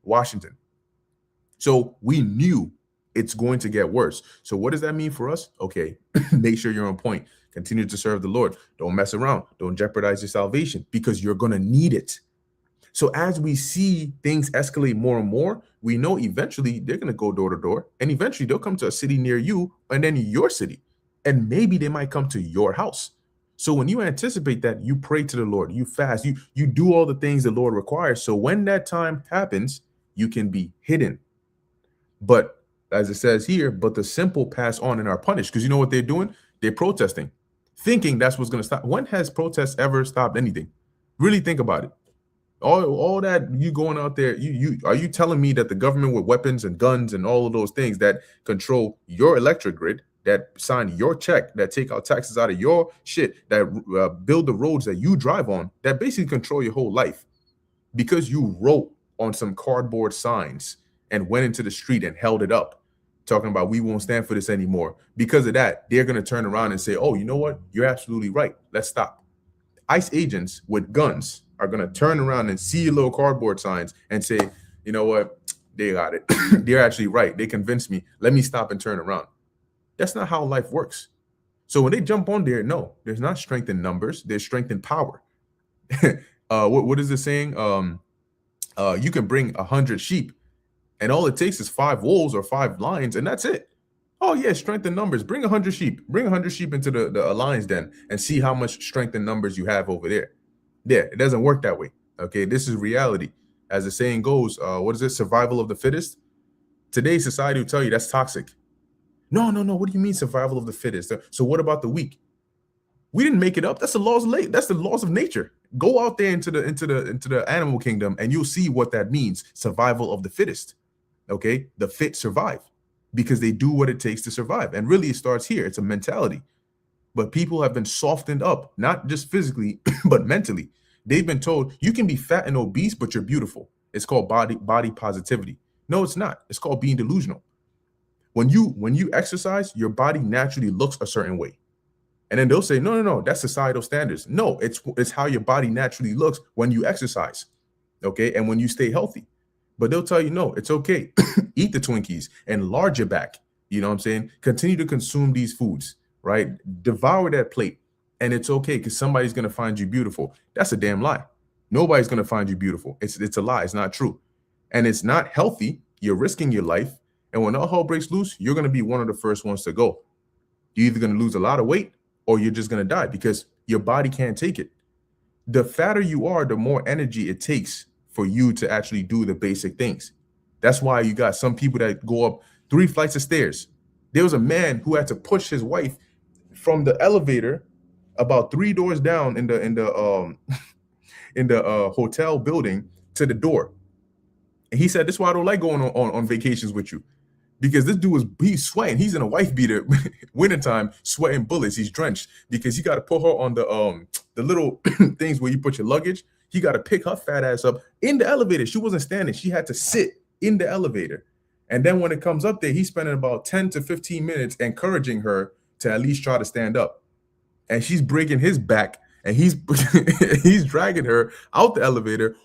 Washington. So we knew it's going to get worse. So what does that mean for us? Okay, make sure you're on point. Continue to serve the Lord. Don't mess around. Don't jeopardize your salvation because you're going to need it. So as we see things escalate more and more, we know eventually they're going to go door to door, and eventually they'll come to a city near you and then your city, and maybe they might come to your house. So when you anticipate that, you pray to the Lord, you fast, you do all the things the Lord requires. So when that time happens, you can be hidden. But as it says here, but the simple pass on and are punished, because you know what they're doing? They're protesting, thinking that's what's going to stop. When has protests ever stopped anything? Really think about it. All that you going out there, are you telling me that the government with weapons and guns and all of those things that control your electric grid, that sign your check, that take out taxes out of your shit, that build the roads that you drive on, that basically control your whole life, because you wrote on some cardboard signs and went into the street and held it up, talking about we won't stand for this anymore. Because of that, they're going to turn around and say, oh, you know what? You're absolutely right. Let's stop. ICE agents with guns are going to turn around and see your little cardboard signs and say, you know what? They got it. They're actually right. They convinced me. Let me stop and turn around. That's not how life works. So when they jump on there, no, there's not strength in numbers. There's strength in power. What is the saying? You can bring 100 sheep And all it takes is 5 wolves or 5 lions, and that's it. Oh yeah, strength in numbers. Bring 100 sheep. Bring 100 sheep into the lion's den and see how much strength in numbers you have over there. Yeah, it doesn't work that way. Okay, this is reality. As the saying goes, what is it? Survival of the fittest. Today's society will tell you that's toxic. No. What do you mean survival of the fittest? So what about the weak? We didn't make it up. That's the laws of nature. Go out there into the animal kingdom and you'll see what that means. Survival of the fittest. Okay, the fit survive because they do what it takes to survive. And really, it starts here. It's a mentality. But people have been softened up, not just physically, but mentally. They've been told you can be fat and obese, but you're beautiful. It's called body positivity. No, it's not. It's called being delusional. When you exercise, your body naturally looks a certain way. And then they'll say, no, that's societal standards. No, it's how your body naturally looks when you exercise. Okay, and when you stay healthy. But they'll tell you, no, it's okay. Eat the Twinkies, enlarge your back. You know what I'm saying? Continue to consume these foods, right? Devour that plate. And it's okay because somebody's going to find you beautiful. That's a damn lie. Nobody's going to find you beautiful. It's a lie. It's not true. And it's not healthy. You're risking your life. And when all hell breaks loose, you're going to be one of the first ones to go. You're either going to lose a lot of weight or you're just going to die because your body can't take it. The fatter you are, the more energy it takes for you to actually do the basic things. That's why you got some people that go up 3 flights of stairs. There was a man who had to push his wife from the elevator about 3 doors down in the hotel building to the door. And he said, "This is why I don't like going on vacations with you." Because this dude he's sweating. He's in a wife beater, wintertime, sweating bullets. He's drenched because he got to put her on the little things where you put your luggage. He got to pick her fat ass up in the elevator. She wasn't standing. She had to sit in the elevator. And then when it comes up there, he's spending about 10 to 15 minutes encouraging her to at least try to stand up. And she's breaking his back and he's he's dragging her out the elevator,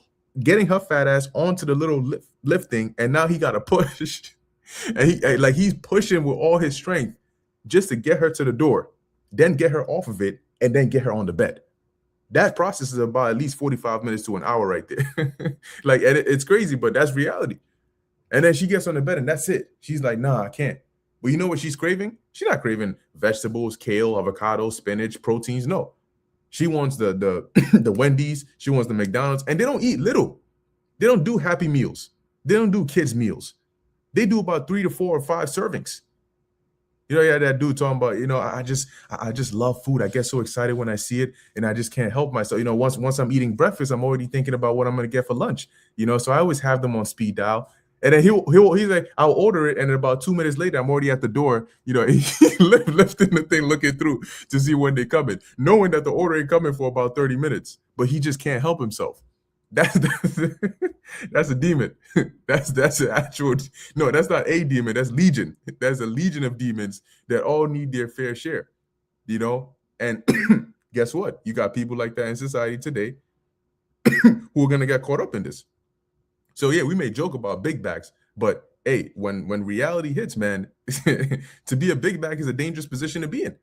getting her fat ass onto the little lift thing. And now he got to push. And he's pushing with all his strength just to get her to the door, then get her off of it, and then get her on the bed. That process is about at least 45 minutes to an hour right there. And it's crazy, but that's reality. And then she gets on the bed and that's it. She's like, nah, I can't. But you know what she's craving? She's not craving vegetables, kale, avocado, spinach, proteins. No. She wants the Wendy's. She wants the McDonald's. And they don't eat little. They don't do Happy Meals. They don't do kids' meals. They do about 3 to 4 or 5 servings. You know, that dude talking about, I just love food. I get so excited when I see it, and I just can't help myself. Once I'm eating breakfast, I'm already thinking about what I'm gonna get for lunch. So I always have them on speed dial. And then he's like, I'll order it, and about 2 minutes later, I'm already at the door. Lifting the thing, looking through to see when they coming, knowing that the order ain't coming for about 30 minutes, but he just can't help himself. That's a demon. That's an actual. No, that's not a demon. That's legion. That's a legion of demons that all need their fair share. And guess what? You got people like that in society today who are gonna get caught up in this. So yeah, we may joke about big backs, but hey, when reality hits, man, to be a big back is a dangerous position to be in.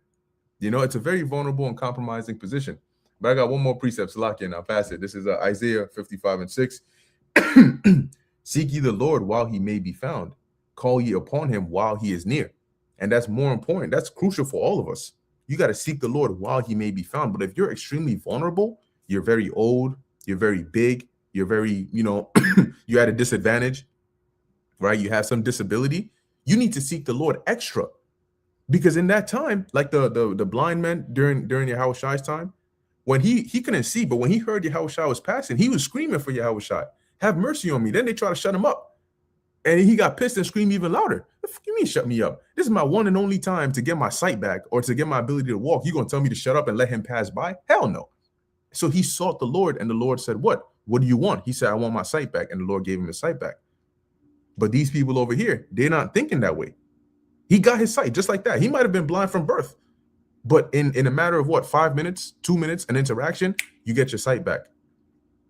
It's a very vulnerable and compromising position. But I got one more precept to lock in. I'll pass it. This is Isaiah 55:6. Seek ye the Lord while he may be found. Call ye upon him while he is near. And that's more important. That's crucial for all of us. You got to seek the Lord while he may be found. But if you're extremely vulnerable, you're very old, you're very big, you're very, you're at a disadvantage, right? You have some disability. You need to seek the Lord extra. Because in that time, like the blind man during Yahushai's time, when he couldn't see, but when he heard Yahushua was passing, he was screaming for Yahushua, have mercy on me. Then they try to shut him up. And he got pissed and screamed even louder. What the fuck you mean shut me up? This is my one and only time to get my sight back or to get my ability to walk. You gonna tell me to shut up and let him pass by? Hell no. So he sought the Lord, and the Lord said, what? What do you want? He said, I want my sight back. And the Lord gave him his sight back. But these people over here, they're not thinking that way. He got his sight just like that. He might have been blind from birth. But in a matter of 5 minutes, 2 minutes, an interaction, you get your sight back.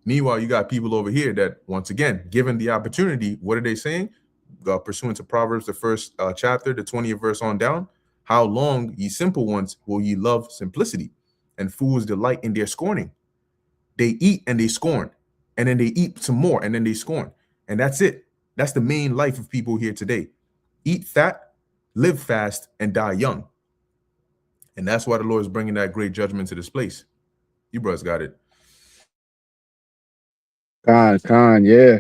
Meanwhile, you got people over here that, once again, given the opportunity, what are they saying? Pursuant to Proverbs, the first chapter, the 20th verse on down, how long, ye simple ones, will ye love simplicity, and fools delight in their scorning. They eat and they scorn, and then they eat some more, and then they scorn. And that's it. That's the main life of people here today. Eat fat, live fast, and die young. And that's why the Lord is bringing that great judgment to this place. You brothers got it. Khan, yeah.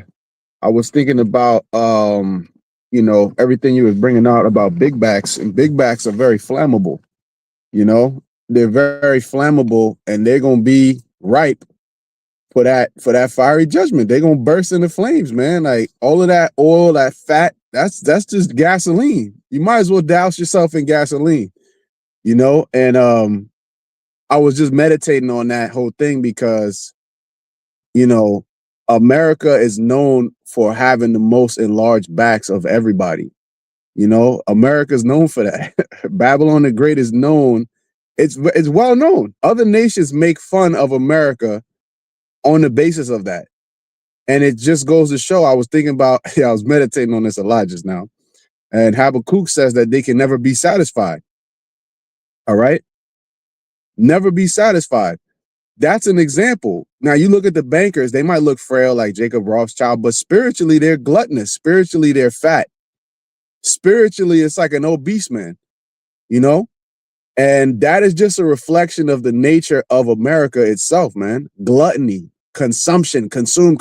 I was thinking about everything you was bringing out about big backs, and big backs are very flammable. They're very flammable, and they're gonna be ripe for that fiery judgment. They're gonna burst into flames, man. Like all of that oil, that fat, that's just gasoline. You might as well douse yourself in gasoline, and I was just meditating on that whole thing because America is known for having the most enlarged backs of everybody. America's known for that. Babylon the Great is known. It's well known. Other nations make fun of America on the basis of that. And it just goes to show, I was thinking about, I was meditating on this a lot just now. And Habakkuk says that they can never be satisfied. All right? Never be satisfied. That's an example. Now you look at the bankers, they might look frail like Jacob Rothschild, but spiritually they're gluttonous. Spiritually they're fat. Spiritually it's like an obese man, And that is just a reflection of the nature of America itself, man. Gluttony, consumption, consume.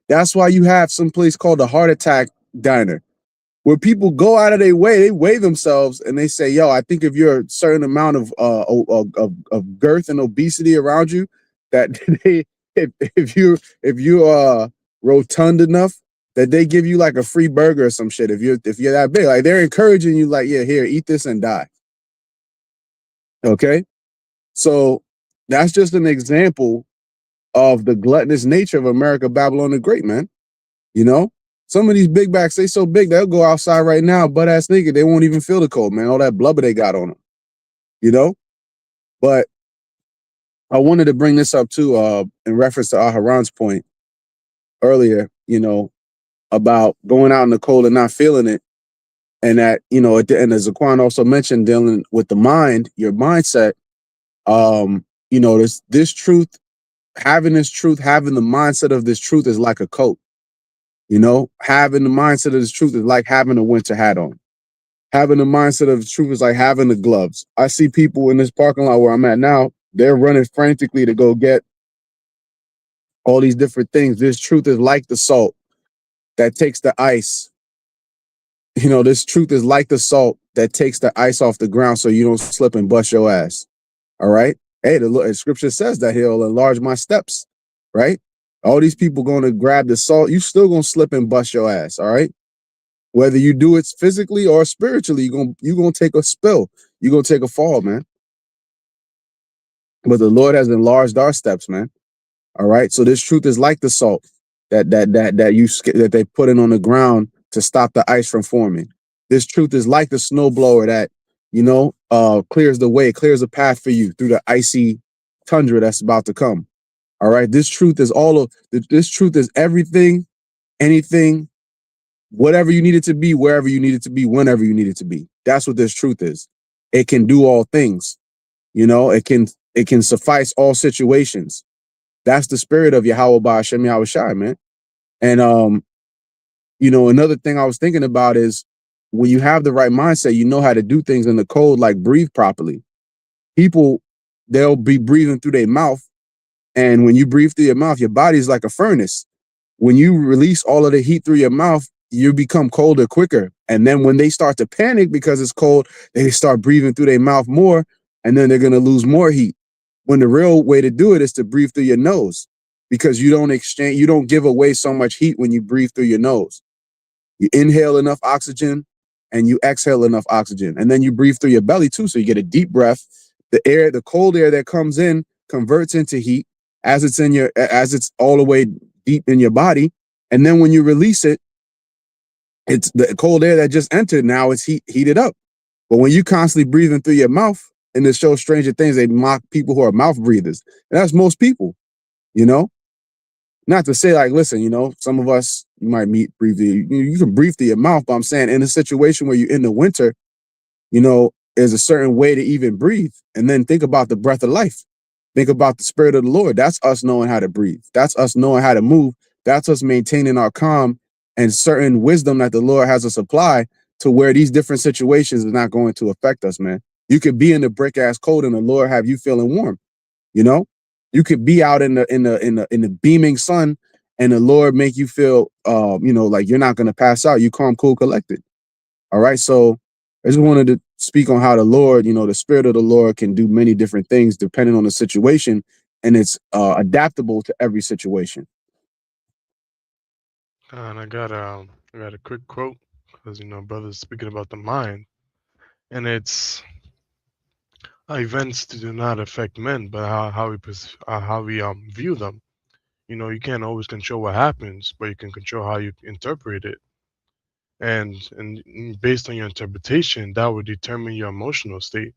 That's why you have some place called the Heart Attack Diner, where people go out of their way, they weigh themselves and they say, yo, I think if you're a certain amount of girth and obesity around you, that if you are rotund enough, that they give you like a free burger or some shit. If you're that big, like they're encouraging you, like, yeah, here, eat this and die. Okay. So that's just an example of the gluttonous nature of America, Babylon the Great, man. Some of these big backs, they so big, they'll go outside right now, butt ass naked. They won't even feel the cold, man. All that blubber they got on them, But I wanted to bring this up too, in reference to Aharon's point earlier, about going out in the cold and not feeling it. And that, and as Zaquan also mentioned, dealing with the mind, your mindset, this truth, having the mindset of this truth is like a coat. Having the mindset of this truth is like having a winter hat on. Having the mindset of the truth is like having the gloves. I see people in this parking lot where I'm at now, they're running frantically to go get all these different things. This truth is like the salt that takes the ice. This truth is like the salt that takes the ice off the ground so you don't slip and bust your ass. All right? Hey, the scripture says that he'll enlarge my steps, right? All these people going to grab the salt, you still going to slip and bust your ass, all right? Whether you do it physically or spiritually, you're going to take a spill. You're going to take a fall, man. But the Lord has enlarged our steps, man. All right? So this truth is like the salt that they put in on the ground to stop the ice from forming. This truth is like the snowblower that, clears the way, clears a path for you through the icy tundra that's about to come. All right. This truth is this truth is everything, anything, whatever you need it to be, wherever you need it to be, whenever you need it to be. That's what this truth is. It can do all things. It can suffice all situations. That's the spirit of Yahweh Ba'ashem Yahweh Shai, man. And another thing I was thinking about is when you have the right mindset, you know how to do things in the cold, like breathe properly. People, they'll be breathing through their mouth. And when you breathe through your mouth, your body's like a furnace. When you release all of the heat through your mouth, you become colder quicker. And then when they start to panic because it's cold, they start breathing through their mouth more, and then they're going to lose more heat. When the real way to do it is to breathe through your nose, because you don't give away so much heat when you breathe through your nose. You inhale enough oxygen and you exhale enough oxygen. And then you breathe through your belly too. So you get a deep breath. The cold air that comes in converts into heat as it's all the way deep in your body. And then when you release it, it's the cold air that just entered. Now it's heated up. But when you constantly breathing through your mouth, in the show Stranger Things, they mock people who are mouth breathers. And that's most people, Not to say like, listen, some of us, you might breathe through, you can breathe through your mouth, but I'm saying in a situation where you're in the winter, there's a certain way to even breathe. And then think about the breath of life. Think about the spirit of the Lord. That's us knowing how to breathe. That's us knowing how to move. That's us maintaining our calm and certain wisdom that the Lord has us apply to where these different situations is not going to affect us, man. You could be in the brick ass cold and the Lord have you feeling warm. You know, you could be out in the beaming sun and the Lord make you feel, like you're not going to pass out. You calm, cool, collected. All right. So I just wanted to speak on how the Lord, the Spirit of the Lord can do many different things depending on the situation, and it's adaptable to every situation. And I got a quick quote because brothers speaking about the mind, and it's events do not affect men, but how we view them. You can't always control what happens, but you can control how you interpret it. And based on your interpretation, that would determine your emotional state.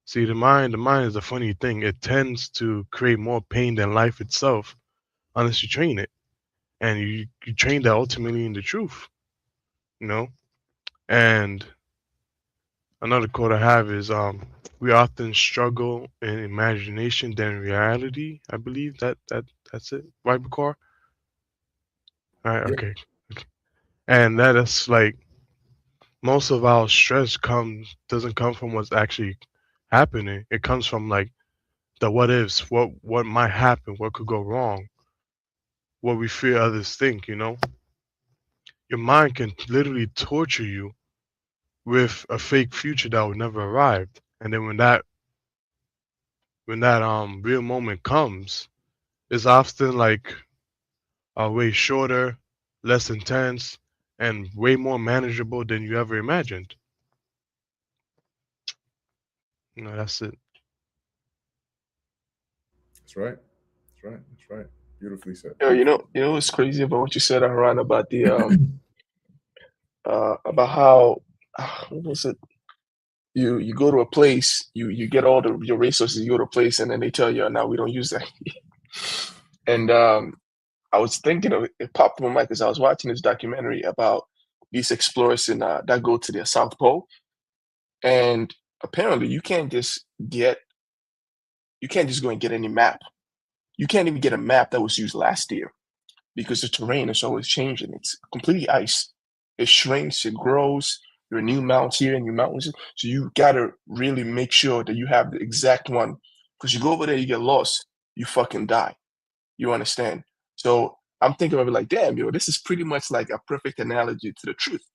See, the mind is a funny thing. It tends to create more pain than life itself, unless you train it, and you train that ultimately in the truth. You know. And another quote I have is we often struggle in imagination than reality. I believe that's it. Right, Bakar? All right. Yeah. Okay. And that is like most of our stress doesn't come from what's actually happening. It comes from like the what ifs, what might happen, what could go wrong, what we fear others think. Your mind can literally torture you with a fake future that would never arrive. And then when that real moment comes, it's often like way shorter, less intense, and way more manageable than you ever imagined. That's it. That's right. That's right. That's right. Beautifully said. What's crazy about what you said, Aaron, about the about how what was it? You go to a place, you get all your resources, you go to a place, and then they tell you, "No, we don't use that." And I was thinking of it popped in my mind because I was watching this documentary about these explorers that go to the South Pole, and apparently you can't just go and get any map. You can't even get a map that was used last year because the terrain is always changing. It's completely ice. It shrinks, it grows. There are new mountains here and new mountains. So you gotta really make sure that you have the exact one. Because you go over there, you get lost, you fucking die. You understand? So I'm thinking of it like, damn, this is pretty much like a perfect analogy to the truth.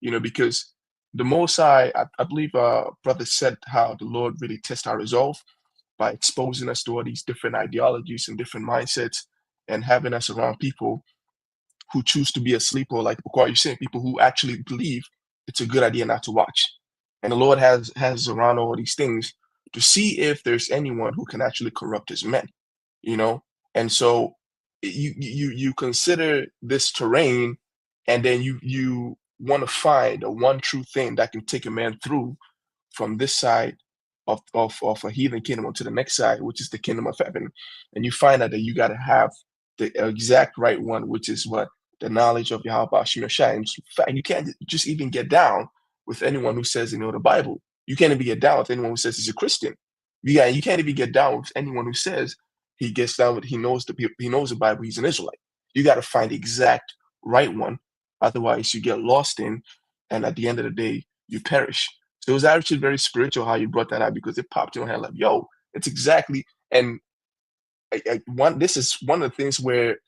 Because the Most High, I believe brother said how the Lord really tests our resolve by exposing us to all these different ideologies and different mindsets and having us around people who choose to be asleep, or like you're saying, people who actually believe it's a good idea not to watch. And the Lord has around all these things to see if there's anyone who can actually corrupt his men, And so you consider this terrain, and then you want to find a one true thing that can take a man through from this side of a heathen kingdom to the next side, which is the kingdom of heaven. And you find out that you got to have the exact right one, which is what? The knowledge of Yahweh Shemashai. In fact, you can't just even get down with anyone who says they know the Bible. You can't even get down with anyone who says he's a Christian. You can't even get down with anyone who says he gets down with he knows the Bible, he's an Israelite. You got to find the exact right one. Otherwise, you get lost in, and at the end of the day, you perish. So it was actually very spiritual how you brought that out, because it popped in my head like, yo, it's exactly. And this is one of the things where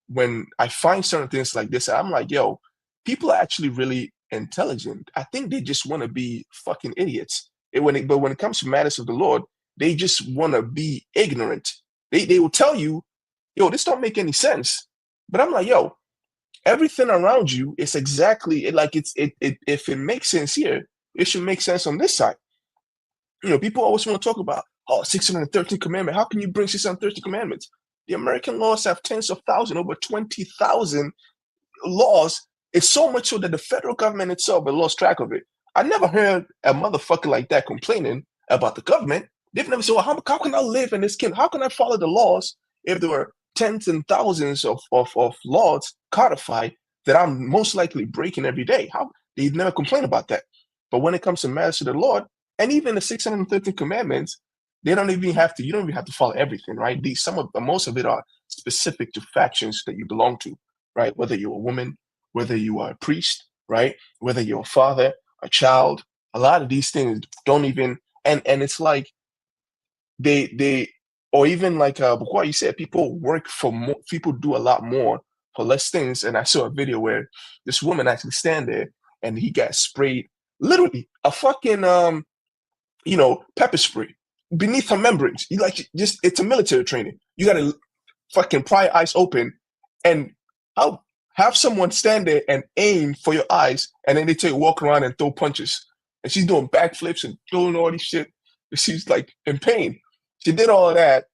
when I find certain things like this, I'm like, yo, people are actually really intelligent. I think they just want to be fucking idiots. But when it comes to matters of the Lord, they just want to be ignorant. They will tell you, yo, this don't make any sense. But I'm like, yo, everything around you is exactly like if it makes sense here, it should make sense on this side. People always want to talk about 613 commandments. How can you bring 613 commandments? The American laws have tens of thousands, over 20,000 laws. It's so much so that the federal government itself has lost track of it. I never heard a motherfucker like that complaining about the government. They've never said, well, how can I live in this kingdom? How can I follow the laws if there were tens and thousands of laws codified that I'm most likely breaking every day? They never complain about that. But when it comes to matters of the Lord, and even the 613 commandments, you don't even have to follow everything, right? Most of it are specific to factions that you belong to, right? Whether you're a woman, whether you are a priest, right? Whether you're a father, a child, a lot of these things don't even, and it's like they or even like before you said people work for more, people do a lot more for less things. And I saw a video where this woman actually stand there and he got sprayed literally a fucking pepper spray beneath her membranes. You like just it's a military training. You gotta fucking pry your eyes open and I'll have someone stand there and aim for your eyes, and then they take walk around and throw punches. And she's doing backflips and doing all these shit. She's like in pain. She did all of that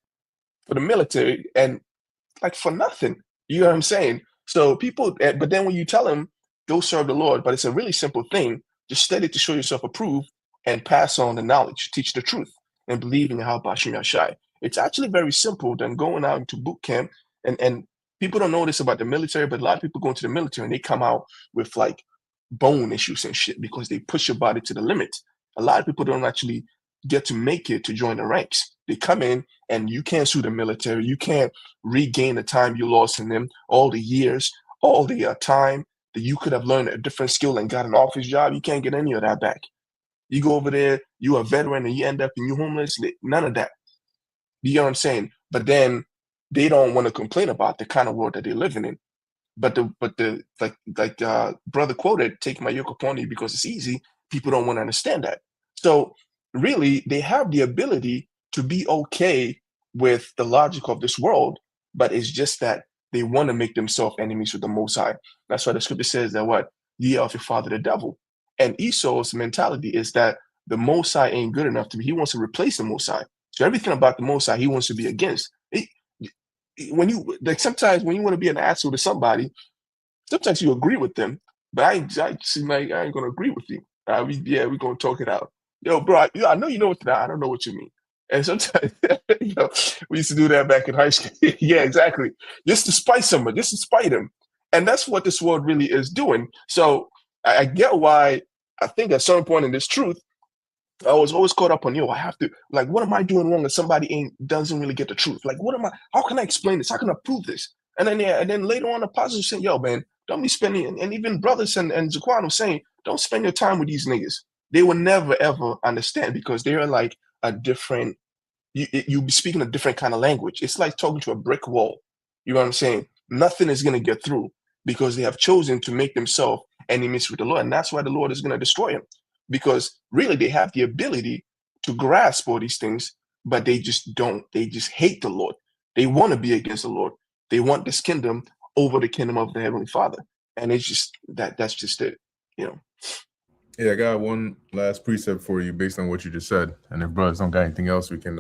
for the military and like for nothing. You know what I'm saying? So people, but then when you tell them, go serve the Lord, but it's a really simple thing. Just study to show yourself approved and pass on the knowledge, teach the truth, and believe in Yahweh Hashem Yashai. It's actually very simple than going out into boot camp. And people don't know this about the military, but a lot of people go into the military and they come out with like bone issues and shit because they push your body to the limit. A lot of people don't actually get to make it to join the ranks. They come in and you can't sue the military. You can't regain the time you lost in them, all the years, all the time that you could have learned a different skill and got an office job. You can't get any of that back. You go over there, you a veteran, and you end up in you homeless. None of that. You know what I'm saying? But then they don't want to complain about the kind of world that they're living in. But the brother quoted, "Take my yoke upon you because it's easy." People don't want to understand that. So really, they have the ability to be okay with the logic of this world, but it's just that they want to make themselves enemies with the Most High. That's why the scripture says that what? Ye are of your father the devil. And Esau's mentality is that the Most High ain't good enough to be. He wants to replace the Most High. So everything about the Most High, he wants to be against. When you like, sometimes when you want to be an asshole to somebody, sometimes you agree with them, but I seem like I ain't gonna agree with you. We're gonna talk it out. Yo, bro, I know you know what to do. I don't know what you mean. And sometimes, we used to do that back in high school. Yeah, exactly. Just to spite someone, just to spite him. And that's what this world really is doing. So I get why I think at some point in this truth, I was always caught up on, I have to, like, what am I doing wrong that somebody doesn't really get the truth? Like, how can I explain this? How can I prove this? And then later on, the apostles saying, yo, man, don't be spending, and even brothers and Zaquan was saying, don't spend your time with these niggas. They will never, ever understand because they are like a different, you be speaking a different kind of language. It's like talking to a brick wall. You know what I'm saying? Nothing is going to get through because they have chosen to make themselves enemies with the Lord. And that's why the Lord is going to destroy them. Because really they have the ability to grasp all these things, but they just don't. They just hate the Lord. They want to be against the Lord. They want this kingdom over the kingdom of the Heavenly Father. And it's just that's just it, Yeah, I got one last precept for you based on what you just said. And if brothers don't got anything else, we can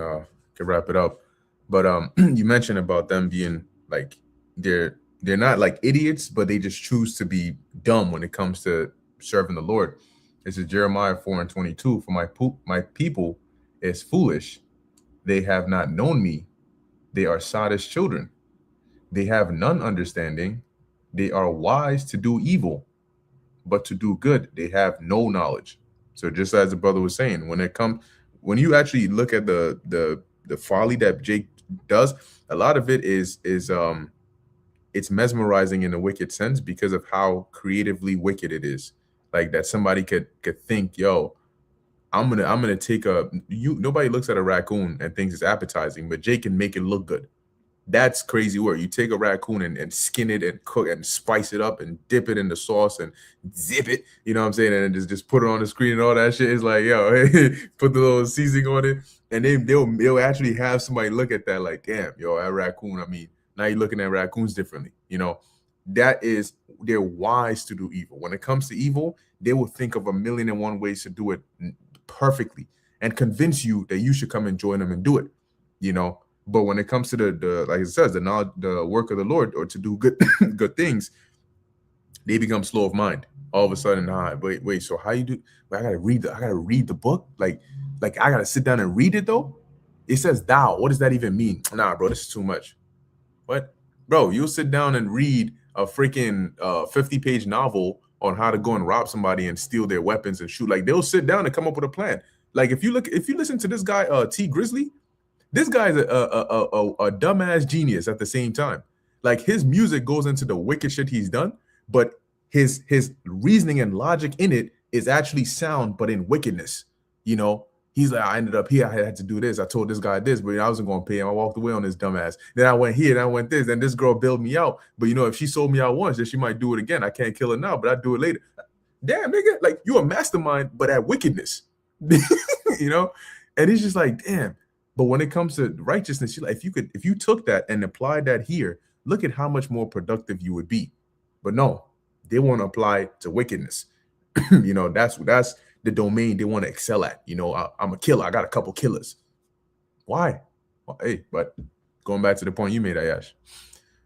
wrap it up. But you mentioned about them being like they're not like idiots, but they just choose to be dumb when it comes to serving the Lord. This is Jeremiah 4:22. For my people is foolish. They have not known me. They are sottish children. They have none understanding. They are wise to do evil, but to do good, they have no knowledge. So just as the brother was saying, when you actually look at the folly that Jake does, a lot of it is it's mesmerizing in a wicked sense because of how creatively wicked it is. Like that somebody could think, yo, I'm gonna take nobody looks at a raccoon and thinks it's appetizing, but Jake can make it look good. That's crazy work. You take a raccoon and skin it and cook and spice it up and dip it in the sauce and zip it, you know what I'm saying? And just put it on the screen and all that shit. It's like, yo, hey, put the little seasoning on it. And then they'll actually have somebody look at that like, damn, yo, that raccoon, I mean, now you're looking at raccoons differently, they're wise to do evil. When it comes to evil, they will think of 1,000,001 ways to do it perfectly and convince you that you should come and join them and do it, But when it comes to the like it says, the work of the Lord or to do good things, they become slow of mind. All of a sudden, wait, so how you do? I gotta read the book. Like I gotta sit down and read it though. It says thou. What does that even mean? Nah, bro, this is too much. What, bro? You'll sit down and read a freaking 50-page novel on how to go and rob somebody and steal their weapons and shoot. Like they'll sit down and come up with a plan. Like if you listen to this guy T Grizzly. This guy is a dumbass genius at the same time. Like his music goes into the wicked shit he's done, but his reasoning and logic in it is actually sound, but in wickedness. You know, he's like, I ended up here. I had to do this. I told this guy this, but I wasn't going to pay him. I walked away on this dumbass. Then I went here. Then I went this. Then this girl bailed me out. But you know, if she sold me out once, then she might do it again. I can't kill her now, but I do it later. Damn, nigga, like you a mastermind, but at wickedness. You know, and he's just like, damn. But when it comes to righteousness, like if you took that and applied that here, look at how much more productive you would be. But no, they want to apply it to wickedness. You know, that's the domain they want to excel at. You know, I'm a killer. I got a couple killers. Why? Well, hey, but going back to the point you made, Ayash.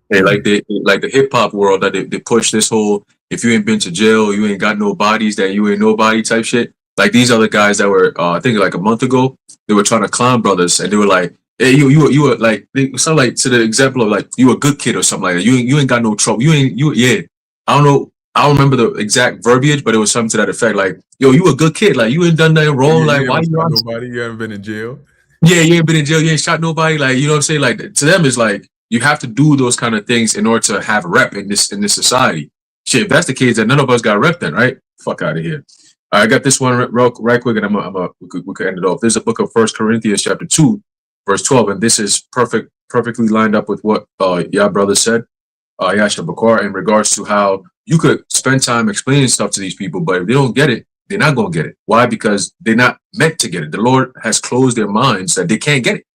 Hey, like the hip hop world that they push this whole, if you ain't been to jail, you ain't got no bodies, that you ain't nobody type shit. Like these other guys that were, I think like a month ago, they were trying to clown brothers, and they were like, "Hey, you were like," they sound like to the example of like you a good kid or something like that. You ain't got no trouble. Yeah. I don't know. I don't remember the exact verbiage, but it was something to that effect. Like, yo, you a good kid. Like you ain't done nothing wrong. Yeah, like why you shot nobody? You haven't been in jail. Yeah, you ain't been in jail. You ain't shot nobody. Like, you know what I'm saying? Like to them, it's like you have to do those kind of things in order to have rep in this society. Shit, if that's the case, then none of us got rep then, right? Fuck out of here. I got this one right quick, and we could end it off. There's a book of 1 Corinthians chapter 2, verse 12, and this is perfectly lined up with what y'all brother said, Yasha Bakar, in regards to how you could spend time explaining stuff to these people, but if they don't get it, they're not going to get it. Why? Because they're not meant to get it. The Lord has closed their minds that they can't get it,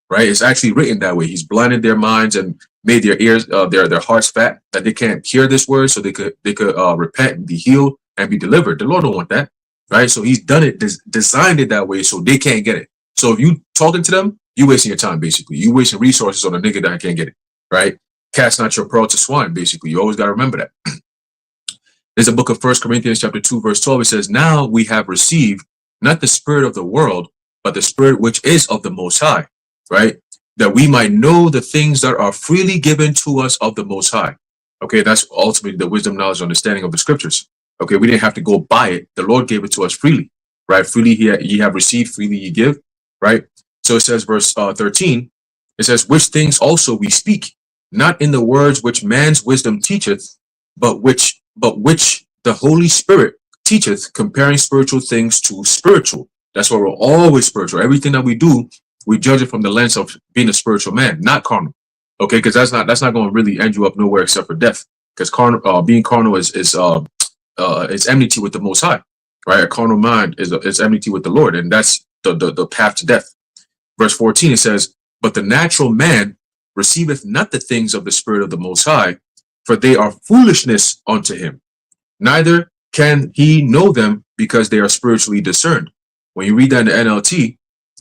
right? It's actually written that way. He's blinded their minds and made their ears, their hearts fat, that they can't hear this word, so they could repent and be healed and be delivered. The Lord don't want that, right? So He's done it, designed it that way, so they can't get it. So if you talking to them, you wasting your time, basically. You wasting resources on a nigga that can't get it, right? Cast not your pearl to swine, basically. You always got to remember that. There's a book of 1 Corinthians chapter 2, verse 12. It says, now we have received not the spirit of the world, but the spirit which is of the Most High, right? That we might know the things that are freely given to us of the Most High. Okay, that's ultimately the wisdom, knowledge, understanding of the scriptures. Okay, we didn't have to go buy it. The Lord gave it to us freely, right? Freely ye have received, freely ye give, right? So it says, verse 13, it says, which things also we speak, not in the words which man's wisdom teacheth, but which the Holy Spirit teacheth, comparing spiritual things to spiritual. That's why we're always spiritual. Everything that we do, we judge it from the lens of being a spiritual man, not carnal. Okay, because that's not going to really end you up nowhere except for death. Because being carnal is enmity with the Most High, right? A carnal mind is enmity with the Lord, and that's the path to death. Verse 14, it says, but the natural man receiveth not the things of the Spirit of the Most High, for they are foolishness unto him. Neither can he know them, because they are spiritually discerned. When you read that in the NLT,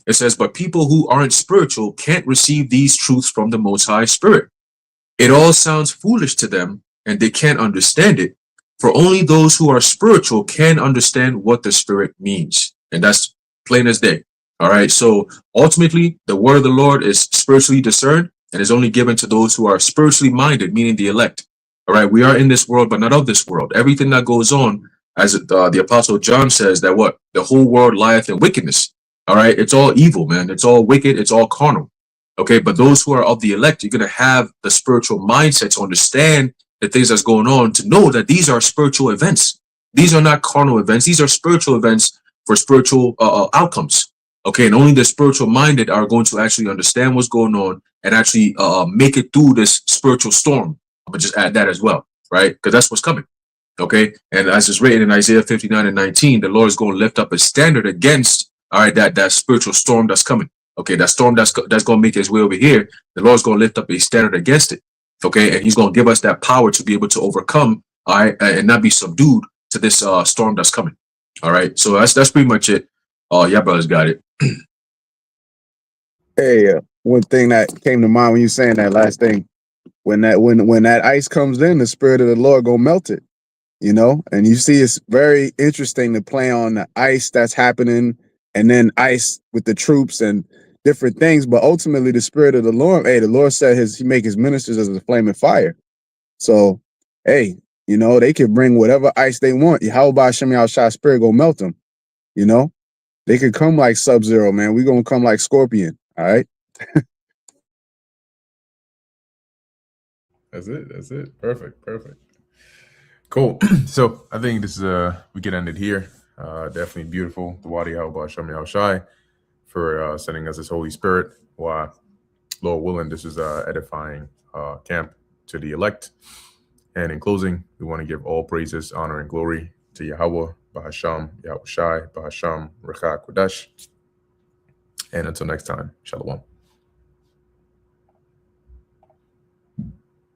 it says, but people who aren't spiritual can't receive these truths from the Most High Spirit. It all sounds foolish to them, and they can't understand it. For only those who are spiritual can understand what the Spirit means. And that's plain as day. All right. So ultimately, the word of the Lord is spiritually discerned and is only given to those who are spiritually minded, meaning the elect. All right. We are in this world, but not of this world. Everything that goes on, as the Apostle John says, that what? The whole world lieth in wickedness. All right. It's all evil, man. It's all wicked. It's all carnal. Okay. But those who are of the elect, you're going to have the spiritual mindset to understand the things that's going on, to know that these are spiritual events. These are not carnal events. These are spiritual events for spiritual outcomes. Okay, and only the spiritual minded are going to actually understand what's going on and actually make it through this spiritual storm. I'm gonna just add that as well, right? Because that's what's coming. Okay, and as it's written in Isaiah 59 and 19, the Lord is going to lift up a standard against, all right, that spiritual storm that's coming. Okay, that storm that's going to make its way over here. The Lord's going to lift up a standard against it. Okay, and He's going to give us that power to be able to overcome, all right, and not be subdued to this storm that's coming. All right, so that's pretty much it. Yeah, brothers got it. Hey, one thing that came to mind when you saying that last thing, when that ice comes in, the Spirit of the Lord gonna melt it, you know. And you see, it's very interesting to play on the ice that's happening, and then ice with the troops and different things. But ultimately, the Spirit of the Lord, the Lord said He make His ministers as a flaming fire. So, hey, you know, they could bring whatever ice they want. How about Shem Yahshua Spirit gonna melt them? You know, they could come like Sub-Zero, man. We gonna come like Scorpion. All right. That's it. Perfect. Cool. So I think this is we can end it here. Definitely beautiful. The Wadi Yahweh Shai Yahushai for sending us His Holy Spirit. Why, Lord willing, this is edifying camp to the elect. And in closing, we want to give all praises, honor, and glory to Yahweh, Bahasham, Yahushai, Bahasham, Rechak Kodesh. And until next time, Shalom.